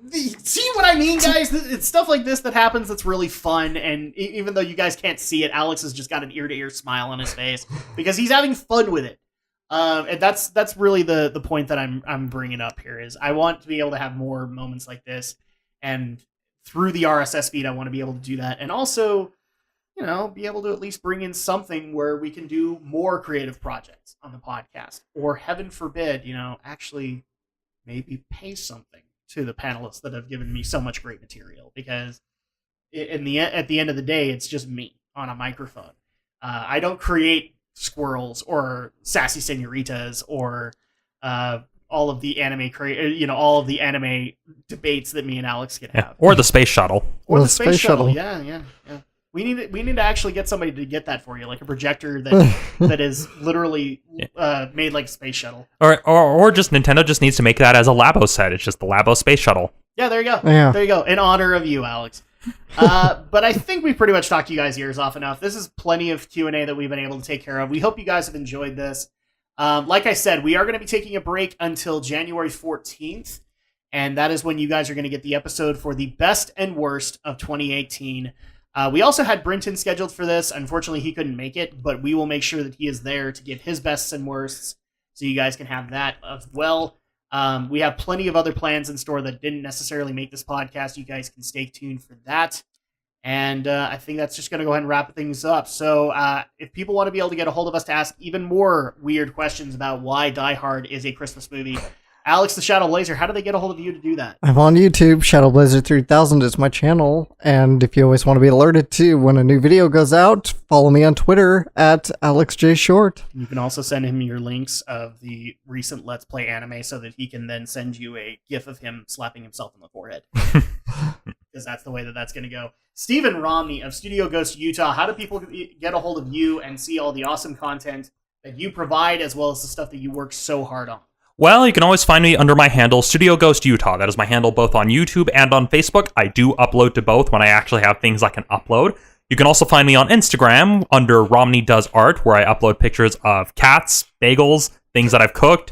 See what I mean, guys? It's stuff like this that happens that's really fun, and even though you guys can't see it, Alex has just got an ear-to-ear smile on his face because he's having fun with it. And that's really the point that I'm bringing up here is I want to be able to have more moments like this, and through the RSS feed, I want to be able to do that, and also, be able to at least bring in something where we can do more creative projects on the podcast, or heaven forbid, actually maybe pay something to the panelists that have given me so much great material, because at the end of the day, it's just me on a microphone. I don't create squirrels or sassy senoritas or all of the all of the anime debates that me and Alex can have, or the space shuttle, or the space shuttle. Yeah. We need to actually get somebody to get that for you, like a projector that is literally made like a space shuttle. Or just Nintendo just needs to make that as a Labo set. It's just the Labo space shuttle. Yeah, there you go. Yeah. There you go. In honor of you, Alex. But I think we've pretty much talked you guys' ears off enough. This is plenty of Q&A that we've been able to take care of. We hope you guys have enjoyed this. Like I said, we are going to be taking a break until January 14th, and that is when you guys are going to get the episode for the best and worst of 2018. We also had Brinton scheduled for this. Unfortunately, he couldn't make it, but we will make sure that he is there to give his bests and worsts, so you guys can have that as well. We have plenty of other plans in store that didn't necessarily make this podcast. You guys can stay tuned for that. And I think that's just going to go ahead and wrap things up. So if people want to be able to get a hold of us to ask even more weird questions about why Die Hard is a Christmas movie, Alex the Shadow Blazer, how do they get a hold of you to do that? I'm on YouTube. Shadow Blazer 3000 is my channel. And if you always want to be alerted to when a new video goes out, follow me on Twitter at AlexJShort. You can also send him your links of the recent Let's Play anime so that he can then send you a gif of him slapping himself on the forehead. Because that's the way that's going to go. Stephen Romney of Studio Ghost Utah, how do people get a hold of you and see all the awesome content that you provide, as well as the stuff that you work so hard on? Well, you can always find me under my handle, Studio Ghost Utah. That is my handle both on YouTube and on Facebook. I do upload to both when I actually have things I can upload. You can also find me on Instagram under Romney Does Art, where I upload pictures of cats, bagels, things that I've cooked,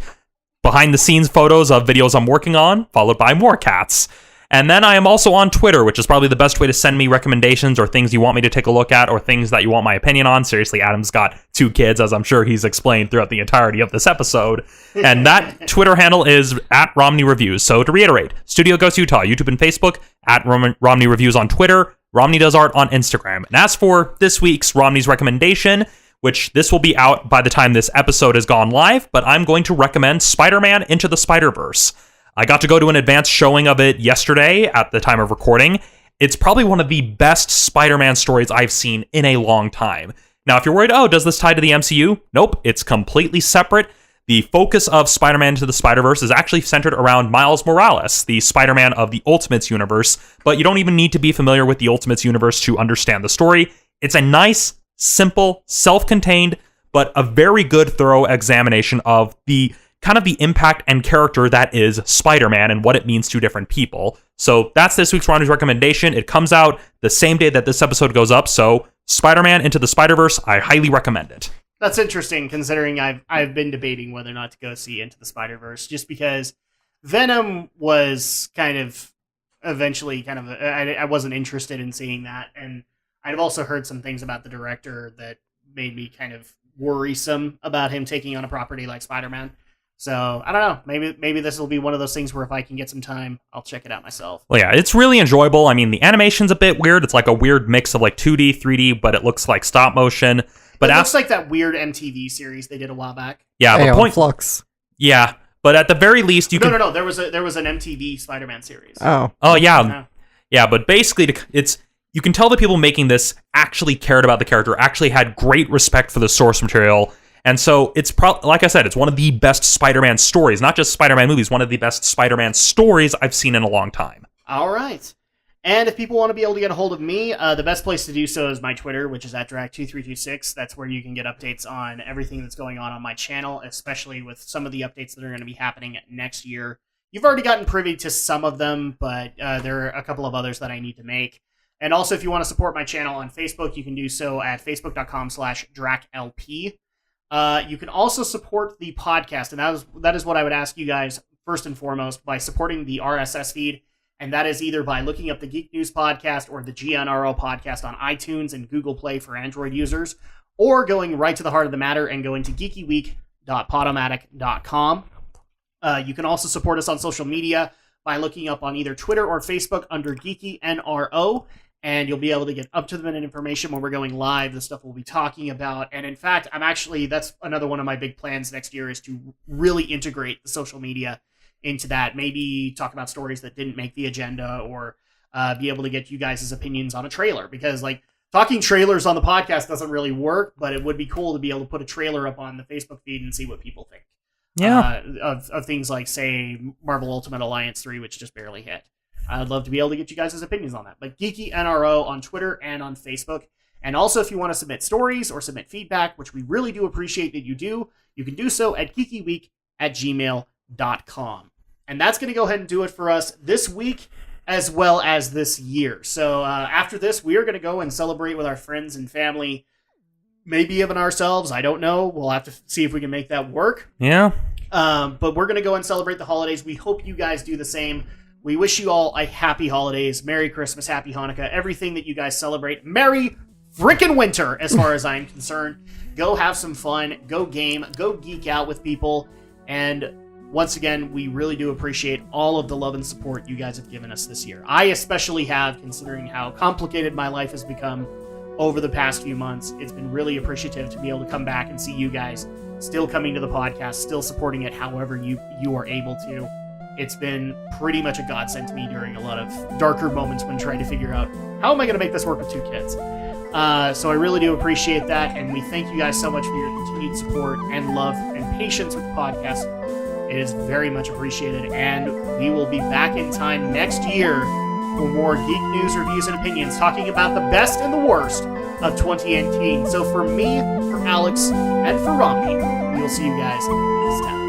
behind-the-scenes photos of videos I'm working on, followed by more cats. And then I am also on Twitter, which is probably the best way to send me recommendations or things you want me to take a look at or things that you want my opinion on. Seriously, Adam's got 2 kids, as I'm sure he's explained throughout the entirety of this episode. And that Twitter handle is at Romney Reviews. So to reiterate, Studio Ghost Utah, YouTube and Facebook, at Romney Reviews on Twitter, Romney Does Art on Instagram. And as for this week's Romney's recommendation, which this will be out by the time this episode has gone live, but I'm going to recommend Spider-Man Into the Spider-Verse. I got to go to an advanced showing of it yesterday at the time of recording. It's probably one of the best Spider-Man stories I've seen in a long time. Now, if you're worried, does this tie to the MCU? Nope, it's completely separate. The focus of Spider-Man Into the Spider-Verse is actually centered around Miles Morales, the Spider-Man of the Ultimates universe, but you don't even need to be familiar with the Ultimates universe to understand the story. It's a nice, simple, self-contained, but a very good, thorough examination of the kind of the impact and character that is Spider-Man and what it means to different people. So that's this week's Ronnie's recommendation. It comes out the same day that this episode goes up, so Spider-Man Into the Spider-Verse, I highly recommend it. That's interesting, considering I've been debating whether or not to go see Into the Spider-Verse, just because Venom was kind of eventually I wasn't interested in seeing that, and I've also heard some things about the director that made me kind of worrisome about him taking on a property like Spider-Man. So, I don't know. Maybe this will be one of those things where if I can get some time, I'll check it out myself. Well, yeah, it's really enjoyable. I mean, the animation's a bit weird. It's like a weird mix of like 2D, 3D, but it looks like stop motion. But it looks like that weird MTV series they did a while back. Yeah, but point Flux. Yeah, but at the very least, you can. No. There was an MTV Spider-Man series. Oh, yeah, yeah. But basically, you can tell the people making this actually cared about the character, actually had great respect for the source material. And so it's like I said, it's one of the best Spider-Man stories, not just Spider-Man movies, one of the best Spider-Man stories I've seen in a long time. All right. And if people want to be able to get a hold of me, the best place to do so is my Twitter, which is at Drac2326. That's where you can get updates on everything that's going on my channel, especially with some of the updates that are going to be happening next year. You've already gotten privy to some of them, but there are a couple of others that I need to make. And also, if you want to support my channel on Facebook, you can do so at facebook.com/DracLP. You can also support the podcast, and that is what I would ask you guys first and foremost, by supporting the RSS feed, and that is either by looking up the Geek News Podcast or the GNRO Podcast on iTunes and Google Play for Android users, or going right to the heart of the matter and going to geek.podomatic.com. You can also support us on social media by looking up on either Twitter or Facebook under Geeky NRO, and you'll be able to get up-to-the-minute information when we're going live, the stuff we'll be talking about. And in fact, that's another one of my big plans next year is to really integrate the social media into that. Maybe talk about stories that didn't make the agenda, or be able to get you guys' opinions on a trailer, because like talking trailers on the podcast doesn't really work, but it would be cool to be able to put a trailer up on the Facebook feed and see what people think. Yeah. Of things like, say, Marvel Ultimate Alliance 3, which just barely hit. I'd love to be able to get you guys' opinions on that. But Geeky NRO on Twitter and on Facebook. And also, if you want to submit stories or submit feedback, which we really do appreciate that you do, you can do so at geekyweek@gmail.com. And that's going to go ahead and do it for us this week as well as this year. So after this, we are going to go and celebrate with our friends and family, maybe even ourselves. I don't know. We'll have to see if we can make that work. Yeah. But we're going to go and celebrate the holidays. We hope you guys do the same. We wish you all a happy holidays, Merry Christmas, Happy Hanukkah, everything that you guys celebrate. Merry frickin' winter, as far as I'm concerned. Go have some fun. Go game. Go geek out with people. And once again, we really do appreciate all of the love and support you guys have given us this year. I especially have, considering how complicated my life has become over the past few months. It's been really appreciative to be able to come back and see you guys still coming to the podcast, still supporting it however you are able to. It's been pretty much a godsend to me during a lot of darker moments when trying to figure out, how am I going to make this work with 2 kids? So I really do appreciate that, and we thank you guys so much for your continued support and love and patience with the podcast. It is very much appreciated, and we will be back in time next year for more geek news, reviews, and opinions, talking about the best and the worst of 2018. So for me, for Alex, and for Romney, we will see you guys next time.